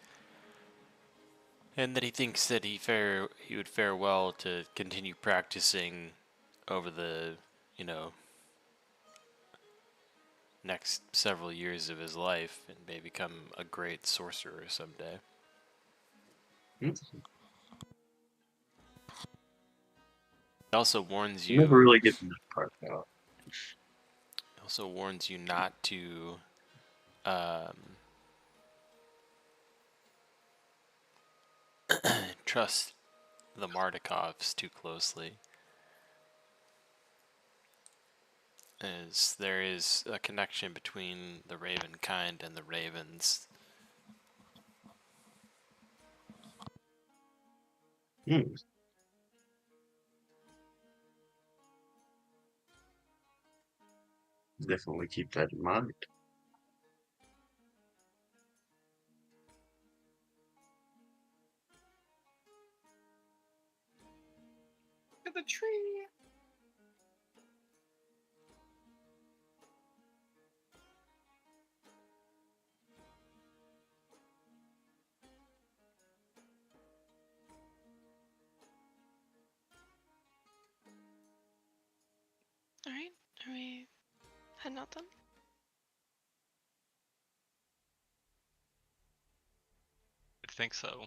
and that he thinks that he would fare well to continue practicing over the next several years of his life and may become a great sorcerer someday. Hmm. It also warns You never you. really get to that part though. Also warns you not to trust the Mardikovs too closely, as there is a connection between the Raven kind and the Ravens. Hmm. Definitely keep that in mind. To the tree. Alright, are we heading out then? I think so.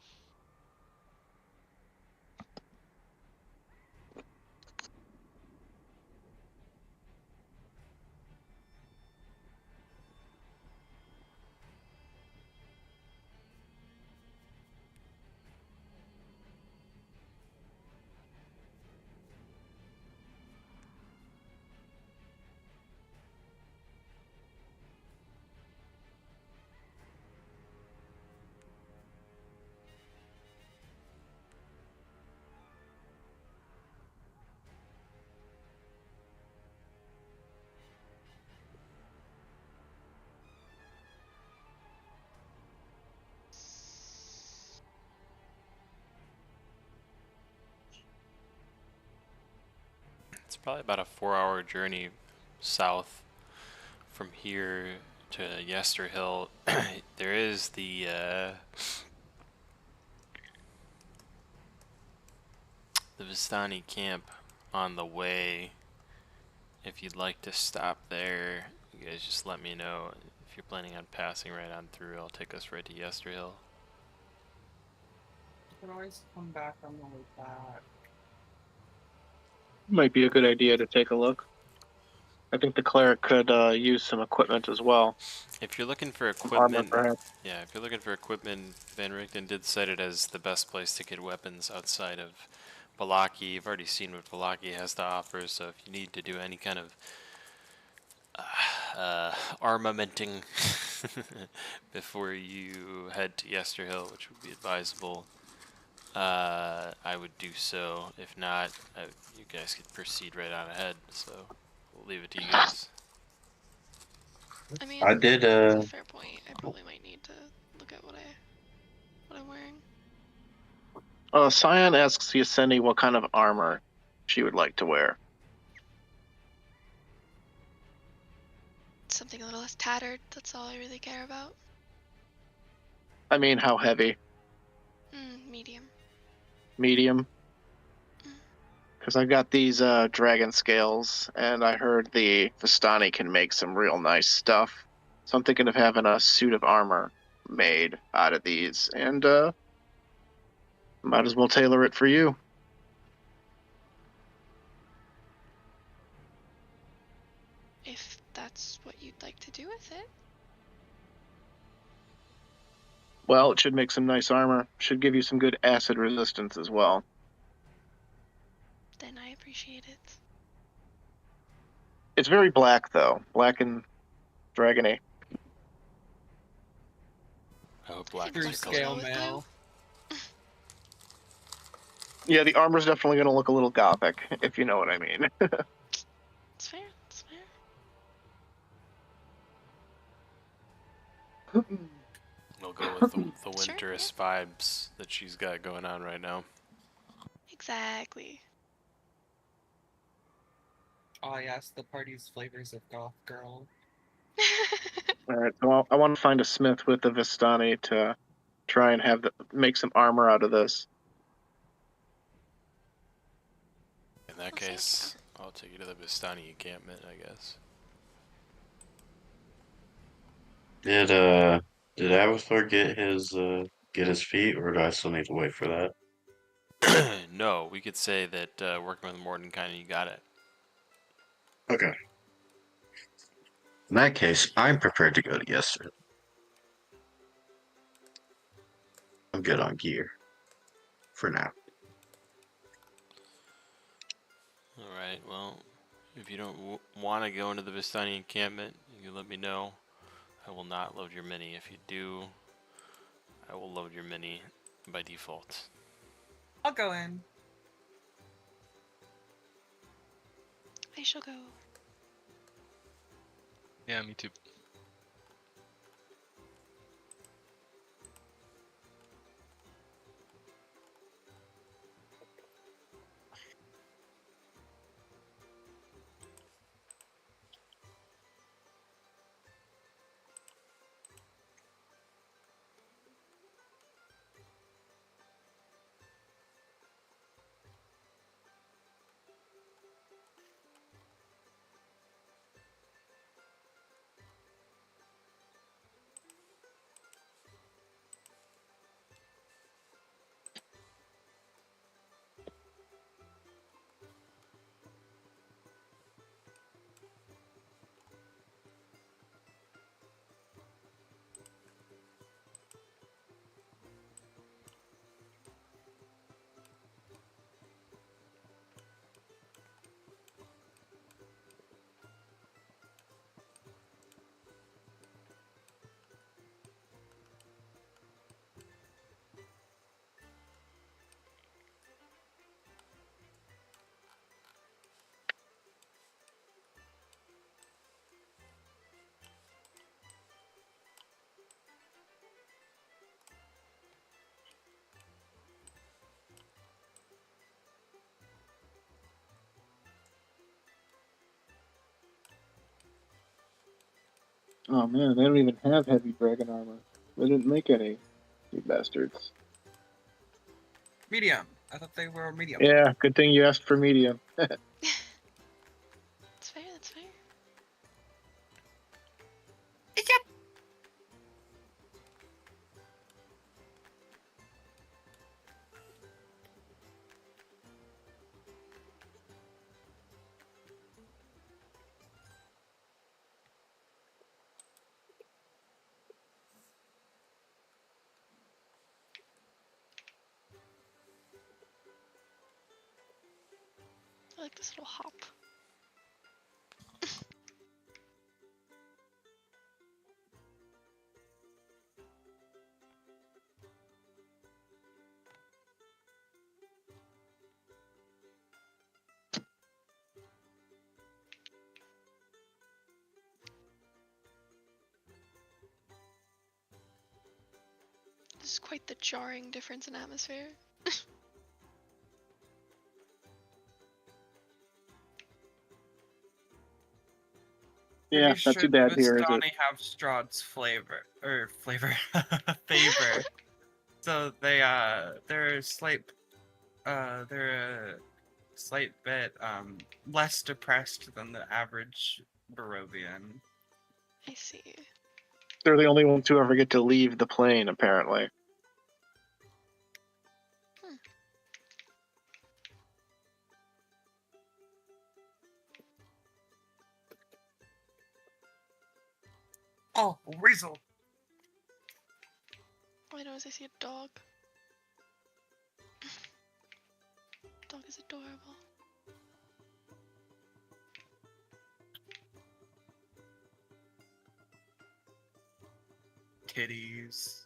probably about a 4-hour journey south from here to Yesterhill. There is the Vistani camp on the way. If you'd like to stop there, you guys just let me know. If you're planning on passing right on through, I'll take us right to Yesterhill. You can always come back on the way back. Might be a good idea to take a look. I think the cleric could use some equipment as well. If you're looking for Some armor, equipment, perhaps. yeah, if you're looking for equipment, Van Richten did cite it as the best place to get weapons outside of Valaki. You've already seen what Valaki has to offer, so if you need to do any kind of armamenting before you head to Yesterhill, which would be advisable, I would do so. If not, you guys could proceed right on ahead, so we'll leave it to you guys. I mean, I did. that's a fair point. I probably might need to look at what I'm wearing. Scion asks Yaseni what kind of armor she would like to wear. Something a little less tattered. That's all I really care about. I mean, how heavy? Medium. Medium? Because I got these dragon scales, and I heard the Vistani can make some real nice stuff. So I'm thinking of having a suit of armor made out of these, and might as well tailor it for you. If that's what you'd like to do with it. Well, it should make some nice armor. Should give you some good acid resistance as well. Then I appreciate it. It's very black, though. Black and dragony. I hope black True is your color. Scale with mail. Yeah, the armor's definitely going to look a little gothic, if you know what I mean. It's fair. It's fair. We'll go with the Sure, winterous vibes that she's got going on right now. Exactly. Oh yes, the party's flavors of goth girl. Alright, so I want to find a smith with the Vistani to try and make some armor out of this. In that I'll say case, I'll take you to the Vistani encampment, I guess. Did Avathor get his feet, or do I still need to wait for that? No, we could say that working with Mordenkainen, you got it. Okay. In that case, I'm prepared to go to Yester. I'm good on gear. For now. Alright, well, if you don't want to go into the Vistani encampment, you let me know. I will not load your mini. If you do, I will load your mini by default. I'll go in. I shall go. Yeah, me too. Oh man, they don't even have heavy dragon armor. They didn't make any, you bastards. Medium. I thought they were medium. Yeah, good thing you asked for medium. That's fair, that's fair. I like this little hop. This is quite the jarring difference in atmosphere. Yeah, not too bad here, is it? Vistani have Strahd's flavor favor. So they're a slight bit less depressed than the average Barovian. I see. They're the only ones who ever get to leave the plane, apparently. Oh, weasel! All I know is I see a dog. Dog is adorable. Titties.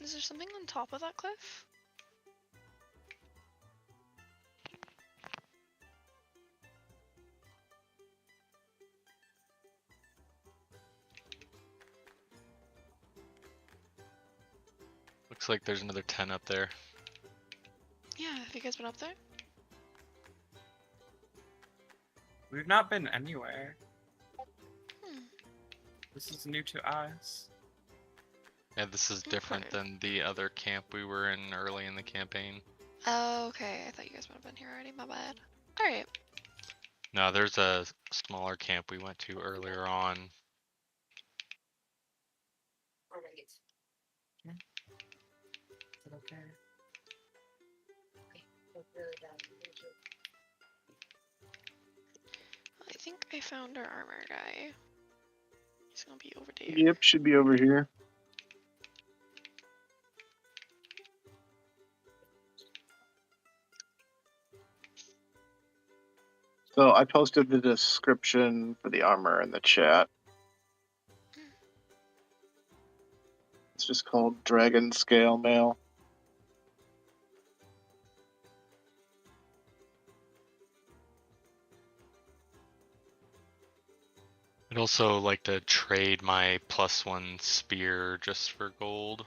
Is there something on top of that cliff? Looks like there's another 10 up there. Yeah, have you guys been up there? We've not been anywhere. Hmm. This is new to us. Yeah, this is different Okay. than the other camp we were in early in the campaign. Oh, okay. I thought you guys might have been here already. My bad. Alright. No, there's a smaller camp we went to earlier on. Okay. I think I found our armor guy. He's gonna be over there. Yep, should be over here. So I posted the description for the armor in the chat. It's just called Dragon Scale Mail. I'd also like to trade my +1 spear just for gold.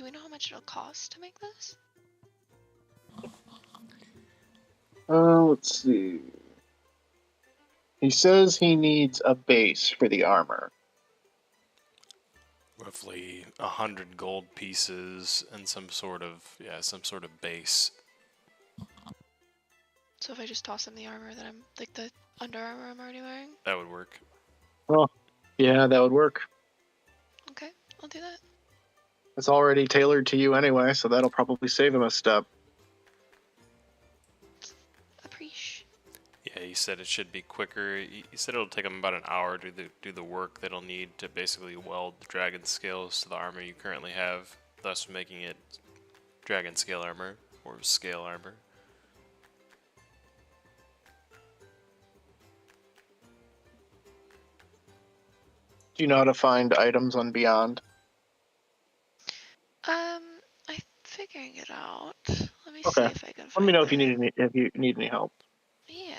do we know how much it'll cost to make this? Let's see. He says he needs a base for the armor. Roughly 100 gold pieces and some sort of base. So if I just toss him the armor that I'm, like the Under Armour I'm already wearing? That would work. Oh, yeah, that would work. Okay, I'll do that. It's already tailored to you anyway, so that'll probably save him a step. Appreciate. Yeah, he said it should be quicker. He said it'll take him about an hour to do the work that he'll need to basically weld the dragon scales to the armor you currently have, thus making it dragon scale armor or scale armor. Do you know how to find items on Beyond? I'm figuring it out. Let me see Okay. if I can Let find me know it. if you need any help. Yeah.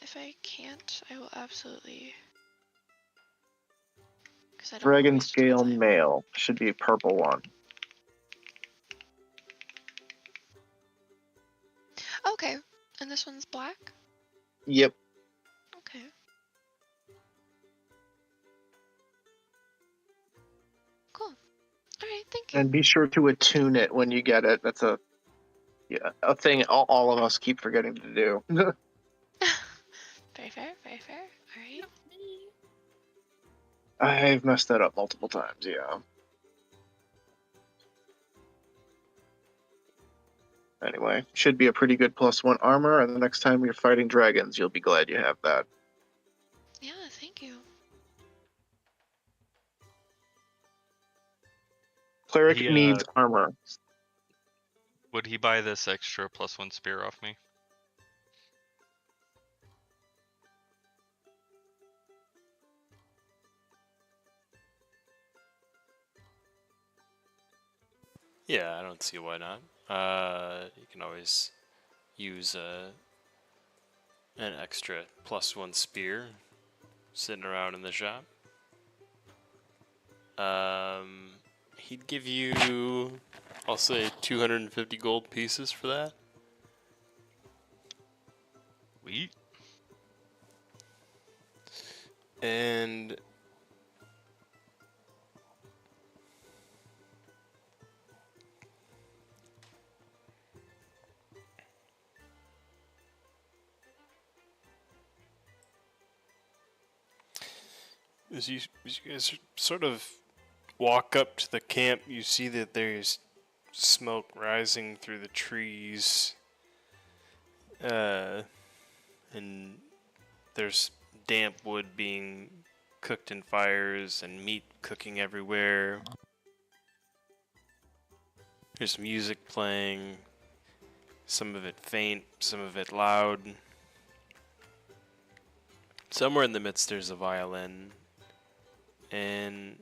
If I can't, I will absolutely. Because I don't want to Dragon waste a ton of scale time. mail should be a purple one. Okay, and this one's black? Yep. Okay. Cool. Alright, thank you. And be sure to attune it when you get it. That's a thing all of us keep forgetting to do. Very fair, very fair. Alright. I've messed that up multiple times, yeah. Anyway, should be a pretty good +1 armor, and the next time you're fighting dragons, you'll be glad you have that. Yeah, thank you. Cleric He, needs armor. Would he buy this extra +1 spear off me? Yeah, I don't see why not. You can always use an extra +1 spear sitting around in the shop. He'd give you, I'll say, 250 gold pieces for that. Sweet. And as you guys sort of walk up to the camp, you see that there's smoke rising through the trees. And there's damp wood being cooked in fires and meat cooking everywhere. There's music playing, some of it faint, some of it loud. Somewhere in the midst there's a violin, and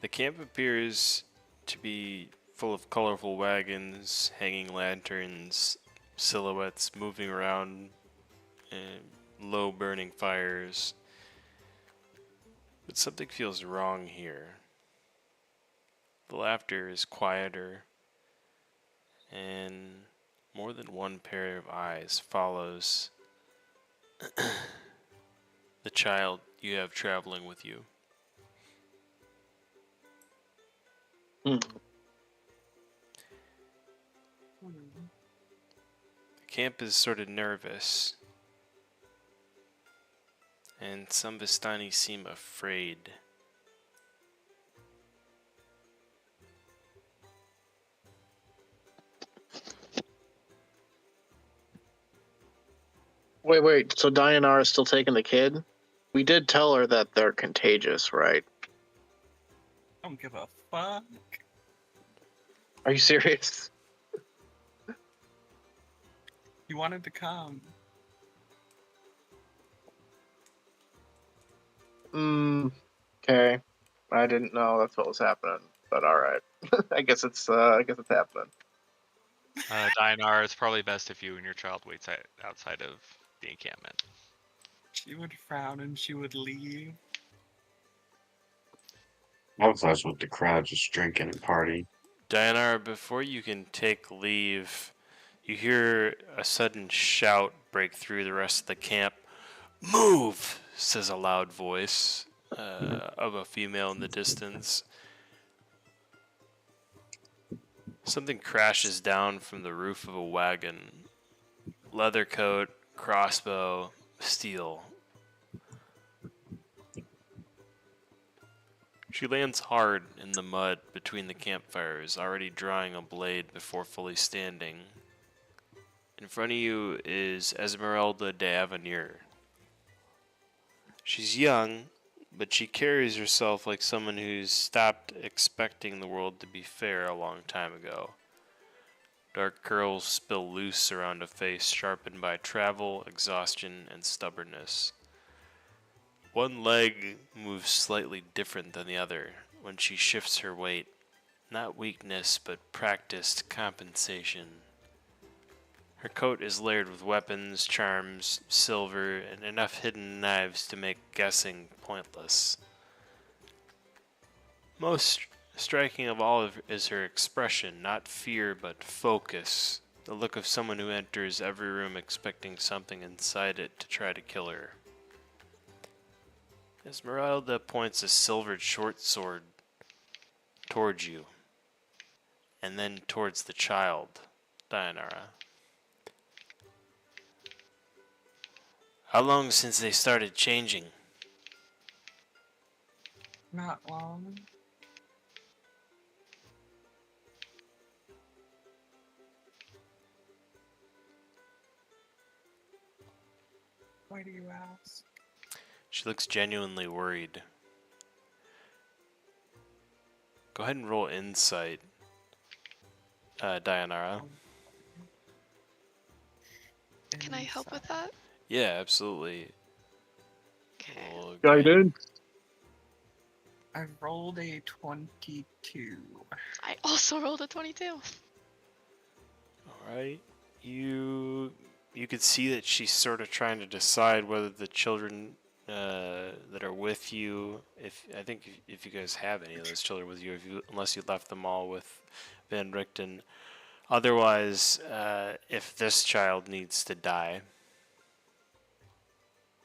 the camp appears to be full of colorful wagons, hanging lanterns, silhouettes moving around, and low burning fires. But something feels wrong here. The laughter is quieter, and more than one pair of eyes follows the child you have traveling with you. Hmm. The camp is sort of nervous, and some Vistani seem afraid. Wait. So Dianar is still taking the kid? We did tell her that they're contagious, right? Don't give a fuck. Are you serious? He wanted to come. Okay. I didn't know that's what was happening, but all right. I guess it's happening. Dinar, it's probably best if you and your child waits outside of the encampment. She would frown and she would leave. I was with the crowd just drinking and partying. Dianara, before you can take leave, you hear a sudden shout break through the rest of the camp. Move! Says a loud voice of a female in the distance. Something crashes down from the roof of a wagon. Leather coat, crossbow, steel. She lands hard in the mud between the campfires, already drawing a blade before fully standing. In front of you is Esmeralda de Avenir. She's young, but she carries herself like someone who's stopped expecting the world to be fair a long time ago. Dark curls spill loose around a face sharpened by travel, exhaustion, and stubbornness. One leg moves slightly different than the other when she shifts her weight. Not weakness, but practiced compensation. Her coat is layered with weapons, charms, silver, and enough hidden knives to make guessing pointless. Most striking of all is her expression, not fear but focus, the look of someone who enters every room expecting something inside it to try to kill her. Esmeralda points a silvered short sword towards you, and then towards the child, Dianara. How long since they started changing? Not long. Why do you ask? She looks genuinely worried. Go ahead and roll insight, Dianara. Can I help with that? Yeah, absolutely. Okay. Roll Guided. I rolled a 22. I also rolled a 22. Alright. You could see that she's sort of trying to decide whether the children that are with you, if you guys have any of those children with you, unless you left them all with Van Richten. Otherwise, if this child needs to die.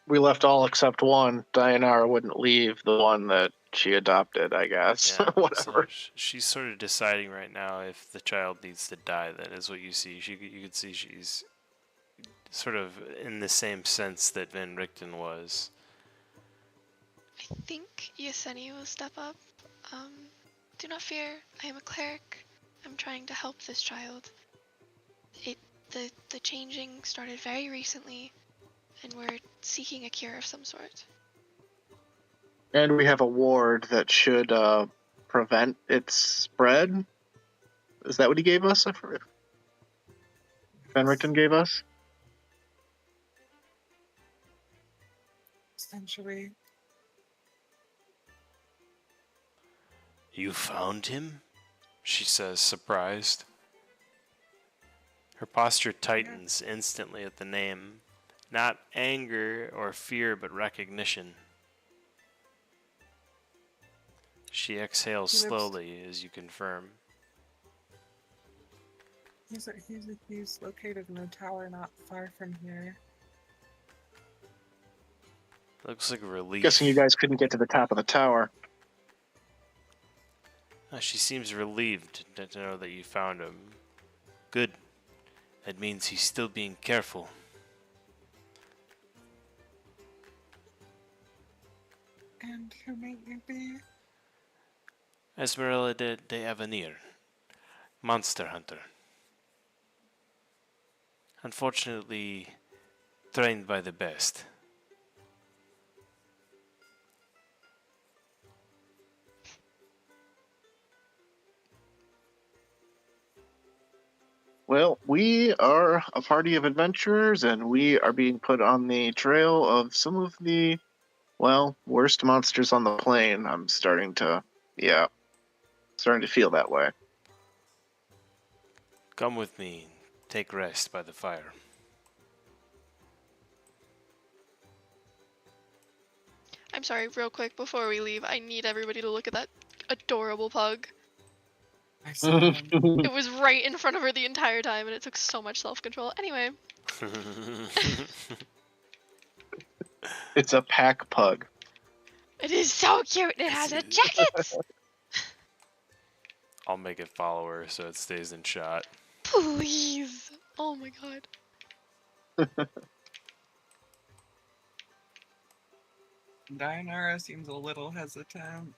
We left all except one. Dianara wouldn't leave the one that she adopted, I guess. Yeah, Whatever. so she's sort of deciding right now if the child needs to die. That is what you see. You could see she's sort of in the same sense that Van Richten was. I think Yesenia will step up. Do not fear. I am a cleric. I'm trying to help this child. The changing started very recently, and we're seeking a cure of some sort. And we have a ward that should prevent its spread. Is that what he gave us? Van Richten gave us? Essentially. You found him? She says, surprised. Her posture tightens instantly at the name. Not anger or fear, but recognition. She exhales slowly as you confirm. He's located in a tower not far from here. Looks like a relief. Guessing you guys couldn't get to the top of the tower. She seems relieved to know that you found him. Good. That means he's still being careful. And who may you be? Esmeralda de Avenir, monster hunter. Unfortunately, trained by the best. Well, we are a party of adventurers, and we are being put on the trail of some of the, well, worst monsters on the plane. I'm starting to feel that way. Come with me. Take rest by the fire. I'm sorry, real quick, before we leave, I need everybody to look at that adorable pug. I saw him. It was right in front of her the entire time, and it took so much self-control. Anyway, It's a pack pug. it is so cute. It has a jacket. I'll make it follow her so it stays in shot. Please. Oh my god. Dianara seems a little hesitant.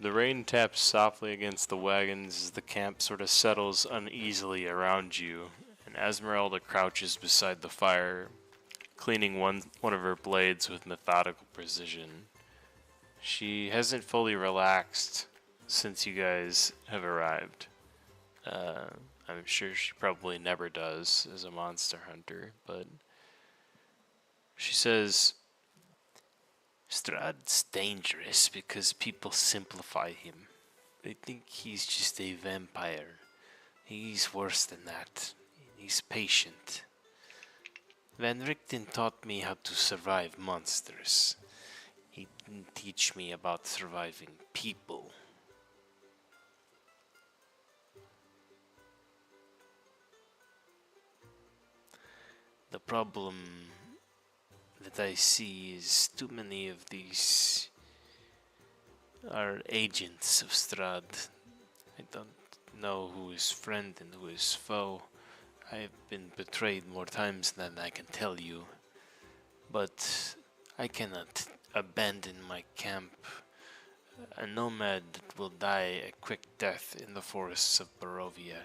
The rain taps softly against the wagons as the camp sort of settles uneasily around you, and Esmeralda crouches beside the fire, cleaning one of her blades with methodical precision. She hasn't fully relaxed since you guys have arrived. I'm sure she probably never does as a monster hunter, but she says, Strahd's dangerous because people simplify him. They think he's just a vampire. He's worse than that. He's patient. Van Richten taught me how to survive monsters. He didn't teach me about surviving people. The problem that I see is too many of these are agents of Strahd. I don't know who is friend and who is foe. I've been betrayed more times than I can tell you. But I cannot abandon my camp. A nomad that will die a quick death in the forests of Barovia.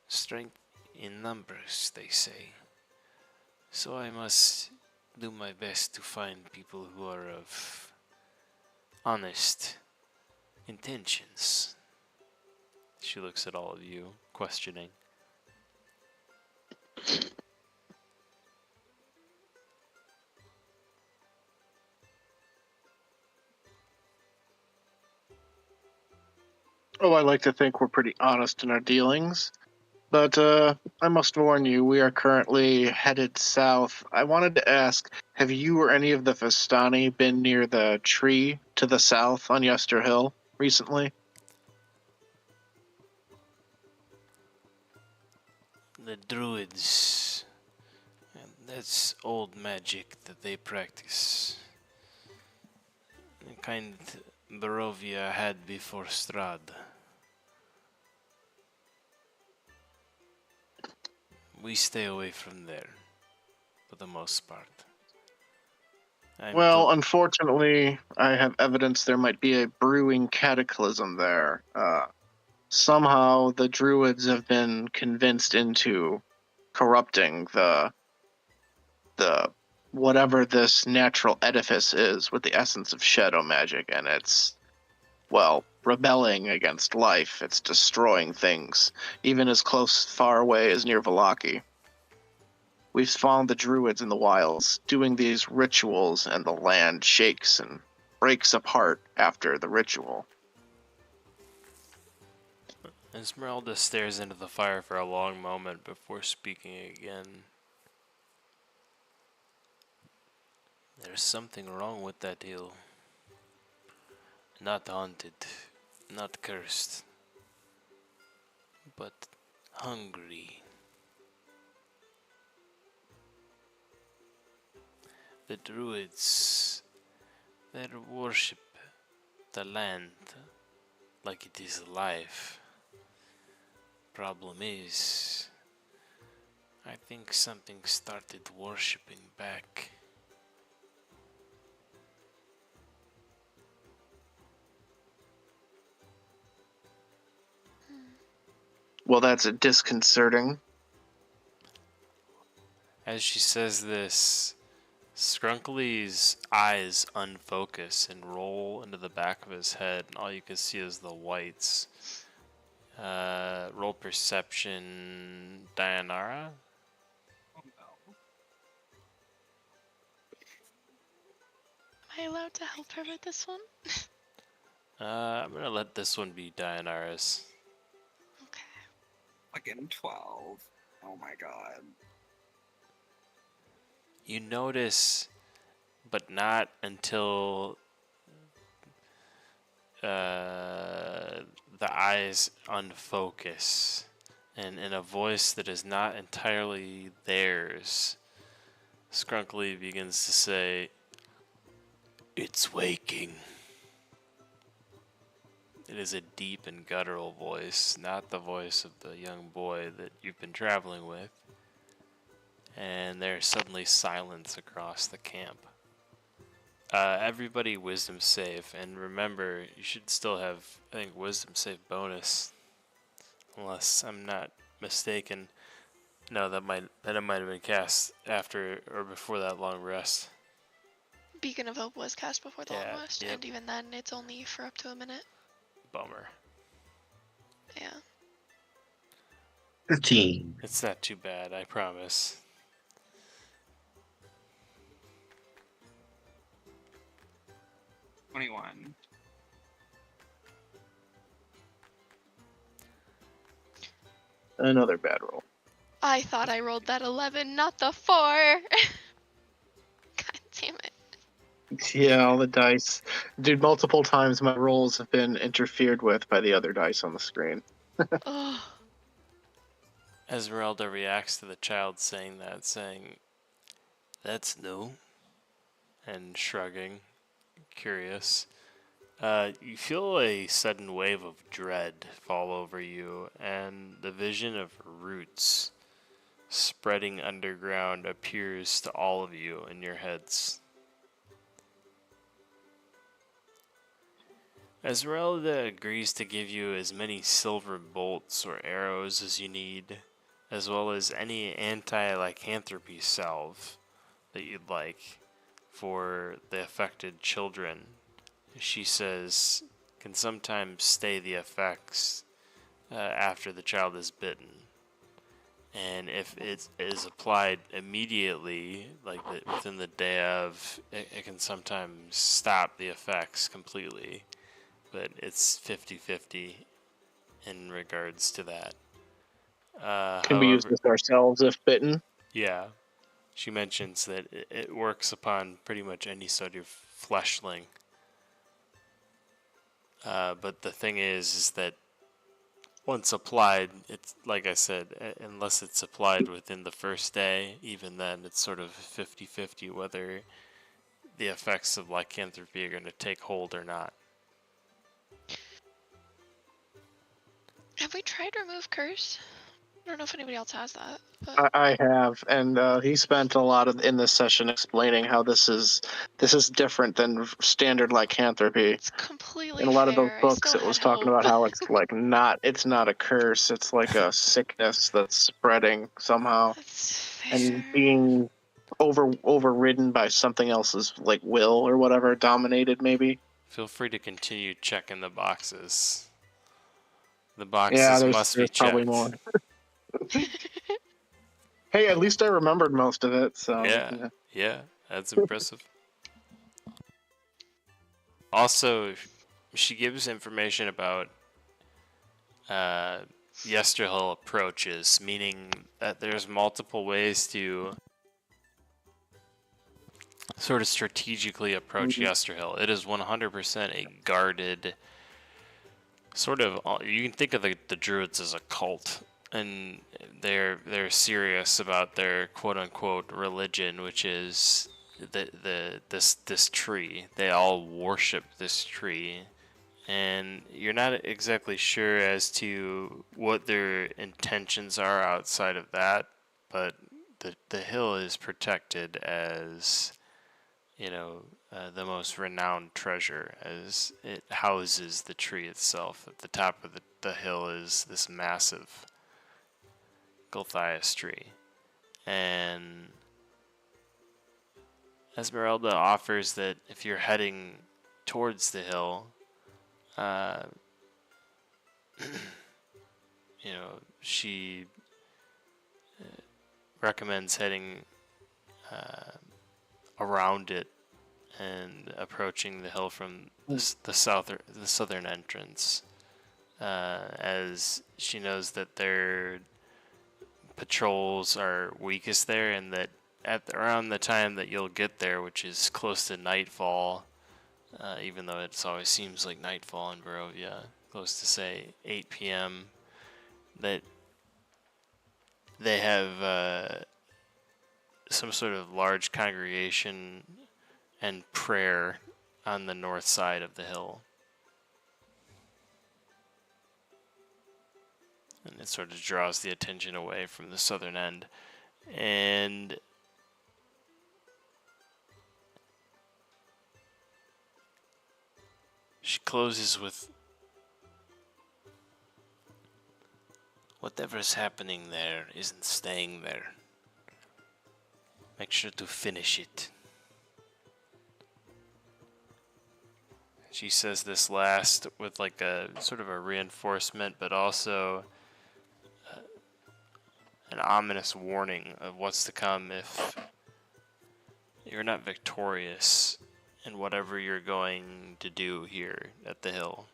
Strength in numbers, they say. So I must do my best to find people who are of honest intentions. She looks at all of you, questioning. Oh, I like to think we're pretty honest in our dealings. But I must warn you, we are currently headed south. I wanted to ask, have you or any of the Vistani been near the tree to the south on Yester Hill recently? The druids. That's old magic that they practice. The kind Barovia had before Strahd. We stay away from there, for the most part. Well, unfortunately, I have evidence there might be a brewing cataclysm there. Somehow the druids have been convinced into corrupting the whatever this natural edifice is with the essence of shadow magic, and it's, well, rebelling against life. It's destroying things, even as far away as near Vallaki. We've found the druids in the wilds doing these rituals, and the land shakes and breaks apart after the ritual. Esmeralda stares into the fire for a long moment before speaking again. There's something wrong with that hill. Not haunted, not cursed, but hungry. The druids, they worship the land like it is alive. Problem is, I think something started worshipping back. Well, that's disconcerting. As she says this, Skrunkly's eyes unfocus and roll into the back of his head, and all you can see is the whites. Roll perception, Dayanara. Oh no. Am I allowed to help her with this one? I'm gonna let this one be Dayanara's. Okay. Fucking 12. Oh my god. You notice, but not until the eyes unfocus, and in a voice that is not entirely theirs, Skrunkly begins to say, "It's waking." It is a deep and guttural voice, not the voice of the young boy that you've been traveling with. And there's suddenly silence across the camp. Everybody wisdom save, and remember, you should still have, I think, wisdom save bonus, unless I'm not mistaken. No, that it might have been cast after or before that long rest. Beacon of Hope was cast before the long Yeah, rest, yep. and even then, it's only for up to a minute. Bummer. Yeah. 15. It's not too bad, I promise. 21. Another bad roll. I thought I rolled that 11, not the 4. God damn it. Yeah, all the dice. Dude, multiple times my rolls have been interfered with by the other dice on the screen. Oh. Esmeralda reacts to the child saying that, saying, "That's new," and shrugging, curious. You feel a sudden wave of dread fall over you, and the vision of roots spreading underground appears to all of you in your heads. Esmeralda agrees to give you as many silver bolts or arrows as you need, as well as any anti-lycanthropy salve that you'd like for the affected children. She says can sometimes stay the effects after the child is bitten. And if it is applied immediately, like within the day of, it can sometimes stop the effects completely. But it's 50-50 in regards to that. Can we use this ourselves if bitten? Yeah. She mentions that it works upon pretty much any sort of fleshling. But the thing is that once applied, it's like I said, unless it's applied within the first day, even then it's sort of 50-50 whether the effects of lycanthropy are going to take hold or not. Have we tried remove curse? I don't know if anybody else has that, but I have, and he spent a lot in this session explaining how this is different than standard lycanthropy. it's completely In a lot of those fair. I books, still it was had talking hope. about how it's like it's not a curse, it's like a sickness that's spreading somehow That's fair. and being overridden by something else's like will or whatever, dominated maybe. Feel free to continue checking the boxes. The Yeah, boxes must be there's probably checked. more. Hey, at least I remembered most of it, so Yeah, that's impressive. Also, she gives information about Yesterhill approaches, meaning that there's multiple ways to sort of strategically approach Yesterhill. It is 100% a guarded sort of. You can think of the druids as a cult, and they're serious about their quote unquote religion, which is this tree. They all worship this tree, and you're not exactly sure as to what their intentions are outside of that, but the hill is protected as, you know, the most renowned treasure, as it houses the tree itself. At the top of the hill is this massive Gulthias tree, and Esmeralda offers that if you're heading towards the hill, uh, you know, she recommends heading around it and approaching the hill from the southern entrance, as she knows that their patrols are weakest there, and that at around the time that you'll get there, which is close to nightfall, even though it always seems like nightfall in Barovia, close to say 8 p.m., that they have some sort of large congregation and prayer on the north side of the hill. And it sort of draws the attention away from the southern end. And she closes with, whatever's happening there isn't staying there. Make sure to finish it. She says this last with like a sort of a reinforcement, but also an ominous warning of what's to come if you're not victorious in whatever you're going to do here at the hill.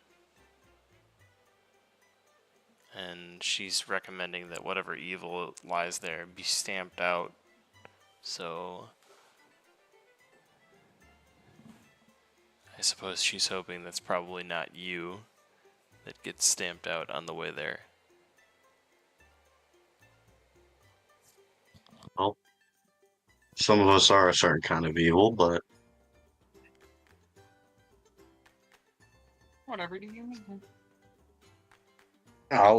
And she's recommending that whatever evil lies there be stamped out. So I suppose she's hoping that's probably not you that gets stamped out on the way there. Well, some of us are a certain kind of evil, but Whatever do you mean? I'll